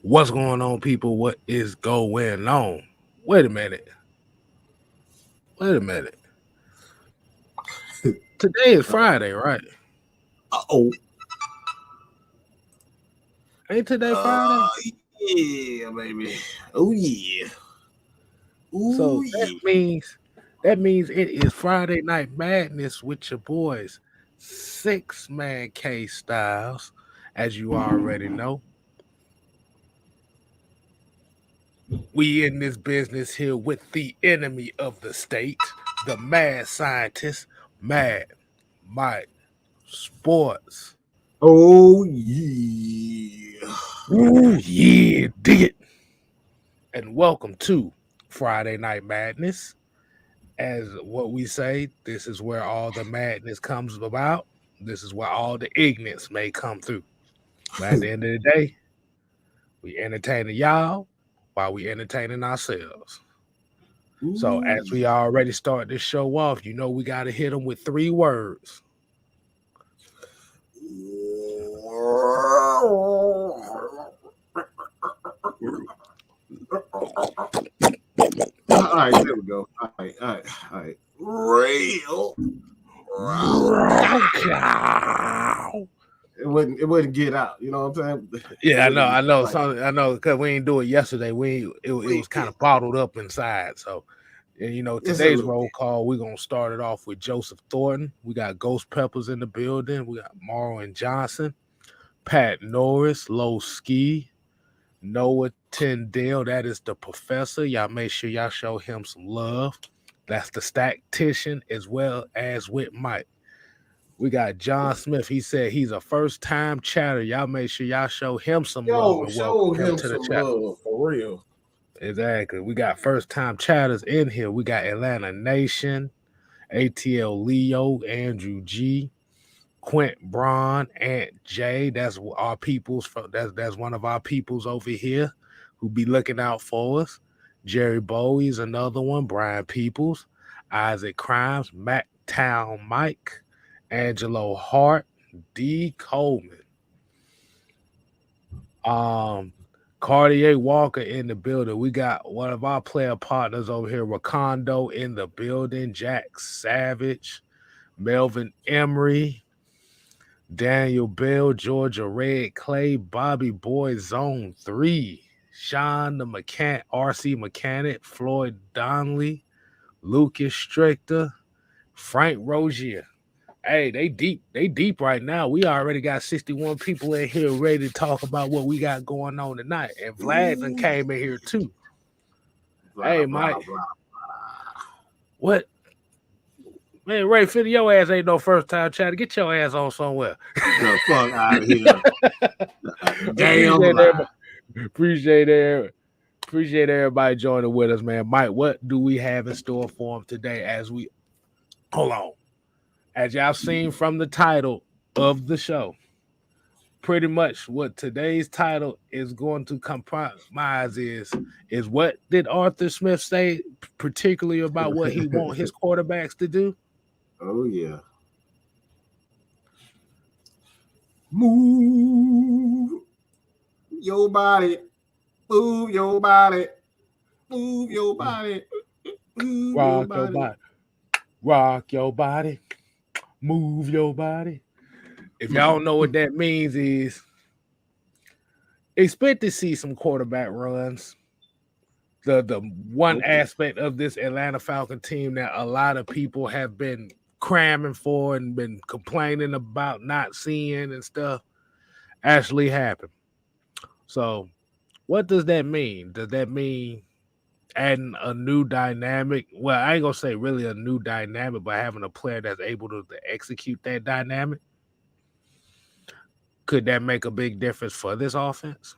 What's going on, people? What is going on? Wait a minute. Wait a minute. Today is Friday, right? Oh, Ain't today Friday? yeah, baby. Oh yeah. Oh So yeah. that means it is Friday Night Madness with your boys, Six Man K Styles, as you already know. We in this business here with the enemy of the state, the mad scientist, Mad Mike Sports. Oh yeah. Ooh, yeah, dig it. And welcome to Friday Night Madness. As what we say, this is where all the madness comes about. This is where all the ignorance may come through. But at the end of the day, we entertaining y'all while we entertaining ourselves. So Ooh as we already start this show off, you know we got to hit them with three words. All right, there we go. All right. Real. It wouldn't get out. You know what I'm saying? Yeah, I know. Like, I know because we ain't do it yesterday. It was kind of bottled up inside. So, and it's a today's little roll bit. call, we're gonna start it off with Joseph Thornton. We got Ghost Peppers in the building. We got Morrow and Johnson, Pat Norris, Low Ski, Noah Tyndale. That is the professor. Y'all make sure y'all show him some love. That's the statistician as well as with Mike. We got John Smith. He said he's a first time chatter. Y'all make sure y'all show him some love Yo, and show welcome him him to the some chat. love for real. Exactly. We got first time chatters in here. We got Atlanta Nation, ATL Leo, Andrew G, Quint Braun, Aunt J. That's our peoples from that's one of our peoples over here who be looking out for us. Jerry Bowie's another one, Brian Peoples, Isaac Crimes, Mac Town Mike, Angelo Hart, D. Coleman. Um Cartier Walker in the building. We got one of our player partners over here, Rakondo in the building, Jack Savage, Melvin Emery, Daniel Bell, Georgia Red Clay, Bobby Boy Zone 3, Sean the Mechanic, RC Mechanic, Floyd Donnelly, Lucas Strichter, Frank Rozier. Hey, they deep right now. We already got 61 people in here ready to talk about what we got going on tonight. And Vlad done Ooh. came in here too. Blah Hey, blah Mike, blah. what? Man, Ray, fit your ass ain't no first time chat. Get your ass on somewhere. The fuck out of here. Damn Appreciate lie. everybody. Appreciate it. Appreciate everybody joining with us, man. Mike, what do we have in store for them today? Hold on, as y'all seen from the title of the show, pretty much what today's title is going to compromise is what did Arthur Smith say, particularly about what he want his quarterbacks to do? Oh yeah. Move your body. Move your body. Move your body. Move your Rock your body. body, rock your body, move your body. If y'all don't know what that means, is expect to see some quarterback runs. The one Okay. aspect of this Atlanta Falcon team that a lot of people have been cramming for and been complaining about not seeing and stuff actually happen. So, what does that mean? Does that mean adding a new dynamic? Well, I ain't gonna say really a new dynamic, but having a player that's able to execute that dynamic. Could that make a big difference for this offense?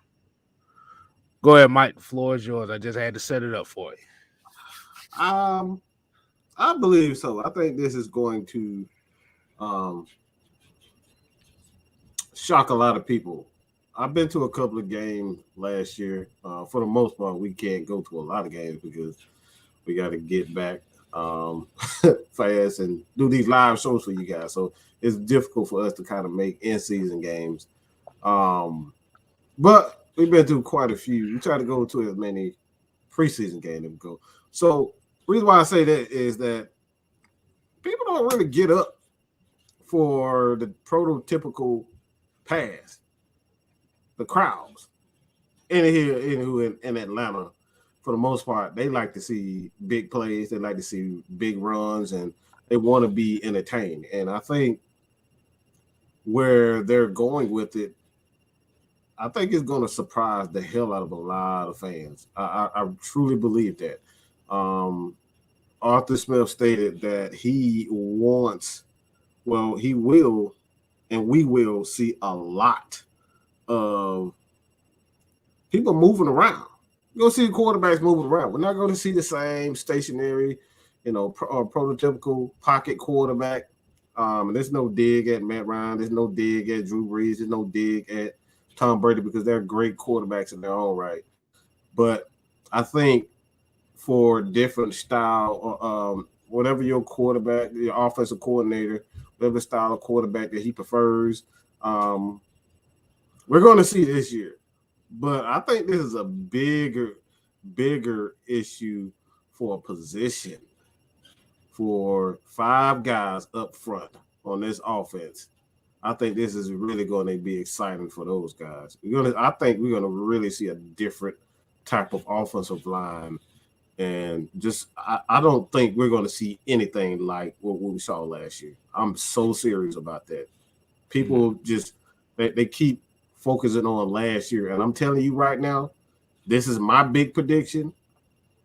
Go ahead, Mike. The floor is yours. I just had to set it up for you. Um, I believe so. I think this is going to um shock a lot of people. I've been to a couple of games last year. For the most part, we can't go to a lot of games because we got to get back um, fast and do these live shows for you guys. So it's difficult for us to kind of make in-season games. But we've been through quite a few. We try to go to as many preseason games as we go. So reason why I say that is that people don't really get up for the prototypical pass, the crowds in Atlanta. For the most part, they like to see big plays. They like to see big runs, and they want to be entertained. And I think where they're going with it, I think it's going to surprise the hell out of a lot of fans. I truly believe that. Arthur Smith stated that he wants, well, he will, and we will see a lot of people moving around. You're going to see quarterbacks moving around. We're not going to see the same stationary, prototypical pocket quarterback. There's no dig at Matt Ryan. There's no dig at Drew Brees. There's no dig at Tom Brady because they're great quarterbacks in their own right. But I think for different style, whatever your quarterback, your offensive coordinator, whatever style of quarterback that he prefers, we're going to see this year. But I think this is a bigger issue for a position for 5 guys up front on this offense. I think this is really going to be exciting for those guys. I think we're going to really see a different type of offensive line. And just I don't think we're going to see anything like what we saw last year. I'm so serious about that. People just they keep focusing on last year. And I'm telling you right now, this is my big prediction.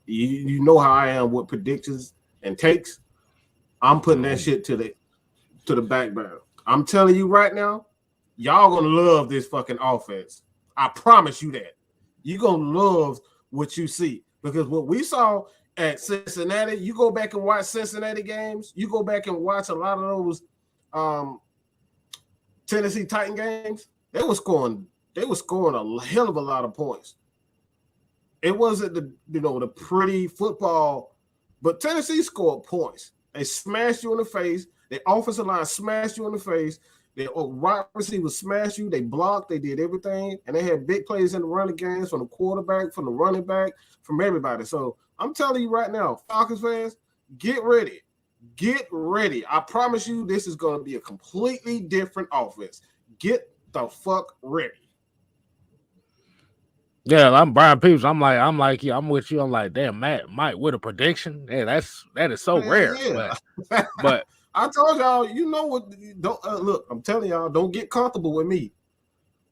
You know how I am with predictions and takes. I'm putting that shit to the back burner. I'm telling you right now, y'all gonna love this fucking offense. I promise you that. You're gonna love what you see. Because what we saw at Cincinnati, you go back and watch Cincinnati games, you go back and watch a lot of those Tennessee Titan games, they were scoring a hell of a lot of points. It wasn't the pretty football, but Tennessee scored points. They smashed you in the face. The offensive line smashed you in the face. The wide receivers smashed you. They blocked. They did everything. And they had big plays in the running games from the quarterback, from the running back, from everybody. So I'm telling you right now, Falcons fans, get ready. Get ready. I promise you this is going to be a completely different offense. Get the fuck ready. Yeah, I'm Brian Peeps. I'm like you. I'm with you. I'm like, damn, Mike with a prediction. Yeah, that is so rare. Yeah. But I told y'all, you know what? Don't look. I'm telling y'all, don't get comfortable with me,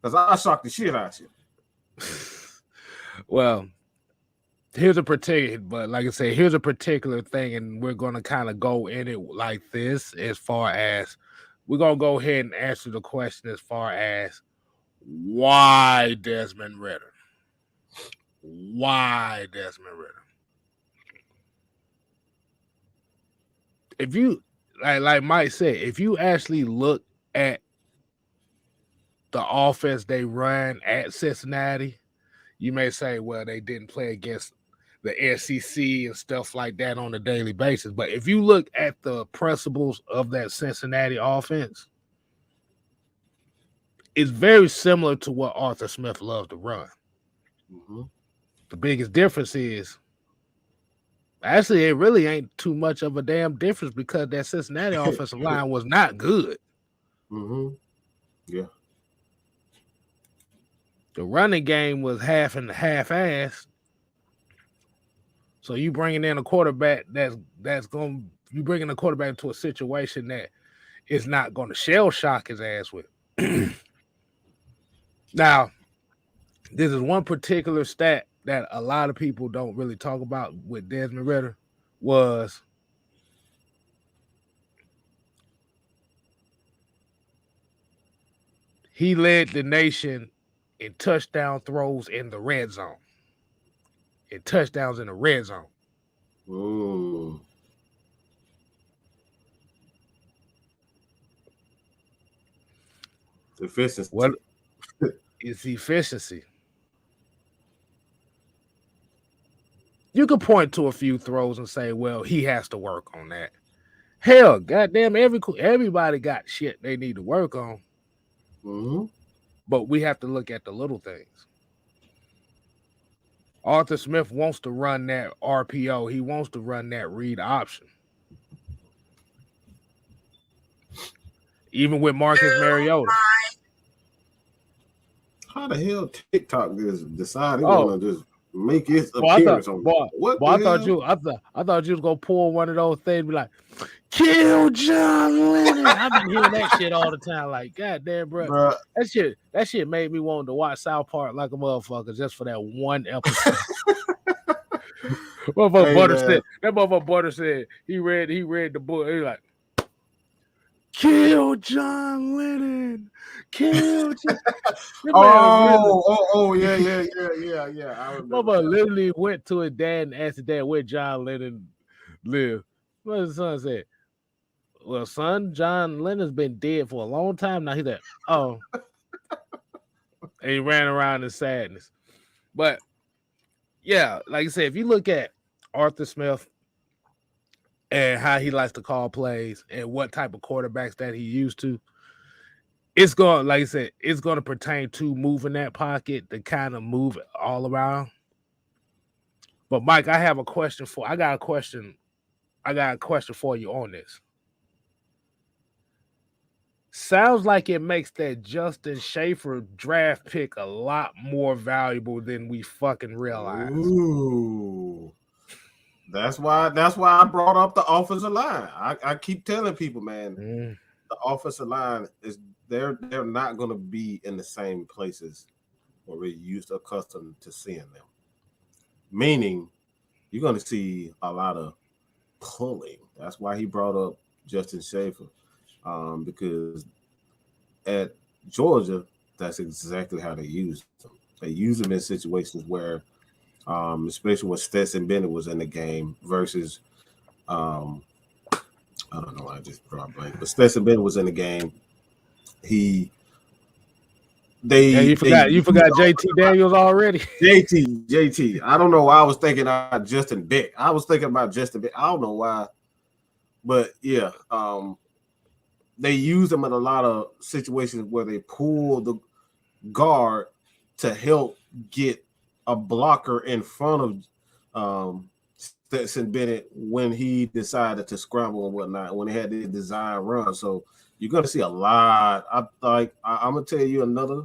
because I shock the shit out you. Well, here's a particular thing, and we're gonna kind of go in it like this. As far as we're gonna go ahead and answer the question, as far as why Desmond Ridder. Why Desmond Ridder? If you like Mike said, if you actually look at the offense they run at Cincinnati, you may say, well, they didn't play against the SEC and stuff like that on a daily basis. But if you look at the principles of that Cincinnati offense, it's very similar to what Arthur Smith loved to run. Mm-hmm. The biggest difference is, actually, it really ain't too much of a damn difference because that Cincinnati offensive line was not good. Mm-hmm. Yeah. The running game was half and half-assed. So you bringing in a quarterback you bringing a quarterback into a situation that is not going to shell shock his ass with. Now, this is one particular stat that a lot of people don't really talk about with Desmond Ridder was he led the nation in touchdown throws in the red zone. In touchdowns in the red zone. Ooh. Efficiency. What is efficiency? You could point to a few throws and say, well, he has to work on that. Hell, goddamn, everybody got shit they need to work on. Mm-hmm. But we have to look at the little things. Arthur Smith wants to run that RPO. He wants to run that read option. Even with Marcus Mariota. How the hell TikTok just decided they Oh, want to just make its boy, I thought, appearance on boy, what boy, the hell? I thought you was gonna pull one of those things, and be like, "Kill John Lennon." I've been hearing that shit all the time. Like, goddamn, bro, Bruh, that shit made me want to watch South Park like a motherfucker just for that one episode. Motherfucker hey Butter man, said that. Motherfucker Butter said he read the book. He like, "Kill John Lennon, kill John." That man literally, yeah. I remember motherfucker now. literally went to his dad and asked his dad where John Lennon lived. What his son said? Well, son, John Lennon's been dead for a long time now. He said, "Oh," and he ran around in sadness. But yeah, like I said, if you look at Arthur Smith and how he likes to call plays and what type of quarterbacks that he used to, it's going, like I said, it's going to pertain to moving that pocket to kind of move it all around. But Mike, I got a question for you on this. Sounds like it makes that Justin Schaefer draft pick a lot more valuable than we fucking realize. Ooh. That's why I brought up the offensive line. I keep telling people, man, the offensive line is they're not gonna be in the same places where we're accustomed to seeing them. Meaning you're gonna see a lot of pulling. That's why he brought up Justin Schaefer. Because at Georgia, that's exactly how they use them. They use them in situations where, especially when Stetson Bennett was in the game versus, I don't know, I just draw a blank, but Stetson Bennett was in the game. You They forgot JT Daniels already. JT. I don't know why I was thinking about Justin Beck. I was thinking about Justin Beck. I don't know why, but yeah, they use them in a lot of situations where they pull the guard to help get a blocker in front of Stetson Bennett when he decided to scramble and whatnot, when they had the design run. So you're going to see a lot. I'm going to tell you another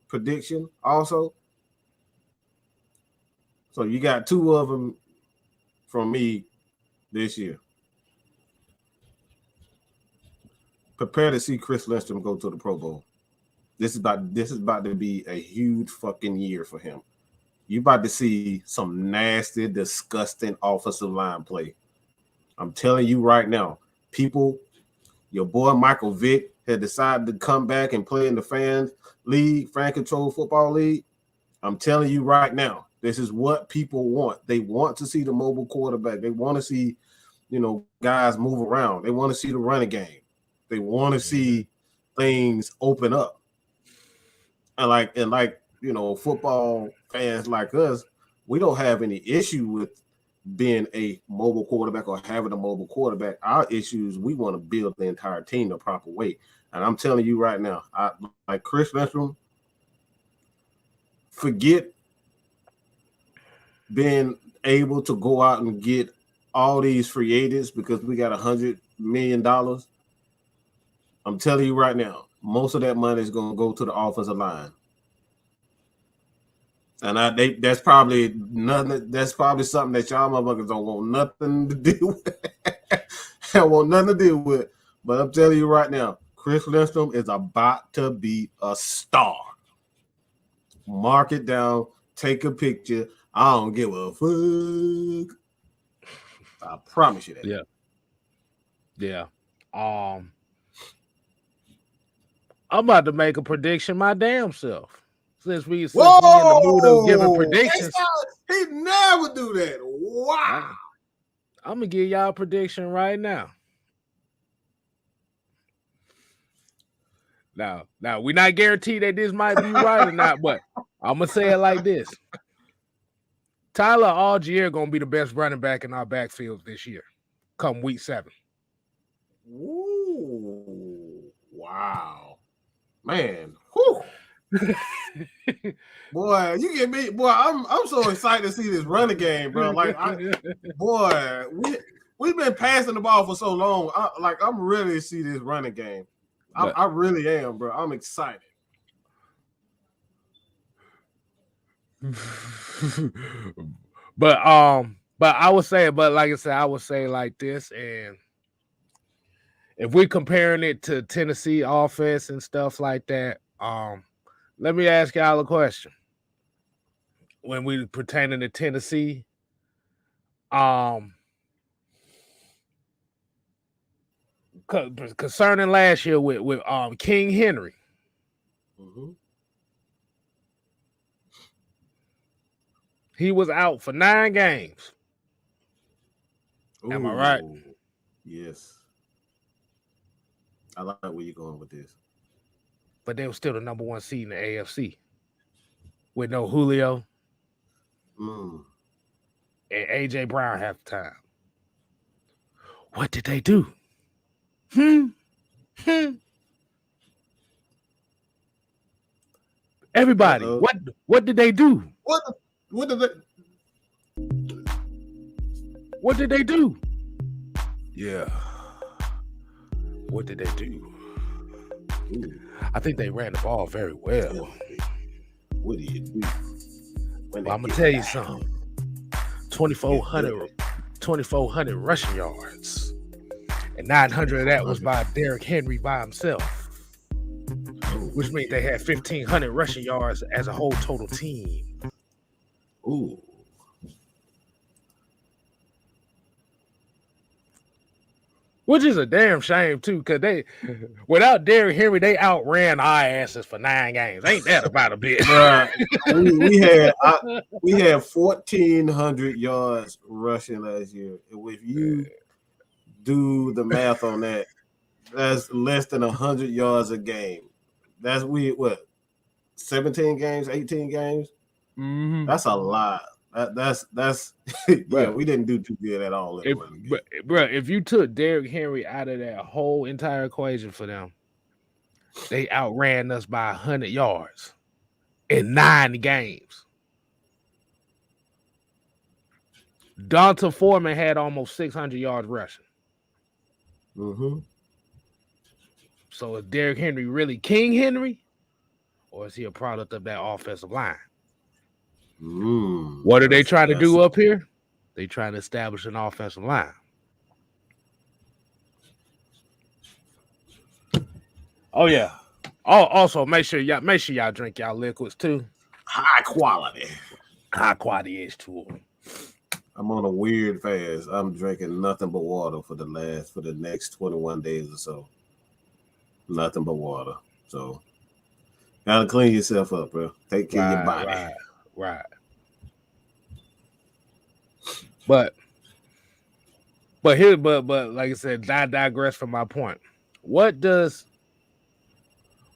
prediction also. So you got two of them from me this year. Prepare to see Chris Lindstrom go to the Pro Bowl. This is about to be a huge fucking year for him. You about to see some nasty, disgusting offensive line play. I'm telling you right now, people, your boy Michael Vick had decided to come back and play in the fan control football league. I'm telling you right now, this is what people want. They want to see the mobile quarterback. They want to see, guys move around. They want to see the running game. They want to see things open up. And like football fans like us, we don't have any issue with being a mobile quarterback or having a mobile quarterback. Our issue is we want to build the entire team the proper way. And I'm telling you right now, like Chris Lindstrom, forget being able to go out and get all these free agents because we got $100 million. I'm telling you right now, most of that money is going to go to the offensive line. And that's probably nothing. That's probably something that y'all motherfuckers don't want nothing to do with. Don't want nothing to do with. But I'm telling you right now, Chris Lindstrom is about to be a star. Mark it down. Take a picture. I don't give a fuck. I promise you that. Yeah. I'm about to make a prediction my damn self. Since we in the mood of giving predictions. He never do that. Wow. I'm gonna give y'all a prediction right now. Now, we're not guaranteed that this might be right or not, but I'm gonna say it like this. Tyler Algier gonna be the best running back in our backfield this year, come week 7. Ooh, wow. Man. Whew. Boy, you get me, boy. I'm so excited to see this running game, bro. Like, boy, we've been passing the ball for so long. I'm really see this running game. I really am, bro. I'm excited. But I would say, like I said, I would say like this, and if we're comparing it to Tennessee offense and stuff like that, let me ask y'all a question. When we pertaining to Tennessee, concerning last year with King Henry. Mm-hmm. He was out for 9 games. Am I right? Yes. I like where you're going with this. But they were still the number 1 seed in the AFC with no Julio and AJ Brown half the time. What did they do? Everybody, what did they do? What did they? What did they do? Yeah. What did they do? I think they ran the ball very well. What did you do? Well, I'm gonna tell you something. 2,400 rushing yards, and 900 of that was by Derrick Henry by himself, which means they had 1,500 rushing yards as a whole total team. Ooh. Which is a damn shame too, because they, without Derrick Henry, they outran our asses for 9 games. Ain't that about a bit? we had 1,400 yards rushing last year. If you do the math on that, that's less than 100 yards a game. That's what 17 games, 18 games. Mm-hmm. That's a lot. That's yeah. We didn't do too good at all. Bro, if you took Derrick Henry out of that whole entire equation for them, they outran us by 100 yards in 9 games. Donta Foreman had almost 600 yards rushing. Mm-hmm. So is Derrick Henry really King Henry, or is he a product of that offensive line? What are they trying to do up here? They trying to establish an offensive line. Oh yeah. Also make sure y'all drink y'all liquids too. High quality H2O. I'm on a weird fast. I'm drinking nothing but water for the next 21 days or so. Nothing but water. So gotta clean yourself up, bro. Take care of your body. Right. But like I said, I digress from my point.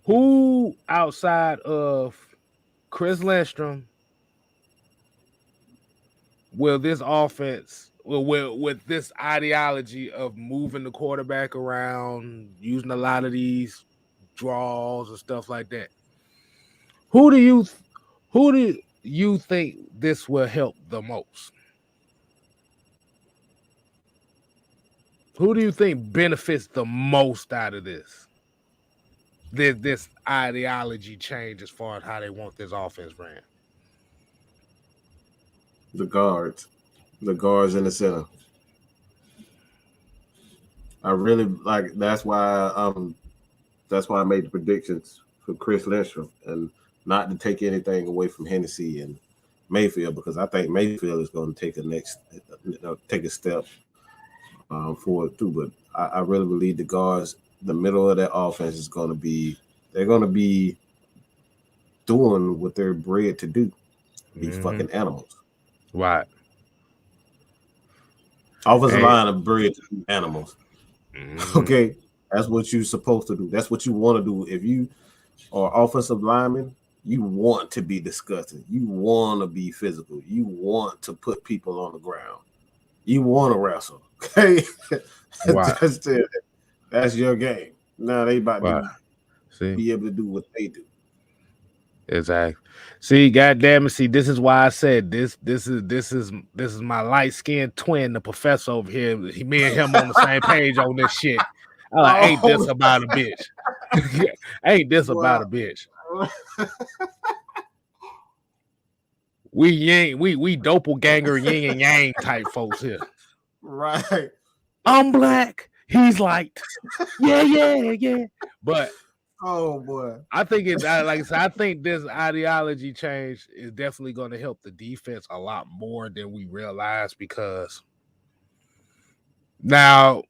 Who outside of Chris Lindstrom will this offense with this ideology of moving the quarterback around, using a lot of these draws and stuff like that? Who do you think this will help the most? Who do you think benefits the most out of this ideology change as far as how they want this offense ran? The guards in the center. I really like. That's why I made the predictions for Chris Lindstrom, and not to take anything away from Hennessy and Mayfield, because I think Mayfield is going to take a step forward too. But I really believe the guards, the middle of that offense is going to be. They're going to be doing what they're bred to do. Be fucking animals. Right. Offensive line are bred to be animals. Okay, that's what you're supposed to do. That's what you want to do. If you are offensive lineman, you want to be disgusting. You want to be physical. You want to put people on the ground. You want to wrestle. Okay, that's your game. Now they about to be able to do what they do. Exactly. See, goddamn it. See, this is why I said this. This is my light skinned twin, the professor over here. Me and him on the same page on this shit. I like, ain't this Oh, about a bitch? Ain't this about wow. a bitch? We doppelganger yin and yang type folks here. Right. I'm black. He's light. Yeah. But Oh boy. I think it like I said, I think this ideology change is definitely going to help the defense a lot more than we realize because now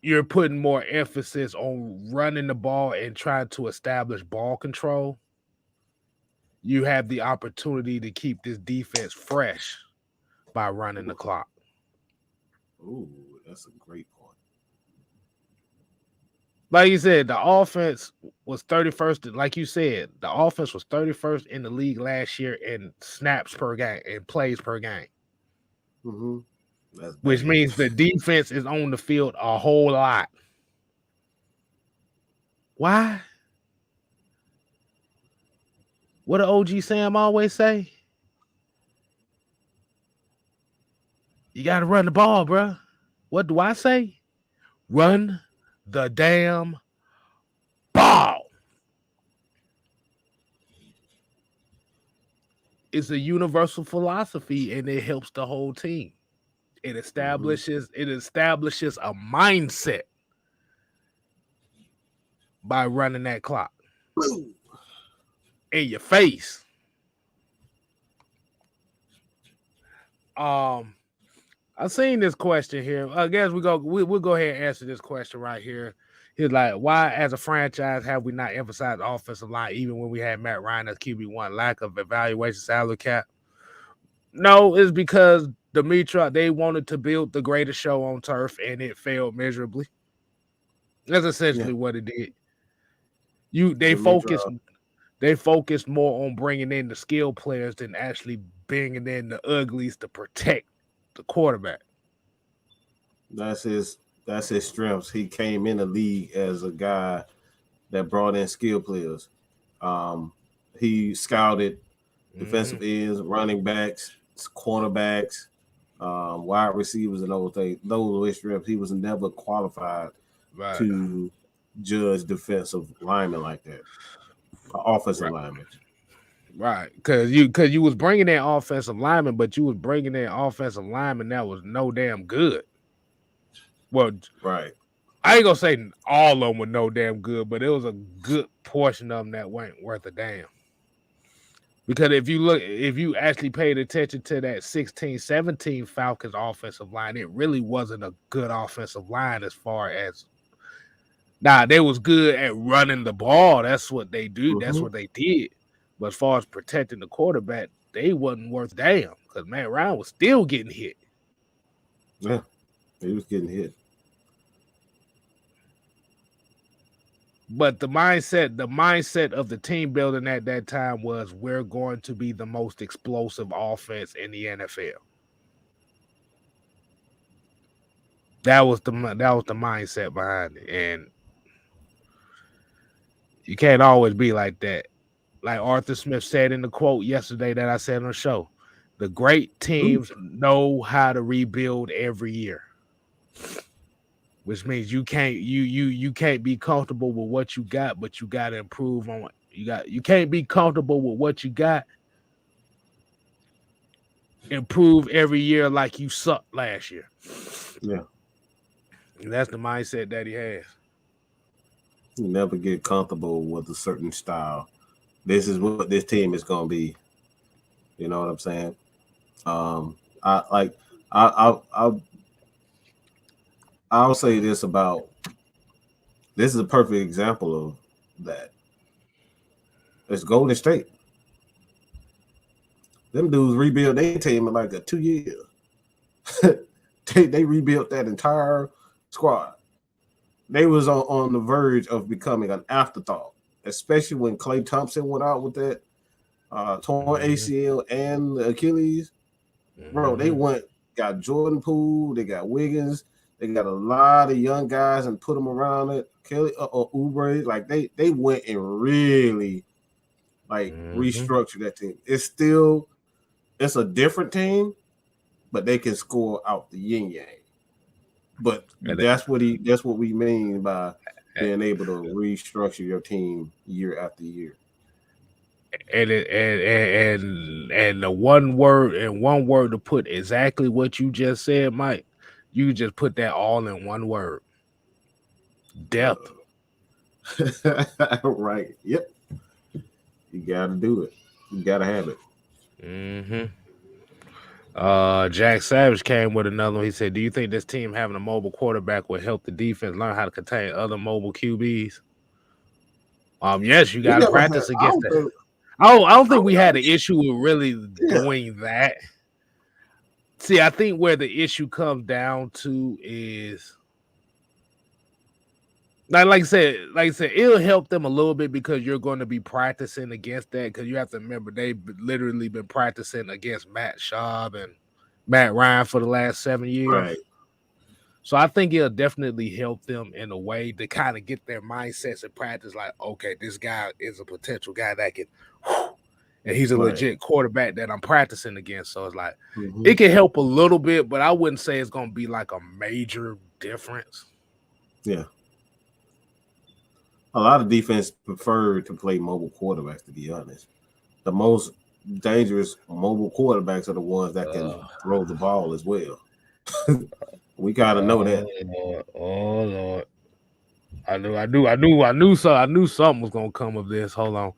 you're putting more emphasis on running the ball and trying to establish ball control. You have the opportunity to keep this defense fresh by running the clock. Ooh, that's a great point. Like you said, the offense was 31st. Like you said, the offense was 31st in the league last year in snaps per game and plays per game. Mm-hmm. That's Which bad. means the defense is on the field a whole lot. Why? What did OG Sam always say? You got to run the ball, bro. What do I say? Run the damn ball. It's a universal philosophy, and it helps the whole team. It establishes a mindset by running that clock in your face. I've seen this question here. I guess we'll go ahead and answer this question right here. He's like, why as a franchise have we not emphasized offensive line even when we had Matt Ryan as QB1? Lack of evaluation, salary cap. No, it's because Demetra, they wanted to build the greatest show on turf and it failed miserably. That's essentially what it did. They focused more on bringing in the skilled players than actually bringing in the uglies to protect the quarterback. That's his strengths. He came in the league as a guy that brought in skilled players. He scouted defensive ends, running backs, cornerbacks, wide receivers, and those things. Those were his strengths. He was never qualified to judge defensive linemen like that, offensive linemen. Right, because you was bringing in offensive linemen, but you was bringing in offensive linemen that was no damn good. Well, right. I ain't gonna say all of them were no damn good, but it was a good portion of them that weren't worth a damn. Because if you actually paid attention to that 16-17 Falcons offensive line, it really wasn't a good offensive line as far as they was good at running the ball. That's what they do. That's what they did. But as far as protecting the quarterback, they wasn't worth damn because Matt Ryan was still getting hit. Yeah, he was getting hit. But the mindset of the team building at that time was we're going to be the most explosive offense in the NFL. That was the mindset behind it, and you can't always be like that. Like Arthur Smith said in the quote yesterday that I said on the show, the great teams know how to rebuild every year. Which means you can't be comfortable with what you got, but you got to improve on it. You can't be comfortable with what you got. Improve every year like you sucked last year. Yeah. And that's the mindset that he has. You never get comfortable with a certain style. This is what this team is going to be. You know what I'm saying? I'll say this about this is a perfect example of that. It's Golden State. Them dudes rebuilt their team in like 2 years. they rebuilt that entire squad. They was on the verge of becoming an afterthought, especially when Klay Thompson went out with that torn ACL and Achilles. Bro, they got Jordan Poole, they got Wiggins, they got a lot of young guys and put them around it. Kelly or Oubre, like they went and really like Mm-hmm. restructure that team. It's a different team, but they can score out the yin yang. But And, that's what we mean by it, being able to restructure your team year after year. and the one word to put exactly what you just said, Mike. You just put that all in one word: depth. Right. Yep. You gotta do it. You gotta have it. Mm-hmm. Jack Savage came with another one. He said, "Do you think this team having a mobile quarterback will help the defense learn how to contain other mobile QBs?" Yes, you We got to never had. practice against that. I don't I think don't we had think. an issue with really Yeah. doing that. See, I think where the issue comes down to is like I said, it'll help them a little bit because you're going to be practicing against that. Because you have to remember they've literally been practicing against Matt Schaub and Matt Ryan for the last 7 years. Right. So I think it'll definitely help them in a way to kind of get their mindsets and practice. Like, okay, this guy is a potential guy that can, and he's a Right. legit quarterback that I'm practicing against. So it's like Mm-hmm. it can help a little bit, but I wouldn't say it's going to be like a major difference. Yeah. A lot of defense prefer to play mobile quarterbacks, to be honest. The most dangerous mobile quarterbacks are the ones that can throw the ball as well. We gotta know that. Oh Lord. I knew something was gonna come of this. Hold on.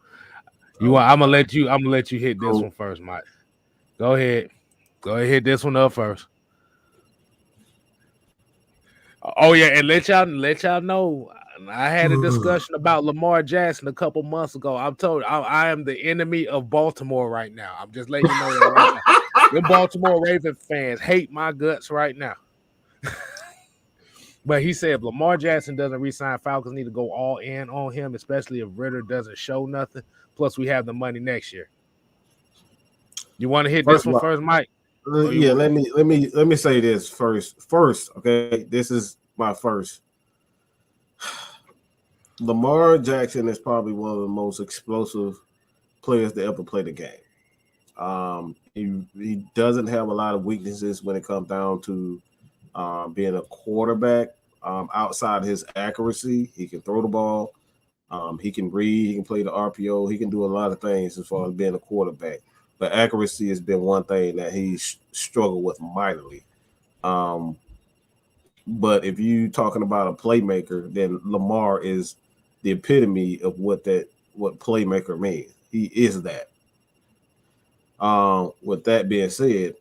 I'm gonna let you hit this one first, Mike. Go ahead. Go ahead, hit this one up first. Oh yeah, and let y'all know. I had a discussion about Lamar Jackson a couple months ago. I'm told I am the enemy of Baltimore right now. I'm just letting you know that right now. Them Baltimore Ravens fans hate my guts right now. But he said if Lamar Jackson doesn't resign, Falcons need to go all in on him, especially if Ridder doesn't show nothing. Plus, we have the money next year. You want to hit this one first, Mike? Yeah, let me say this first. First, okay, this is my first. Lamar Jackson is probably one of the most explosive players to ever play the game. He doesn't have a lot of weaknesses when it comes down to being a quarterback. Outside his accuracy, he can throw the ball. He can read. He can play the RPO. He can do a lot of things as far as being a quarterback. But accuracy has been one thing that he's struggled with mightily. But if you're talking about a playmaker, then Lamar is the epitome of what playmaker means. He is that. With that being said,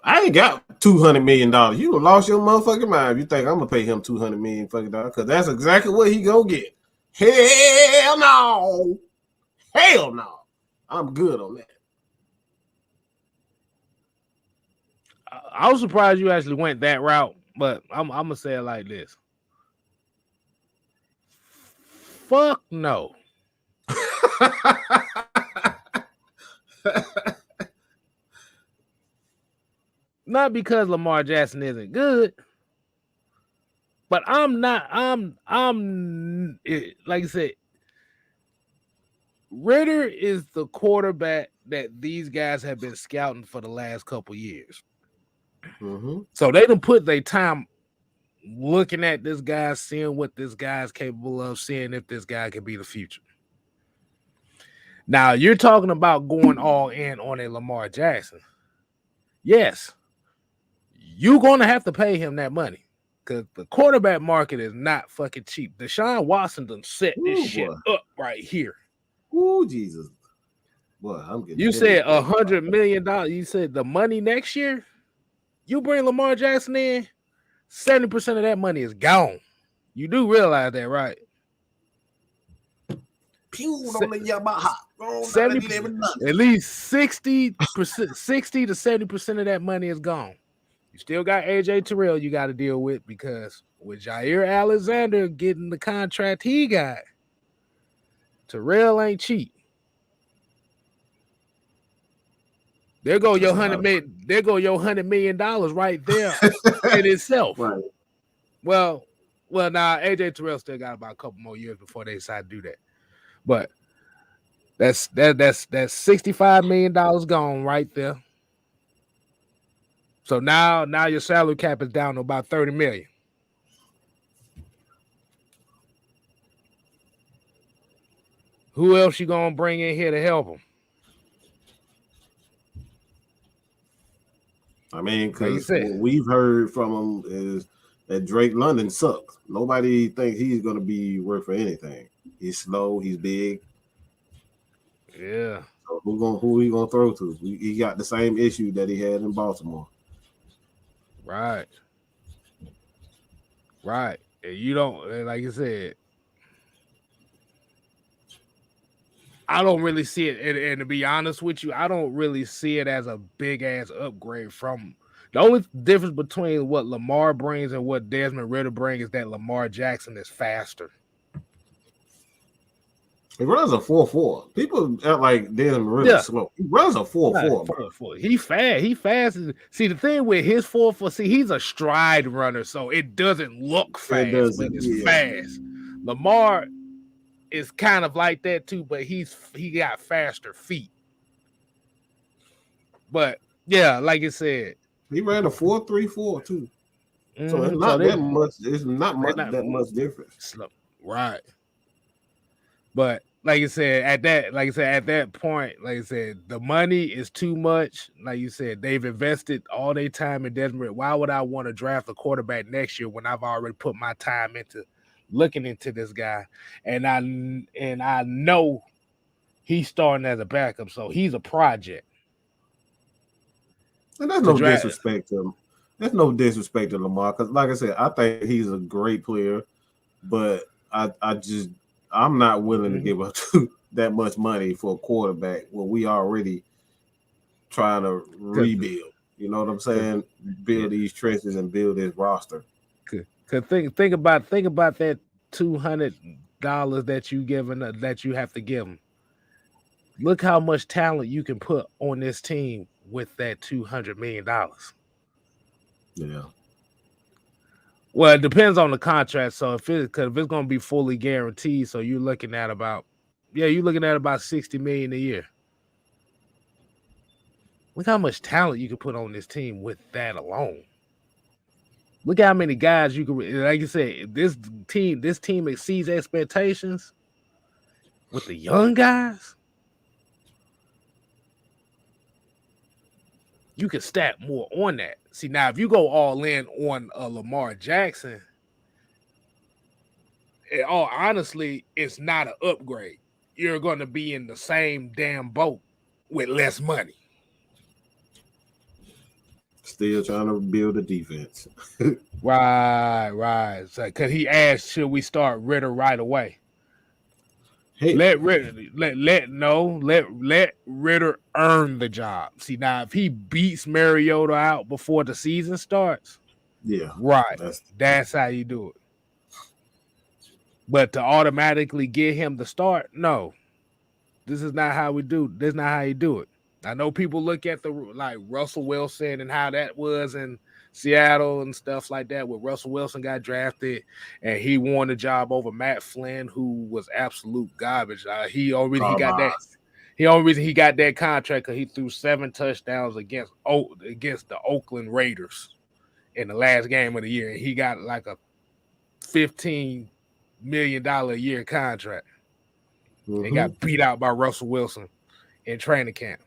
I ain't got $200 million. You lost your motherfucking mind if you think I'm gonna pay him $200 million fucking dollars, because that's exactly what he gonna get. Hell no. Hell no. I'm good on that. I was surprised you actually went that route, but I'm gonna say it like this. Fuck no. Not because Lamar Jackson isn't good, but I'm like I said, Ridder is the quarterback that these guys have been scouting for the last couple years. Mm-hmm. So they done put their time looking at this guy, seeing what this guy's capable of, seeing if this guy can be the future. Now, you're talking about going all in on a Lamar Jackson. Yes, you're going to have to pay him that money because the quarterback market is not fucking cheap. Deshaun Watson done set this shit up right here. Ooh, Jesus. Boy, I'm getting. You said $100 million. You said the money next year. You bring Lamar Jackson in, 70% of that money is gone. You do realize that, right? On the Yamaha. 70%, at least 60%, 60 to 70% of that money is gone. You still got AJ Terrell you got to deal with, because with Jair Alexander getting the contract he got, Terrell ain't cheap. There go your $100 million right there in itself. Right. Well, now AJ Terrell still got about a couple more years before they decide to do that. But That's $65 million gone right there. So now your salary cap is down to about 30 million. Who else you gonna bring in here to help him? I mean, Like you because said, what we've heard from him is that Drake London sucks. Nobody thinks he's going to be worth for anything. He's slow. He's big. yeah, So who he gonna throw to? He got the same issue that he had in Baltimore. right. And you don't, like you said, I don't really see it. And to be honest with you, I don't really see it as a big ass upgrade from the only difference between what Lamar brings and what Desmond Ridder brings is that Lamar Jackson is faster. He runs a 4.4. People act like Desmond Ridder Yeah. slow. He runs a 4.4, bro. 4-4. He fast. He fast. See, the thing with his 4-4, see, he's a stride runner, so it doesn't look It fast, but doesn't. it's Yeah. fast. Lamar is kind of like that too, but he got faster feet. But yeah, like I said, He ran a 4.34 too. So it's so not that much. It's not much that much difference. Slow. Right. But like I said, at that point, like I said, the money is too much. Like you said, they've invested all their time in Desmond. Why would I want to draft a quarterback next year when I've already put my time into looking into this guy? And I know he's starting as a backup, so he's a project. And that's no disrespect to him. There's no disrespect to Lamar because, like I said, I think he's a great player, but I'm not willing to give up that much money for a quarterback when we already trying to rebuild. You know what I'm saying? Build these trenches and build this roster. Cause think about that $200 that you have to give them. Look how much talent you can put on this team with that $200 million. Yeah. Well, it depends on the contract. So if it's going to be fully guaranteed, so you're looking at about 60 million a year. Look how much talent you can put on this team with that alone. Look how many guys you can, like you said, this team exceeds expectations with the young guys. You can stack more on that. See, now if you go all in on Lamar Jackson, honestly, it's not an upgrade. You're going to be in the same damn boat with less money. Still trying to build a defense. Right. So, because he asked, should we start Ridder right away? Hey. Let Ridder earn the job. See, now if he beats Mariota out before the season starts, yeah, right, that's how you do it. But to automatically get him to start, no, this is not how we do. This is not how you do it. I know people look at like Russell Wilson and how that was in Seattle and stuff like that, where Russell Wilson got drafted and he won the job over Matt Flynn, who was absolute garbage. He got that contract because he threw 7 touchdowns against the Oakland Raiders in the last game of the year. He got like a $15 million a year contract. Mm-hmm. And got beat out by Russell Wilson in training camp.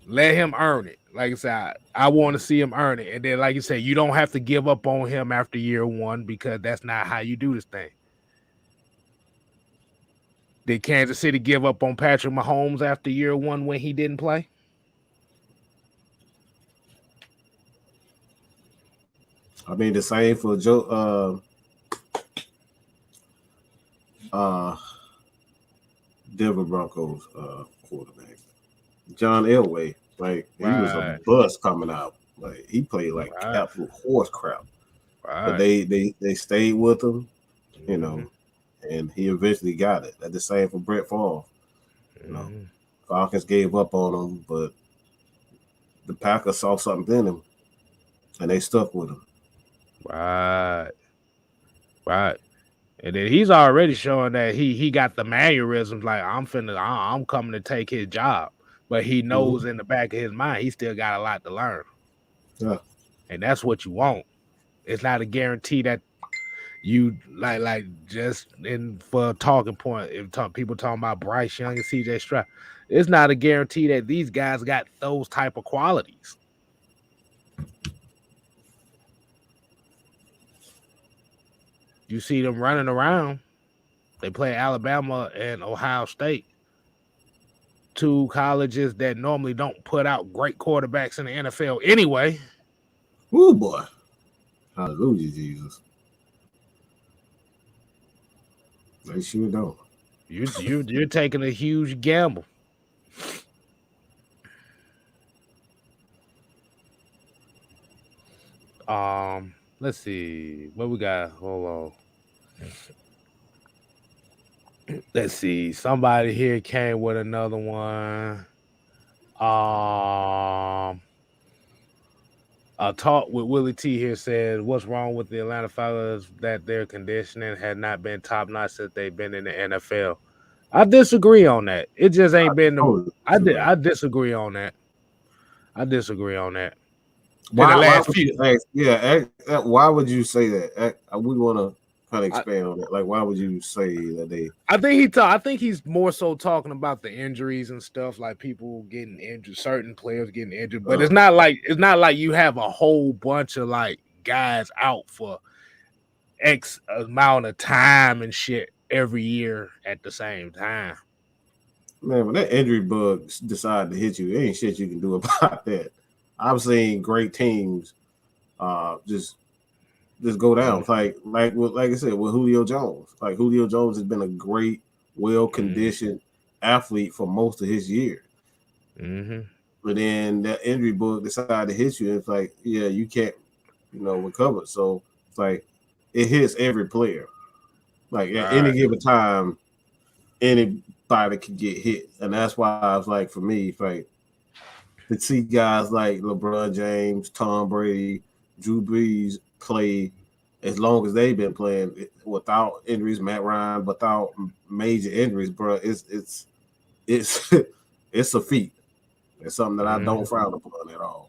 Let him earn it. Like I said, I want to see him earn it. And then, like you said, you don't have to give up on him after year 1 because that's not how you do this thing. Did Kansas City give up on Patrick Mahomes after year 1 when he didn't play? I mean, the same for Denver Broncos quarterback. John Elway, like he was a bust coming out. Like he played like absolute horse crap. Right. But they stayed with him, you know, and he eventually got it. That's the same for Brett Favre. You know, Falcons gave up on him, but the Packers saw something in him, and they stuck with him. Right. And then he's already showing that he got the mannerisms like I'm coming to take his job. But he knows in the back of his mind he still got a lot to learn. Yeah. And that's what you want. It's not a guarantee that you like just in for a talking point. If people talking about Bryce Young and CJ Stroud, it's not a guarantee that these guys got those type of qualities. You see them running around. They play Alabama and Ohio State, two colleges that normally don't put out great quarterbacks in the NFL anyway. Ooh, boy. Hallelujah, Jesus. They sure don't. You're taking a huge gamble. Let's see what we got. Hold on. Let's see. Somebody here came with another one. A talk with Willie T here said, "What's wrong with the Atlanta Falcons that their conditioning had not been top notch since they've been in the NFL?" I disagree on that. It just ain't been the. I disagree on that. I disagree on that. Why would you ask, why would you say that? We want to kind of expand on that. Like, why would you say that they? I think he's more so talking about the injuries and stuff, like people getting injured, certain players getting injured. But it's not like you have a whole bunch of like guys out for X amount of time and shit every year at the same time. Man, when that injury bug decide to hit you, there ain't shit you can do about that. I've seen great teams just go down. Like I said, with Julio Jones. Like Julio Jones has been a great, well-conditioned athlete for most of his year. But then that injury bug decided to hit you. It's like, yeah, you can't, recover. So it's like it hits every player. Like at any given time, anybody can get hit. And that's why I was like, for me, it's like to see guys like LeBron James, Tom Brady, Drew Brees play as long as they've been playing without injuries, Matt Ryan without major injuries, bro. It's it's a feat. It's something that I don't frown upon at all.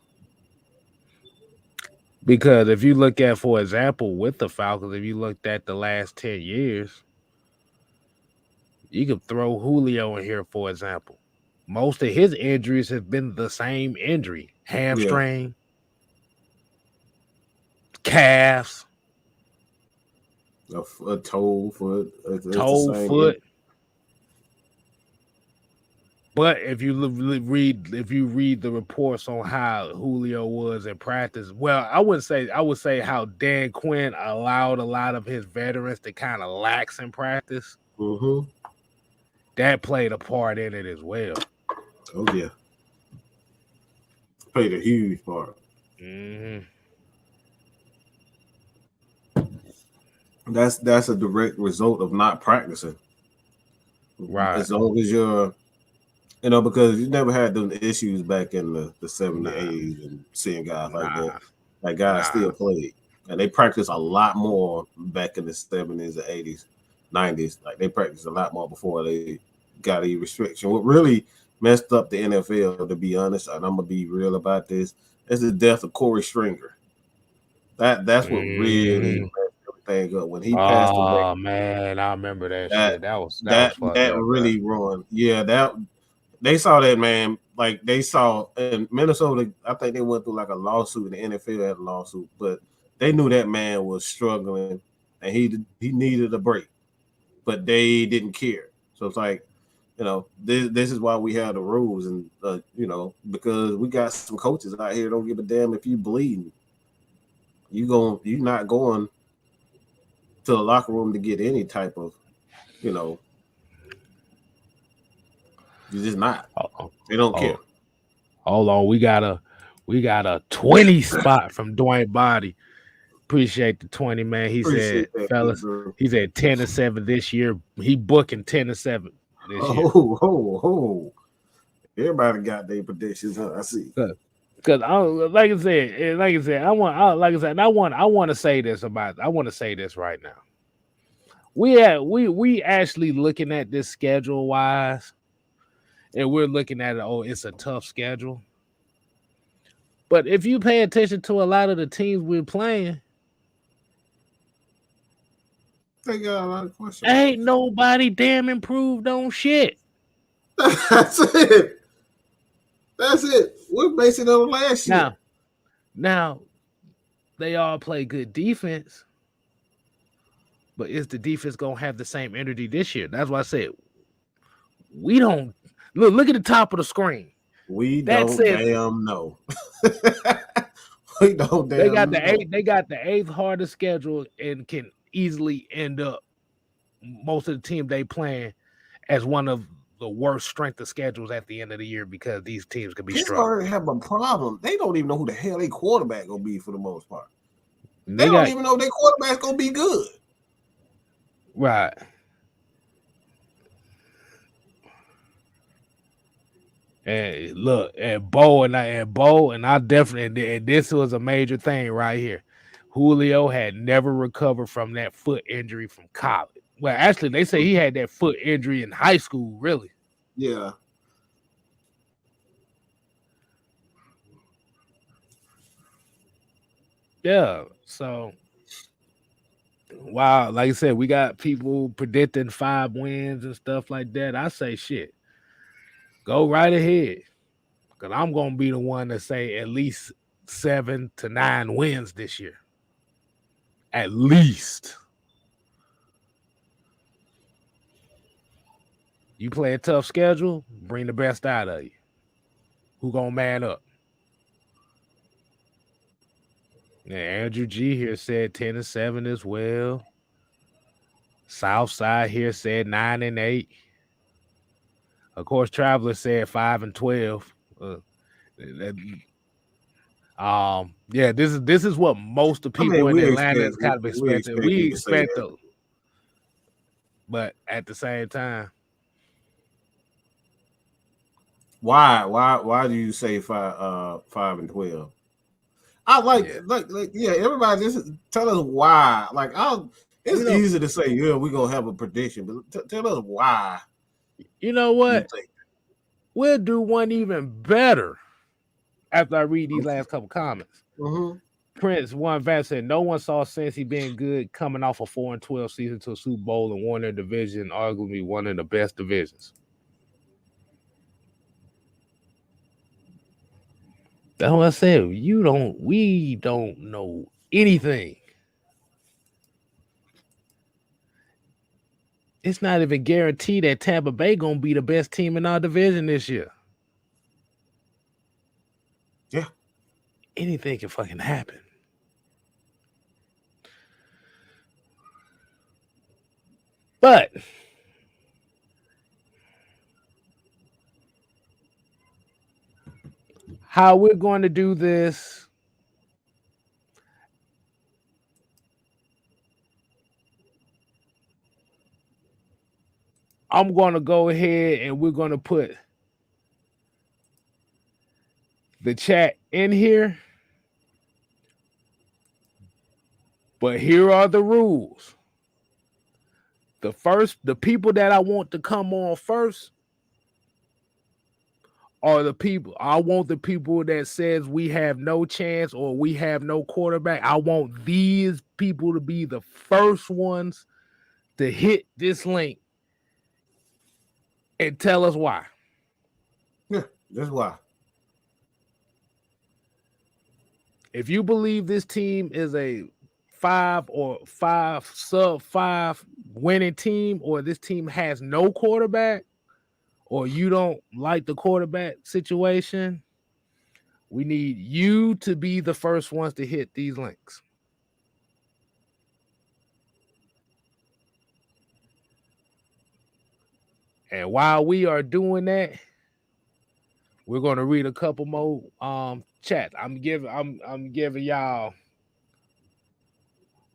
Because if you look at, for example, with the Falcons, if you looked at the last 10 years, you could throw Julio in here, for example. Most of his injuries have been the same injury: hamstring, calves, a toe foot, foot. But if you read the reports on how Julio was in practice, well, I would say how Dan Quinn allowed a lot of his veterans to kind of lax in practice. That played a part in it as well. Oh yeah, played a huge part. That's a direct result of not practicing. Right. As long as you're, because you never had them issues back in the 70s, 80s, and seeing guys like that. Like guys still played, and they practiced a lot more back in the 70s, the 80s, 90s. Like they practiced a lot more before they got a restriction. What really messed up the NFL, to be honest, and I'm gonna be real about this, is the death of Corey Stringer. That's what really messed everything up when he passed away. Oh man, I remember that shit. That was really ruined. Yeah, that they saw that, man. Like they saw in Minnesota, I think they went through like a lawsuit, and the NFL had a lawsuit, but they knew that man was struggling and he needed a break, but they didn't care. So it's like, this is why we have the rules, and because we got some coaches out here don't give a damn if you bleeding. You're not going to the locker room to get any type of, you're just not. They don't care. Hold on, we got a 20 spot from Dwayne Body. Appreciate the 20, man. He said, fellas, he said 10-7 this year. He booking 10-7 this year. Oh. Everybody got their predictions, huh? I see. Because like I said, I want to say this right now. we actually looking at this schedule wise, and we're looking at it. Oh, it's a tough schedule. But if you pay attention to a lot of the teams we're playing, They got a lot of question ain't marks. nobody damn improved on shit. That's it. That's it. We're basing it on last year. Now they all play good defense, but is the defense gonna have the same energy this year? That's why I said we don't look at the top of the screen. We That don't says damn know. We don't they got damn the know. eighth hardest schedule and can easily end up most of the team they playing as one of the worst strength of schedules at the end of the year because these teams could be struggling. Pittsburgh have a problem. They don't even know who the hell their quarterback gonna be for the most part. They don't even know their quarterback's gonna be good. Right. And look, and Bo, and I definitely, and this was a major thing right here. Julio had never recovered from that foot injury from college. Well, actually, they say he had that foot injury in high school, really. Yeah. Yeah. So, wow, like I said, we got people predicting 5 wins and stuff like that. I say shit. Go right ahead. Because I'm going to be the one to say at least 7 to 9 wins this year. At least. You play a tough schedule, bring the best out of you. Who going to man up? Yeah, Andrew G here said 10-7 as well. Southside here said 9-8. Of course, Traveler said 5-12. Yeah, this is what most of the people in Atlanta is kind of expecting. We expect those, but at the same time, why do you say 5-12? I like everybody just tell us why. Like it's easy to say, yeah, we're gonna have a prediction, but tell us why. You know what? We'll do one even better after I read these last couple comments. Mm-hmm. Prince One Van said no one saw Cincy being good coming off a 4-12 season to a Super Bowl and won their division, arguably one of the best divisions. That's what I said. We don't know anything. It's not even guaranteed that Tampa Bay gonna be the best team in our division this year. Yeah. Anything can fucking happen. But how we're going to do this, I'm going to go ahead and we're going to put the chat in here. But here are the rules. The people that I want to come on first are the people. I want the people that says we have no chance or we have no quarterback. I want these people to be the first ones to hit this link and tell us why. Yeah, that's why. If you believe this team is a 5 or 5 sub-5 winning team, or this team has no quarterback, or you don't like the quarterback situation, we need you to be the first ones to hit these links. And while we are doing that, we're going to read a couple more chats. I'm giving y'all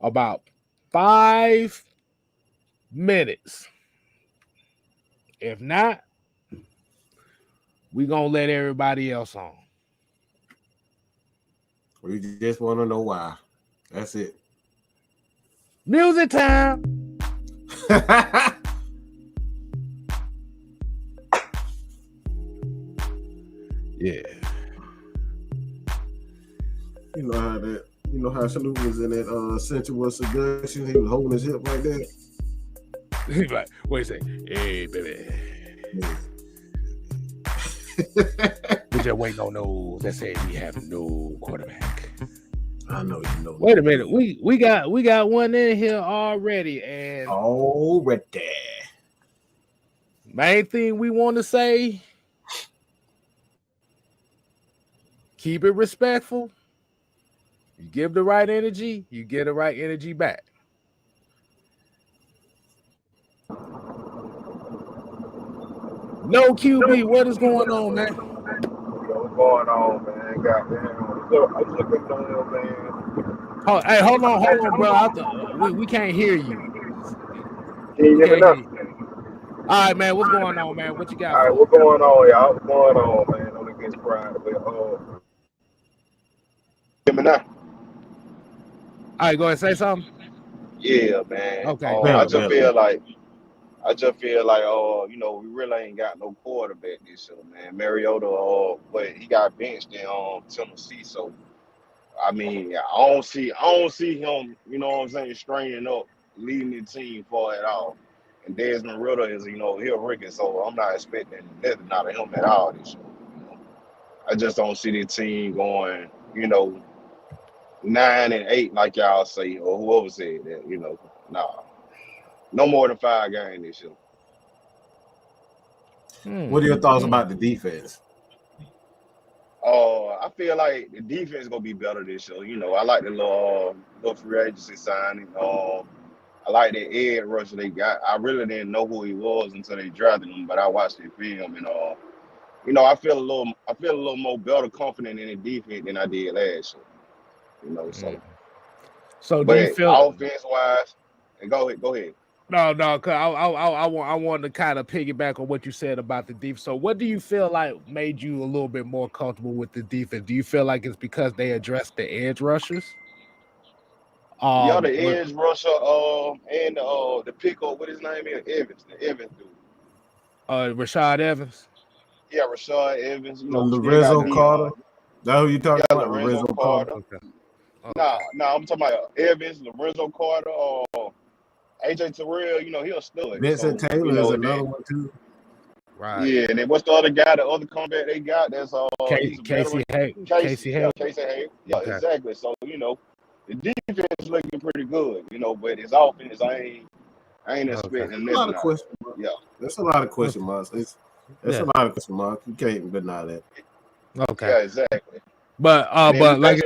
about 5 minutes. If not, we're going to let everybody else on. We just want to know why. That's it. Music time. Yeah. You know how Snoop was in that sensual seduction. He was holding his hip like that. He's like, wait a second. Hey, baby. We just waiting on those that say we have no quarterback. I know you know. Wait a minute. We got one in here already. And already. Main thing we want to say, keep it respectful. You give the right energy, you get the right energy back. No QB, what is going on, man? What's going on, man? Goddamn. So I was looking on him, man. Oh, hey, hold on, bro. We can't hear you. Can you hear me now? All right, man. What's going on, man? What you got? All right, what's going on, y'all? What's going on, man? On against Pride, but hear me now? All right, go ahead, say something. Yeah, man. Okay. I just feel like, you know, we really ain't got no quarterback this year, man. Mariota, but he got benched in Tennessee, so I mean, I don't see him, you know what I'm saying, straining up, leading the team for it all. And Desmond Ridder is, you know, he's a rookie, so I'm not expecting nothing out of him at all this year. You know? I just don't see the team going, you know, 9-8 like y'all say, or whoever said that, you know. Nah. No more than 5 games this year. What are your thoughts about the defense? I feel like the defense is gonna be better this year. You know, I like the little free agency signing. I like the edge rusher they got. I really didn't know who he was until they drafted him, but I watched the film and you know, I feel a little more better confident in the defense than I did last year. You know, so do you feel offense wise? And go ahead. No, because I wanted to kind of piggyback on what you said about the defense. So what do you feel like made you a little bit more comfortable with the defense? Do you feel like it's because they addressed the edge rushers? The edge rusher, and the pickup, what his name is, the Evans dude. Rashad Evans. Yeah, Rashad Evans. You know, Lorenzo Carter. That's who you talking about? Lorenzo Carter. Okay. Nah, I'm talking about Evans, Lorenzo Carter, AJ Terrell. You know, he's a stud. Vincent Taylor is another one too. Right. Yeah, and then what's the other guy? The other combat they got? That's Casey Hay. Casey Hay. Yeah, okay. Exactly. So you know, the defense is looking pretty good. You know, but his offense, I ain't expecting a lot of question marks. Yeah, that's a lot of question marks. That's a lot of question marks. You can't deny that. Okay. Yeah, exactly. But like,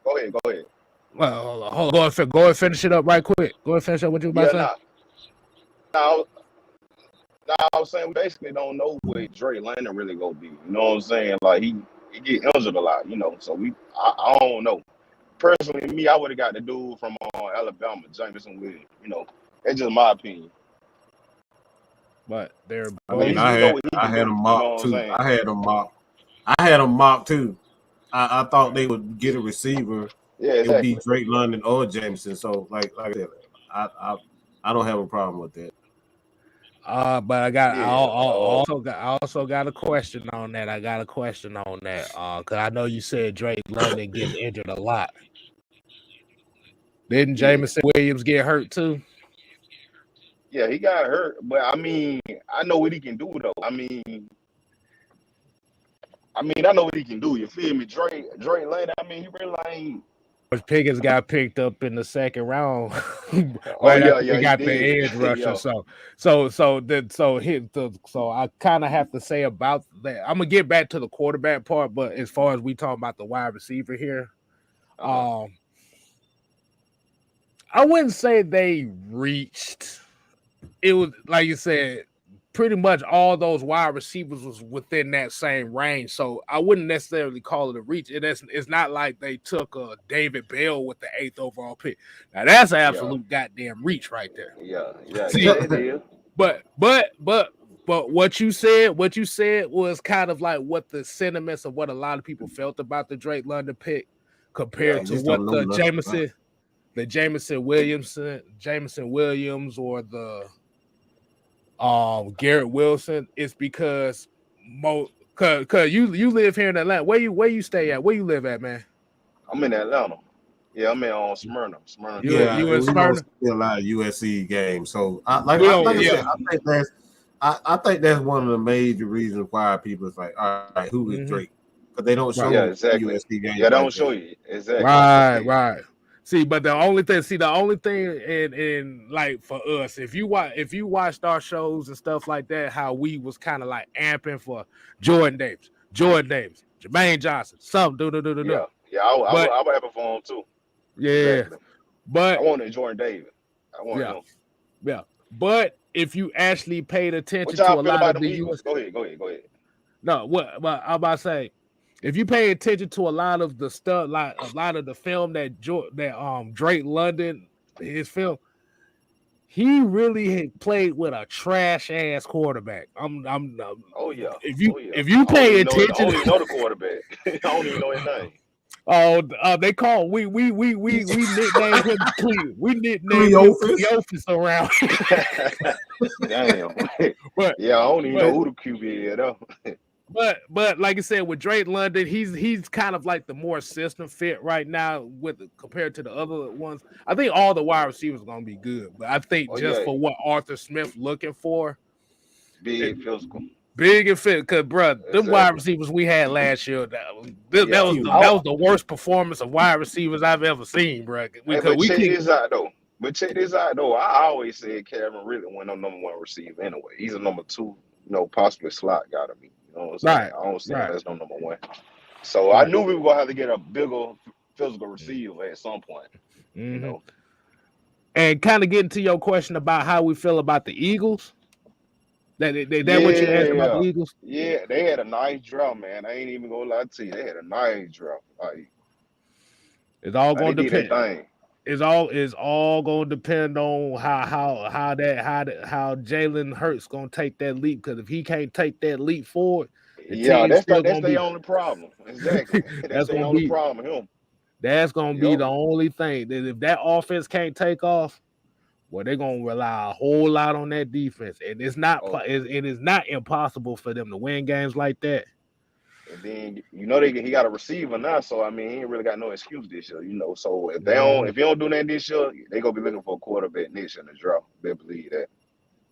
go ahead. Well, hold on. Go and finish it up right quick. Go and finish up what you about to say. I was saying we basically don't know where Drake Landon really gonna be. You know what I'm saying? Like he get injured a lot. You know, so I don't know. Personally, me, I would have got the dude from Alabama, Jameson Williams. You know, that's just my opinion. But they're. I had him mocked too. I had him mocked too. I thought they would get a receiver. Yeah, exactly. It would be Drake London or Jameson. So, like I said, I don't have a problem with that. But I also got a question on that. Because I know you said Drake London gets injured a lot. Didn't Jameson Williams get hurt too? Yeah, he got hurt, but I mean, I know what he can do though. I mean, I know what he can do. You feel me, Drake London? I mean, he really ain't. Pickens got picked up in the second round. He got the edge rusher. So I kind of have to say about that. I'm gonna get back to the quarterback part, but as far as we talk about the wide receiver here, I wouldn't say they reached. It was like you said, pretty much all those wide receivers was within that same range. So I wouldn't necessarily call it a reach. It's not like they took a David Bell with the 8th overall pick. Now that's an absolute goddamn reach right there. Yeah. See, it is. But what you said was kind of like what the sentiments of what a lot of people felt about the Drake London pick compared to what the Jameson. the Jameson Williams, or the Garrett Wilson, it's because cause you live here in Atlanta. Where you stay at? Where you live at, man? I'm in Atlanta. Yeah, I'm in Smyrna, You Georgia. Yeah, you in and we don't Smyrna? see a lot of USC games. So, We don't. I Yeah. said, I think that's one of the major reasons why people is like, all right, who is Mm-hmm. Drake? Because they don't show Right. Yeah, exactly. USC games Yeah, they like don't show that. you exactly. Right. See, but the only thing in like for us, if you watched our shows and stuff like that, how we was kind of like amping for Jordan Davis, Jermaine Johnson, some do. Yeah. But I would have a phone too. yeah, Exactly. I but wanted Jordan Davis. I wanted yeah, him. yeah. But if you actually paid attention What to y'all a feel lot about of them the Eagles? US, Go ahead. no, what but I'm about to say, if you pay attention to a lot of the stuff, like a lot of the film that Drake London, his film, he really had played with a trash ass quarterback. Oh yeah. If Oh yeah. you pay I attention, don't even know the quarterback. I don't even know his name. they call we nicknamed him we nicknamed him Cleophas? Cleophas around. Damn. but Yeah, I don't even know but who the QB is though. but like I said, with Drake London, he's kind of like the more system fit right now with compared to the other ones. I think all the wide receivers are gonna be good, but I think Oh just yeah, for what Arthur Smith looking for, it, big physical. big and fit. Because bro, them wide Exactly. receivers we had last year, that Yeah. was the worst performance of wide receivers I've ever seen, bro. Hey, Because but we check could this out though. I always said Kevin really went on number one receiver anyway. He's a number two, possibly slot guy to me. You know what I'm saying? right, I don't see him right, as no number one. So I right. knew we were gonna have to get a bigger physical receiver at some point. You Mm-hmm. know. And kind of getting to your question about how we feel about the Eagles. That what you asked about the Yeah. Eagles? Yeah, they had a nice draft, man. I ain't even gonna lie to you. They had a nice draft. It's all They going to did their depend. thing. It's all going to depend on how Jalen Hurts going to take that leap. Because if he can't take that leap forward, the Yeah, team's still that's going to their be only problem. Exactly. That's that's their going to only be problem. Him. the Yep. only thing. That if that offense can't take off, well, they're going to rely a whole lot on that defense, and Oh, it is not impossible for them to win games like that. and then he got a receiver now, so I mean he ain't really got no excuse this year. So Mhm. if you don't do that this year, they gonna be looking for a quarterback next year in the draft. They believe that.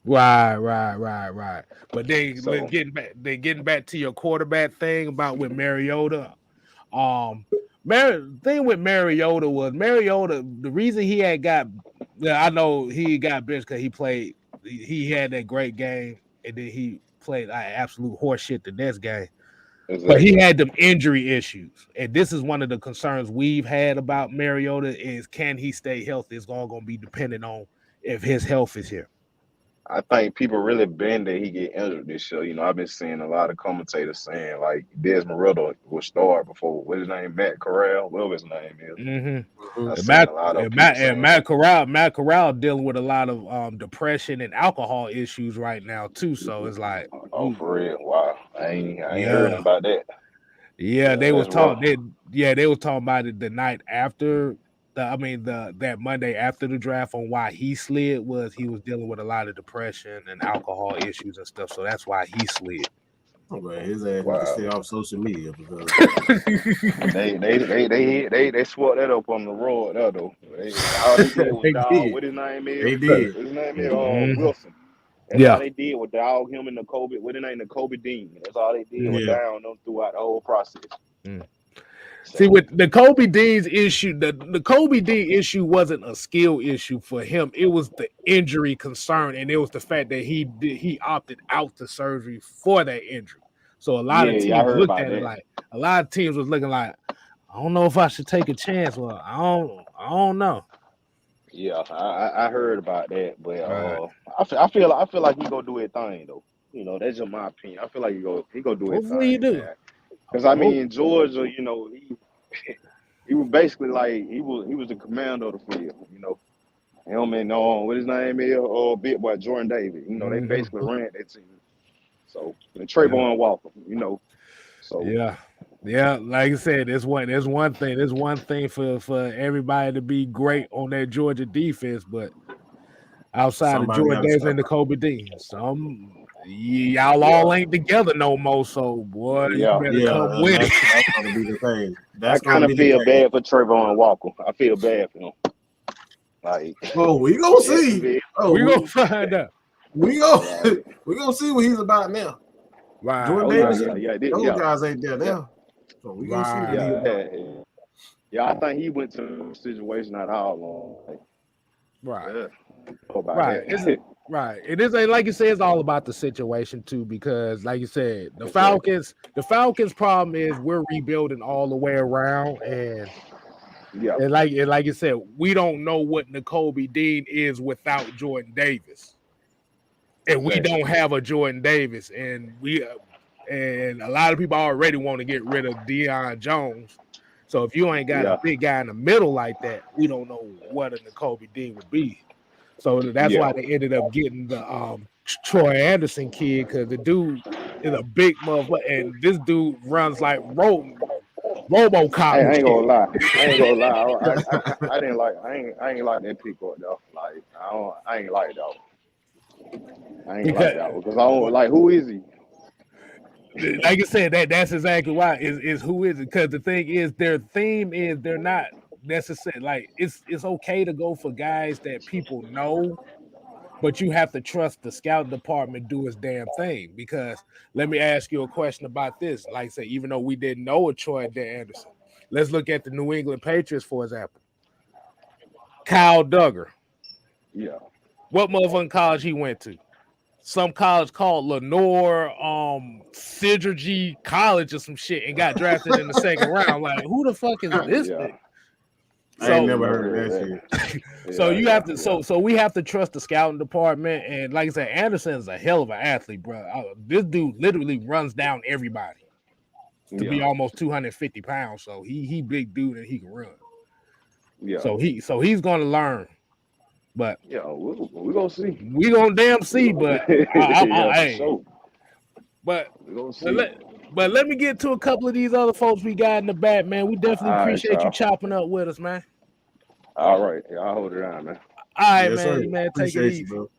Right. But So they getting back to your quarterback thing about with Mariota. Thing with Mariota was the reason he had got. Yeah, I know he got benched because he played. He had that great game, and then he played like absolute horseshit the next game. But he exactly. had them injury issues, and this is one of the concerns we've had about Mariota is can he stay healthy? It's all going to be dependent on if his health is here. I think people really been that he get injured this year. I've been seeing a lot of commentators saying like Desmond Ridder will start before what's his name, Matt Corral, whatever his name is. Mm-hmm. Mhm. I've And seen a lot of people saying that. Matt Corral dealing with a lot of depression and alcohol issues right now too. So it's like, Oh, for real? Wow, I ain't heard yeah, about that. yeah. Yeah, They was that's rough. talking. They was talking about it the night after. That Monday after the draft on why he slid was he was dealing with a lot of depression and alcohol issues and stuff. So that's why he slid. Well, his ass need to Wow. stay off social media because They swore that up on the road there though. All they did was they dog. did. What his name is? They did. His name is Mhm. Wilson. That's all Yeah. they did was dog him and the Kobe. What his name? The Kobe Dean. That's all they did was Yeah. down them throughout the whole process. Mm. See, So with the Kobe Dean's issue, the Kobe Dean issue wasn't a skill issue for him. It was the injury concern, and it was the fact that he opted out the surgery for that injury. So a lot of yeah, I teams heard looked about at it that. like a lot of teams was looking like, I don't know if I should take a chance. Well, I don't know. Yeah, I heard about that, but Right. I feel like he gonna do his thing though. That's just my opinion. I feel like he gonna do his Hopefully you thing, do. man. Because I Hope. mean, in Georgia, he was basically like he was the commander of the field. Him and what his name is, big boy Jordan Davis. They Mhm. basically ran that team. So and Yeah. Trayvon Walker. So Yeah. Yeah, like I said, there's one thing for everybody to be great on that Georgia defense, but outside of Somebody Jordan got to Davis step and the up. Kobe Dean, y'all Yeah, all ain't together no more. So boy, you yeah. better Yeah, come and with that's it. going to be the thing. I That's going kind to of be the feel thing. bad for Trayvon Walker. I feel bad for him. Like, Oh, we gonna see. Jacksonville. Oh, We gonna find out. we go. Like, We gonna see what he's about now. Right, Jordan oh yeah, Davis, right, yeah, yeah, those yeah, guys ain't there yeah, now. So we gonna see what right, he's yeah, about. yeah. Yeah, I think he went to a situation at all. Like, right, yeah, know about right. It's that. right. It is like you said, it's all about the situation too, because like you said, Exactly. The Falcons' problem is we're rebuilding all the way around, Yeah, and like you said, we don't know what N'Kobe Dean is without Jordan Davis, and we exactly. don't have a Jordan Davis, and a lot of people already want to get rid of Deion Jones. So if you ain't got a Yeah, big guy in the middle like that, we don't know what a N'Kobe Dean would be. So that's yeah. why they ended up getting the Troy Anderson kid, because the dude is a big motherfucker, and this dude runs like RoboCop I and ain't gonna shit. lie. I ain't gonna lie. I didn't like. I ain't like that pick up though. Like I don't. I ain't like that. I ain't like Because that because I don't like. Who is he? like I said, that's exactly why is who is it? Because the thing is, their theme is they're not necessarily like it's okay to go for guys that people know, but you have to trust the scout department do its damn thing. Because let me ask you a question about this. Like I said, even though we didn't know a Troy Anderson, let's look at the New England Patriots for example. Kyle Duggar, Yeah. what motherfucking college he went to? Some college called Lenore Synergy College or some shit and got drafted in the second round. Like, who the fuck is this Yeah. thing? I ain't So never Never heard of heard that of shit. that. so Yeah. you have Yeah. to Yeah. so we have to trust the scouting department. And like I said, Anderson's a hell of an athlete, bro. This dude literally runs down everybody to be Yeah. almost 250 pounds. So he big dude and he can run. Yeah. So he's gonna learn. But Yeah. We gonna see. we gonna damn We see. gonna, But I yeah, for hey, sure. but We gonna but see. let me get to a couple of these other folks we got in the back, man. We All definitely right, appreciate you y'all. chopping up with us, man. All right. Yeah, I'll hold it down, man. All right, Yes, sir. man, take it Appreciate you, easy. bro.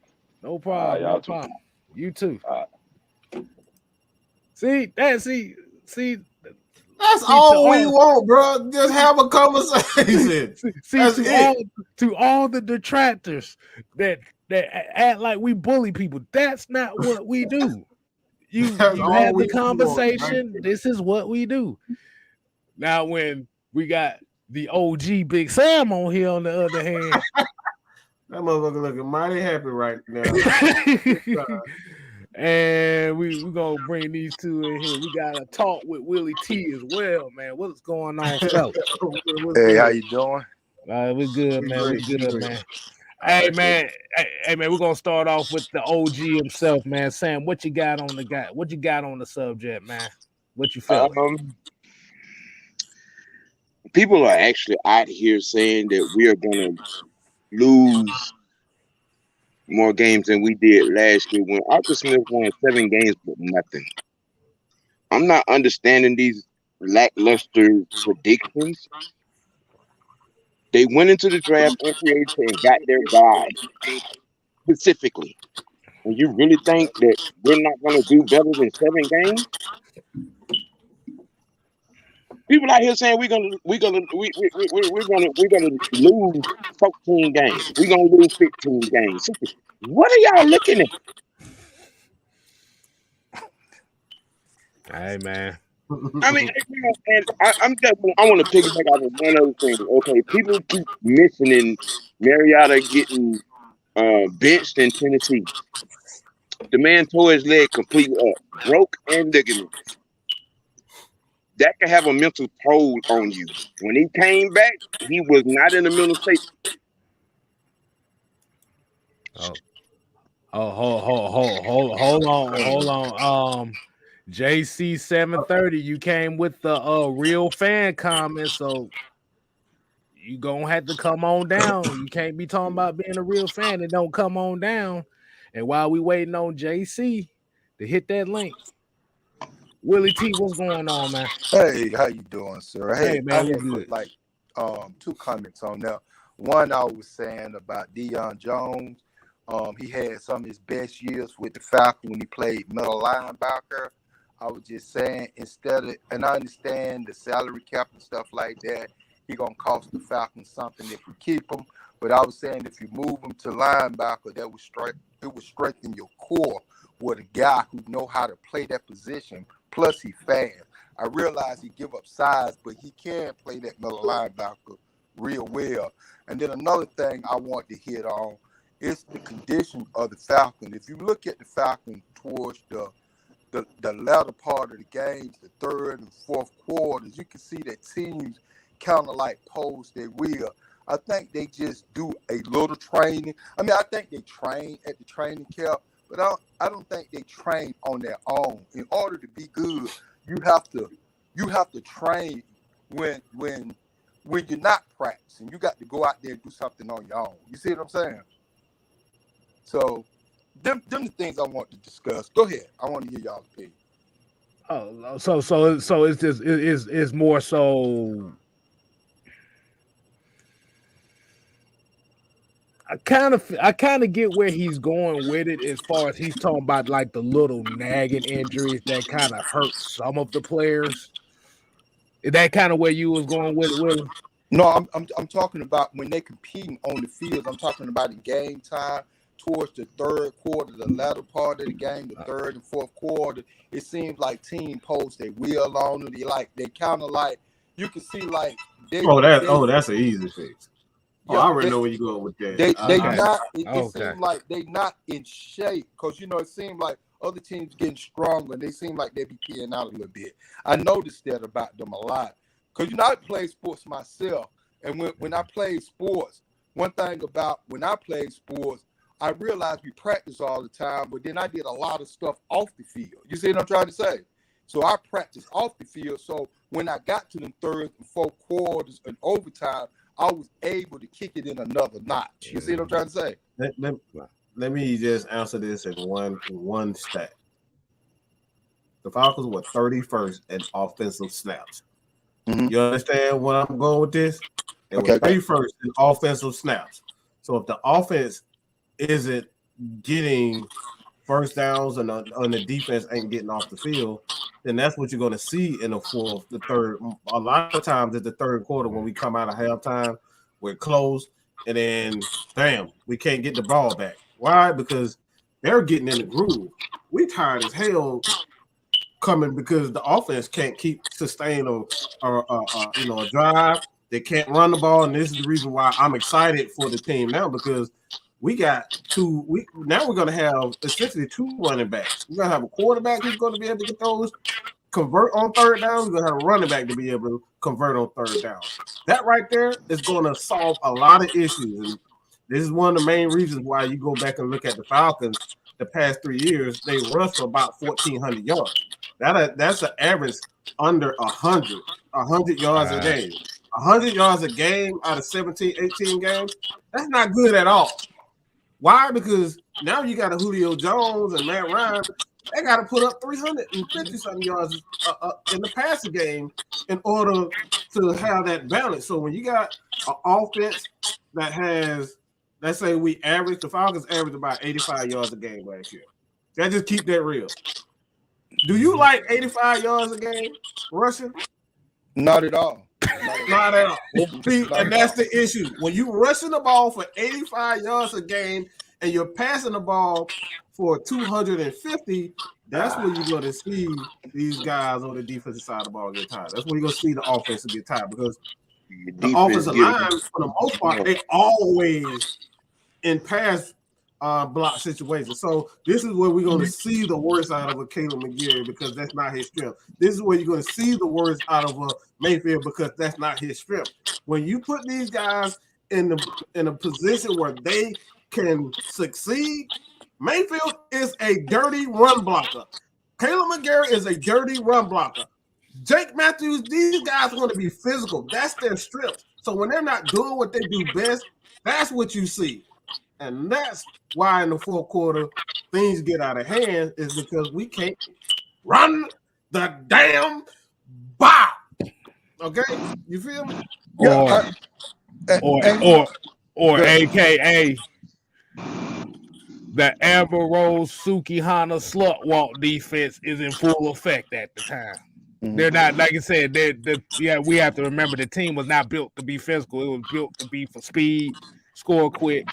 No All right, problem, no y'all too. problem. You too. All right. See that? See, That's see to all we all, want, bro. Just have a conversation. see That's it. to all the detractors that act like we bully people. That's not what we do. That's You all have the we want, right? conversation. This is what we do. Now, when we got the OG Big Sam on here, on the other hand, That motherfucker looking mighty happy right now. and we're gonna bring these two in here. We got a talk with Willie T as well, man. What's going on, fella? What's Hey, how good? you doing? We're good, We man. We're great. We good, great. man. All Hey, right, cool. man. Hey, man. We're gonna start off with the OG himself, man. Sam, what you got on the guy? What you got on the subject, man? What you feeling? People are actually out here saying that we are going to lose more games than we did last year when Arthur Smith won 7 games with nothing. I'm not understanding these lackluster predictions. They went into the draft and free agency and got their guy specifically. And you really think that we're not going to do better than 7 games? People out here saying we're gonna lose 14 games. We're gonna lose 15 games. What are y'all looking at? Hey, man. I mean, and I want to piggyback off of one other thing. Okay, people keep mentioning Mariota getting benched in Tennessee. The man tore his leg completely up, broke and ligament. That can have a mental toll on you. When he came back, he was not in the mental state. Hold on. JC 730, you came with the real fan comment, so you gonna have to come on down. You can't be talking about being a real fan and don't come on down. And while we waiting on JC to hit that link, Willie T, what's going on, man? Hey, how you doing, sir? Hey, Hey, I man, we had good. put like two comments on there. One, I was saying about Deion Jones. He had some of his best years with the Falcons when he played middle linebacker. I was just saying instead of, and I understand the salary cap and stuff like that, he gonna cost the Falcons something if we keep him. But I was saying if you move him to linebacker, that would it would strengthen your core with a guy who know how to play that position. Plus, he fast. I realize he give up size, but he can play that middle linebacker real well. And then another thing I want to hit on is the condition of the Falcons. If you look at the Falcons towards the latter part of the games, the third and fourth quarters, you can see that teams kind of like pose their will. I think they just do a little training. I mean, I think they train at the training camp, but I don't think they train on their own. In order to be good, you have to train when you're not practicing. You got to go out there and do something on your own. You see what I'm saying? So them the things I want to discuss. Go ahead. I want to hear y'all's opinion. Oh, so it's just it's more so. I kind of get where he's going with it as far as he's talking about like the little nagging injuries that kind of hurt some of the players. Is that kind of where you was going with it, Willie? No, I'm talking about when they're competing on the field. I'm talking about in game time towards the third quarter, the latter part of the game, the third and fourth quarter. It seems like team posts their wheel on it. They kind of like you can see like that's an easy fix. Yeah, I already know where you're going with that. It seems like they not in shape because it seems like other teams getting stronger. And they seem like they be peeing out a little bit. I noticed that about them a lot because I play sports myself, and when I play sports, one thing about when I play sports, I realized we practice all the time, but then I did a lot of stuff off the field. You see what I'm trying to say? So I practiced off the field. So when I got to them third and fourth quarters and overtime, I was able to kick it in another notch. You see what I'm trying to say? Let me just answer this in one stat. The Falcons were 31st in offensive snaps. Mm-hmm. You understand where I'm going with this? They were 31st in offensive snaps. So if the offense isn't getting first downs and the defense ain't getting off the field, then that's what you're going to see in the fourth, the third. A lot of times at the third quarter when we come out of halftime, we're close, and then, damn, we can't get the ball back. Why? Because they're getting in the groove. We tired as hell coming because the offense can't sustain a drive. They can't run the ball, and this is the reason why I'm excited for the team now because we got now we're going to have essentially two running backs. We're going to have a quarterback who's going to be able to get those, convert on third down. We're going to have a running back to be able to convert on third down. That right there is going to solve a lot of issues. And this is one of the main reasons why you go back and look at the Falcons the past 3 years. They rushed for about 1,400 yards. That's an average under 100 yards a game. 100 yards a game out of 17, 18 games, that's not good at all. Why? Because now you got a Julio Jones and Matt Ryan. They got to put up 350-something yards in the passing game in order to have that balance. So when you got an offense that has, let's say the Falcons average about 85 yards a game last year. Let's just keep that real. Do you like 85 yards a game rushing? Not at all. Not at all. See, and that's the issue. When you rushing the ball for 85 yards a game and you're passing the ball for 250, that's when you're going to see these guys on the defensive side of the ball get tired. That's when you're going to see the offense get tired because the offensive line, for the most part, they always in pass block situations. So this is where we're going to see the worst out of a Caleb McGarry because that's not his strength. This is where you're going to see the worst out of a Mayfield because that's not his strength. When you put these guys in a position where they can succeed, Mayfield is a dirty run blocker. Caleb McGarry is a dirty run blocker. Jake Matthews, these guys want to be physical. That's their strength. So when they're not doing what they do best, that's what you see. And that's why in the fourth quarter things get out of hand is because we can't run the damn bop. Okay, you feel me? Or AKA the Amber Rose Sukihana slut walk defense is in full effect at the time. Mm-hmm. They're not, like I said, we have to remember the team was not built to be physical. It was built to be for speed, score quick,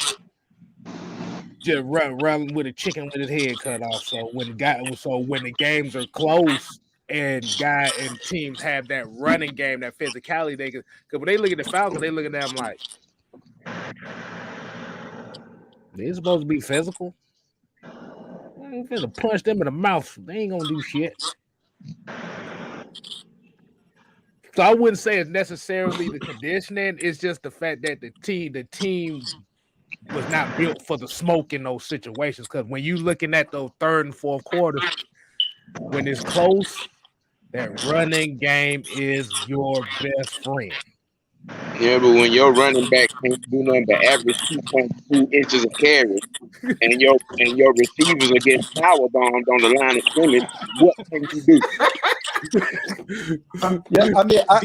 just run with a chicken with his head cut off. So when the games are close and teams have that running game, that physicality, because when they look at the Falcons, they look at them like, they're supposed to be physical. I'm gonna punch them in the mouth. They ain't gonna do shit. So I wouldn't say it's necessarily the conditioning. It's just the fact that the team was not built for the smoke in those situations. Because when you looking at those third and fourth quarters, when it's close, that running game is your best friend. Yeah, but when your running back can't do nothing but average 2.2 inches of carry, and your receivers are getting power bombed on the line of scrimmage, what can you do? Yeah, I mean, I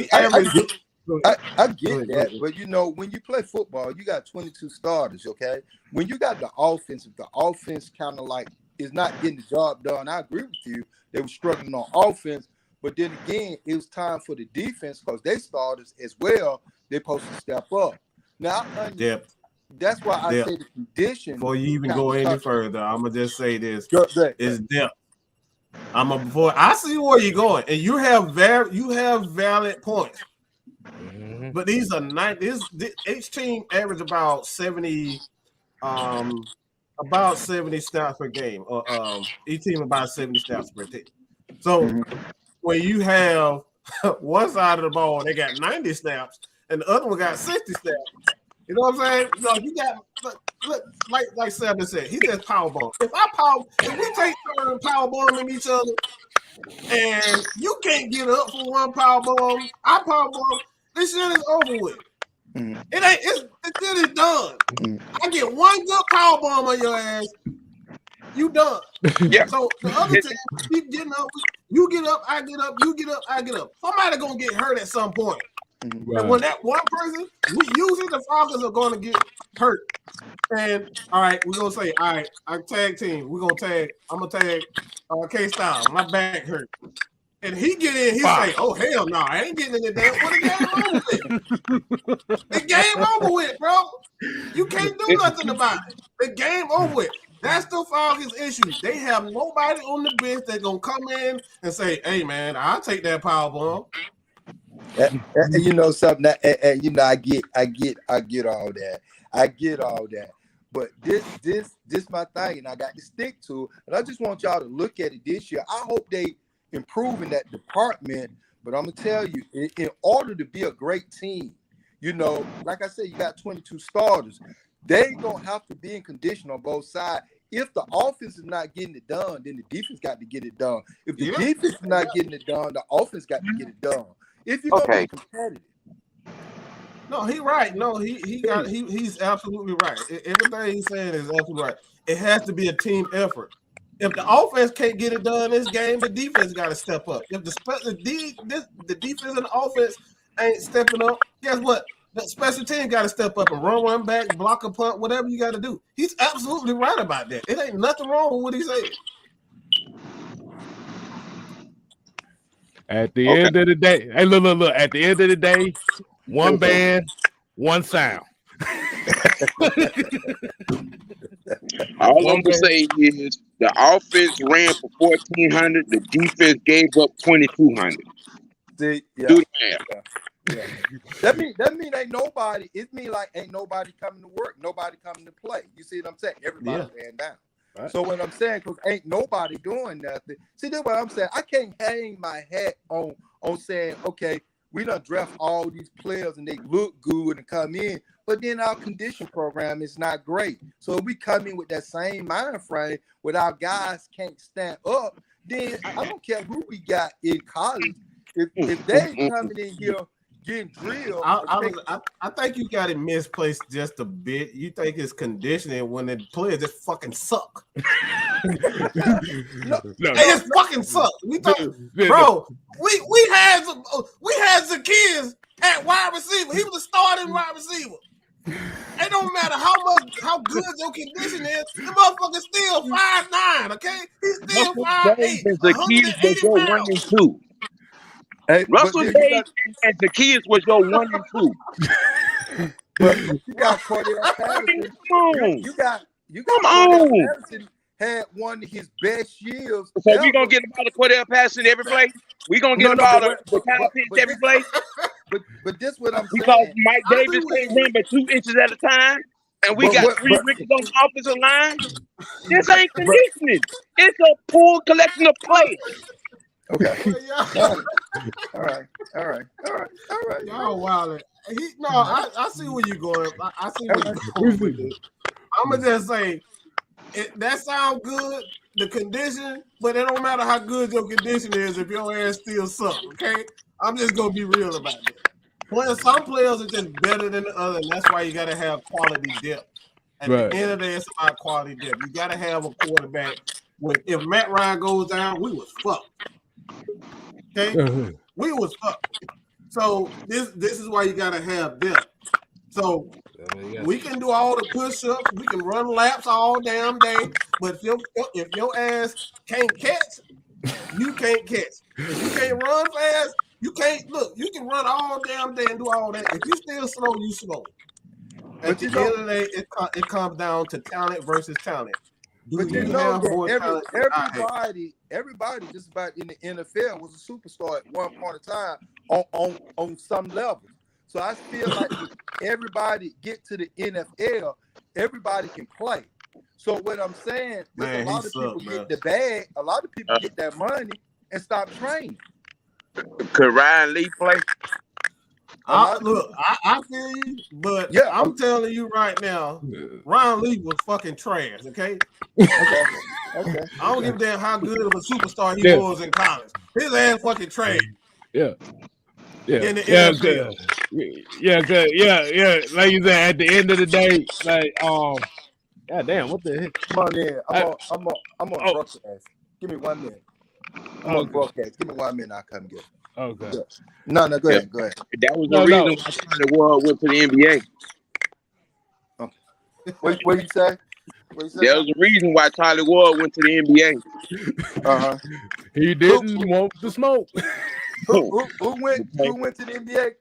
get that, but you know, when you play football, you got 22 starters. Okay, when you got the offense, if the offense kind of like is not getting the job done, I agree with you. They were struggling on offense. But then again, it was time for the defense because they starters as well. They're supposed to step up. Now, that's why I say the condition. Before you even go any further, I'm gonna just say this: is depth. Before I see where you're going, and you have valid points. Mm-hmm. But these are not. Each team average about 70 snaps per game, or each team about 70 snaps per team. So. Mm-hmm. When you have one side of the ball, they got 90 snaps, and the other one got 60 snaps. You know what I'm saying? So you got look, like Sam said, he says power bomb. If we take turn power bombing each other, and you can't get up for one power bomb, I power bomb, this shit is over with. Mm-hmm. It shit is done. Mm-hmm. I get one good power bomb on your ass, you done. Yeah. So the other team keep getting up. You get up, I get up. You get up, I get up. Somebody gonna get hurt at some point. Right. And when that one person, usually the Falcons are gonna get hurt. And all right, we're gonna say, all right, our tag team. We're gonna tag. I'm gonna tag K-Style. My back hurt. And he get in, he say, "Oh hell no, I ain't getting in the damn. What the game over with? The game over with, bro. You can't do nothing about it. The game over with." That's the Falcons' issue. They have nobody on the bench that's gonna come in and say, "Hey, man, I'll take that power bomb." You know something? You know, I get all that. I get all that. But this my thing, and I got to stick to it. And I just want y'all to look at it this year. I hope they improve in that department. But I'm gonna tell you, in order to be a great team, you know, like I said, you got 22 starters. They gonna have to be in condition on both sides. If the offense is not getting it done, then the defense got to get it done. If the defense is not getting it done, the offense got to get it done. If you're gonna be competitive. No, he's right. No, he's absolutely right. Everything he's saying is absolutely right. It has to be a team effort. If the offense can't get it done in this game, the defense got to step up. If the defense and the offense ain't stepping up, guess what? The special team got to step up and run one back, block a punt, whatever you got to do. He's absolutely right about that. It ain't nothing wrong with what he said. At the end of the day, hey, look. At the end of the day, one band, one sound. All I'm gonna say is the offense ran for 1,400. The defense gave up 2,200. See, yeah. Do the math. Yeah. That mean ain't nobody. It mean like ain't nobody coming to work, nobody coming to play. You see what I'm saying? Everybody ran down. Right. So what I'm saying, because ain't nobody doing nothing. See, that's what I'm saying. I can't hang my hat on saying, okay, we done draft all these players and they look good and come in, but then our condition program is not great. So if we come in with that same mind frame where our guys can't stand up, then I don't care who we got in college. If they coming in here getting drilled. I think you got it misplaced just a bit. You think it's conditioning when the players just fucking suck. No, They just fucking suck. We thought, bro, we had the kids at wide receiver. He was a starting wide receiver. It don't matter how good your condition is. The motherfucker still 5'9", okay? He's still 5'8", and Zacchaeus was 180 your 1 pounds. and 2. Hey, Russell Gage and Zacchaeus was your 1 and 2. But you got Cordell Patterson. Come on. You got Come Cordell on. Patterson had one of his best years. So we gonna get about the Cordell Patterson every play? We gonna get about the Kyle Pitts every play? But this what I'm Because saying. Mike Davis can't run but 2 inches at a time, and we got 3 Rickers on the offensive line. This ain't conditioning. It's a poor collection of players. Okay. All right. Y'all wild. I see where you're going. I see where you're going with it. I'm gonna just say that sounds good, the condition, but it don't matter how good your condition is if your ass still sucks. Okay, I'm just gonna be real about that. Some players are just better than the other, and that's why you gotta have quality depth. At the end of the day, it's about quality depth. You gotta have a quarterback. If Matt Ryan goes down, we was fucked. Okay, we was fucked. So this is why you gotta have depth. So we can do all the push-ups, we can run laps all damn day, but if your ass can't catch, you can't catch. If you can't run fast, you can't look. You can run all damn day and do all that. If you still slow, you slow. At the end of the day, it comes down to talent versus talent. But you know that everybody just about in the NFL was a superstar at one point in time on some level. So I feel like if everybody get to the NFL, everybody can play. So what I'm saying is a lot of people get the bag, a lot of people get that money and stop training. Could Ryan Lee play? I feel you, but I'm telling you right now, Ryan Lee was fucking trash, okay? I don't give a damn how good of a superstar he was in college. His ass fucking trash. Yeah. In the NFL. Yeah. Like you said, at the end of the day, like, god damn, what the heck? Come on in. I'm on broadcast. Give me 1 minute. I'm on broadcast. Give me 1 minute, I'll come get it. Okay. No, go ahead. That was the reason why Charlie Ward went to the NBA. What you say? There was a reason why Charlie Ward went to the NBA. He didn't want the smoke. Who went to the NBA?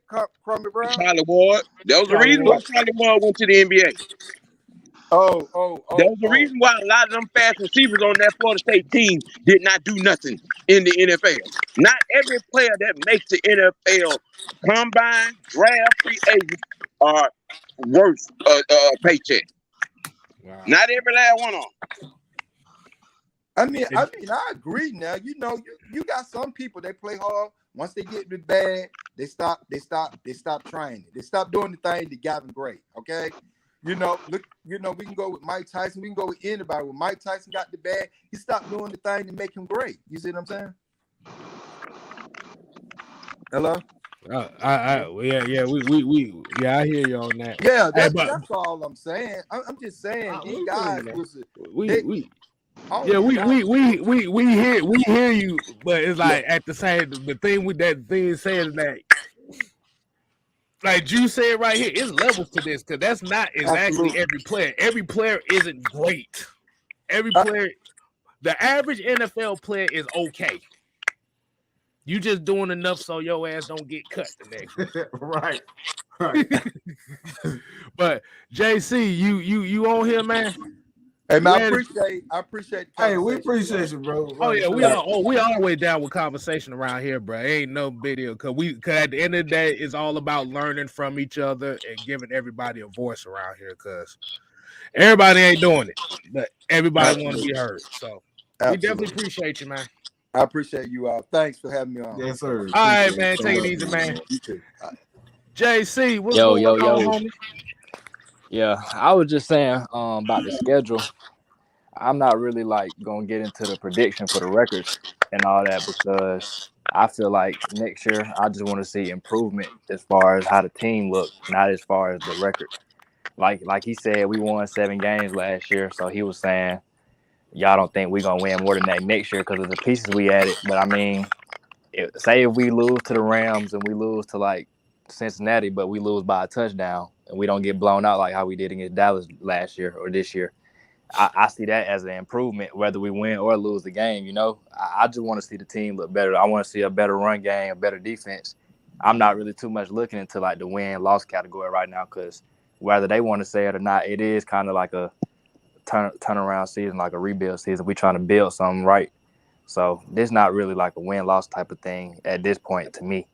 Crummy Brown? Charlie Ward. There was a reason why Charlie Ward went to the NBA. There was a reason why a lot of them fast receivers on that Florida State team did not do nothing in the NFL. Not every player that makes the NFL combine, draft, free agent are worth a paycheck. Wow. Not every last one of them. I mean, I agree. Now, you know, you got some people they play hard. Once they get the bag, they stop training. They stop doing the thing that got them great. Okay. You know, look, we can go with Mike Tyson. We can go with anybody. When Mike Tyson got the bag, he stopped doing the thing to make him great. You see what I'm saying? Hello? I hear you on that. Yeah, that's all I'm saying. I'm just saying these guys we hear you, but it's like at the same the thing with that thing saying that. Like you said right here, it's levels to this because that's not exactly every player. Every player isn't great. Every player, the average NFL player is okay. You just doing enough so your ass don't get cut the next week. Right. But JC, you on here, man? Hey man, I appreciate. Hey, we appreciate you, bro. Oh yeah, we always down with conversation around here, bro. Ain't no video because at the end of the day, it's all about learning from each other and giving everybody a voice around here. Because everybody ain't doing it, but everybody want to be heard. So we definitely appreciate you, man. I appreciate you all. Thanks for having me on. Yes, sir. All right, man. Take it easy, man. You too. JC, what's going on, homie? Yeah, I was just saying about the schedule. I'm not really like gonna get into the prediction for the records, and all that because I feel like next year I just want to see improvement as far as how the team look, not as far as the record. Like he said, we won 7 games last year, so he was saying y'all don't think we're gonna win more than that next year because of the pieces we added. But I mean, say if we lose to the Rams and we lose to like Cincinnati, but we lose by a touchdown and we don't get blown out like how we did against Dallas last year or this year. I see that as an improvement, whether we win or lose the game. You know, I just want to see the team look better. I want to see a better run game, a better defense. I'm not really too much looking into like the win-loss category right now because whether they want to say it or not, it is kind of like a turnaround season, like a rebuild season. We're trying to build something right. So this not really like a win-loss type of thing at this point to me.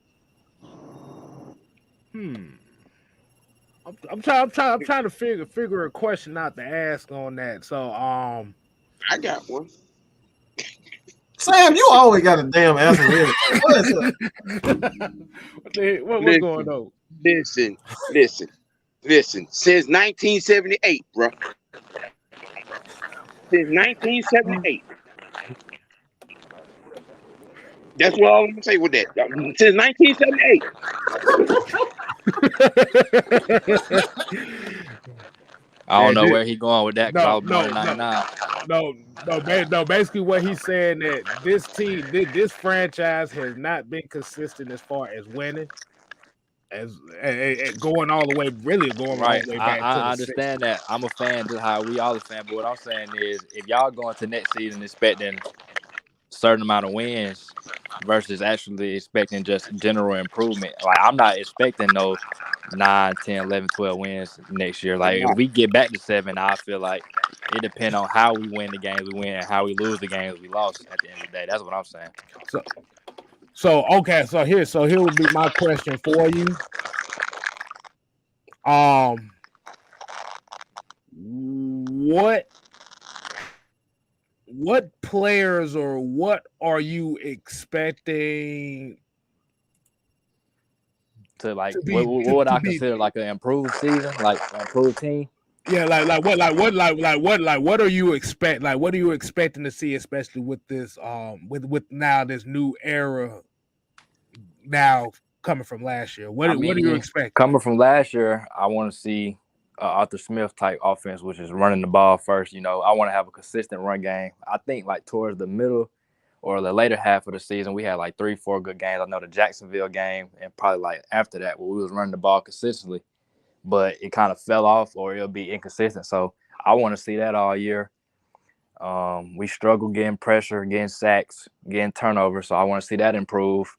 I'm trying to figure a question out to ask on that. So I got one. Sam, you always got a damn answer. What's what's going on? Listen. Since 1978, bro. Since 1978. That's what I'm gonna say with that. Since 1978. I don't know where he going with that because I was born in 99. No. Basically, what he's saying that this team, this franchise has not been consistent as far as winning, as going all the way, really going right. all the way back. I understand that. I'm a fan, just how we all a fan. But what I'm saying is, if y'all going to next season expecting a certain amount of wins versus actually expecting just general improvement, like I'm not expecting no 9, 10, 11, 12 wins next year. Like if we get back to 7, I feel like it depends on how we win the games we win and how we lose the games we lost at the end of the day. That's what I'm saying. So here would be my question for you. What players or what are you expecting to like what would I consider like an improved season, like an improved team? Yeah, what are you expect? Like, what are you expecting to see, especially with this with now this new era now coming from last year? What are you expecting? Coming from last year, I want to see Arthur Smith type offense, which is running the ball first. You know, I want to have a consistent run game. I think like towards the middle or the later half of the season, we had like 3-4 good games. I know the Jacksonville game and probably like after that where we was running the ball consistently, but it kind of fell off or it'll be inconsistent. So I want to see that all year. We struggle getting pressure, getting sacks, getting turnovers. So I want to see that improve.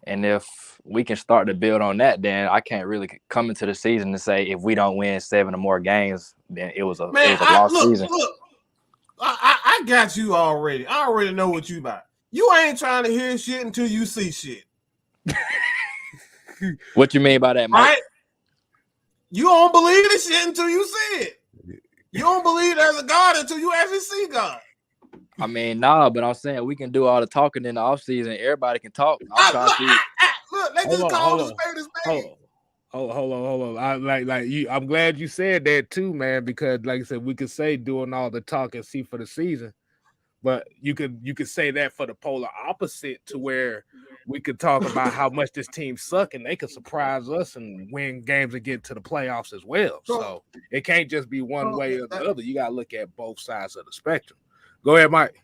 And if we can start to build on that, then I can't really come into the season to say if we don't win 7 or more games, then it was a lost season. Look, I got you already. I already know what you about. You ain't trying to hear shit until you see shit. What you mean by that, Mike? Right? You don't believe the shit until you see it. You don't believe there's a God until you actually see God. I mean, nah, but I'm saying we can do all the talking in the offseason. Everybody can talk. Look, they just call the spade a spade. Hold on. I'm glad you said that too, man, because like I said, we could say doing all the talk and see for the season, but you could say that for the polar opposite to where we could talk about how much this team suck and they could surprise us and win games and get to the playoffs as well. So it can't just be one way or the other. You got to look at both sides of the spectrum. Go ahead, Mike.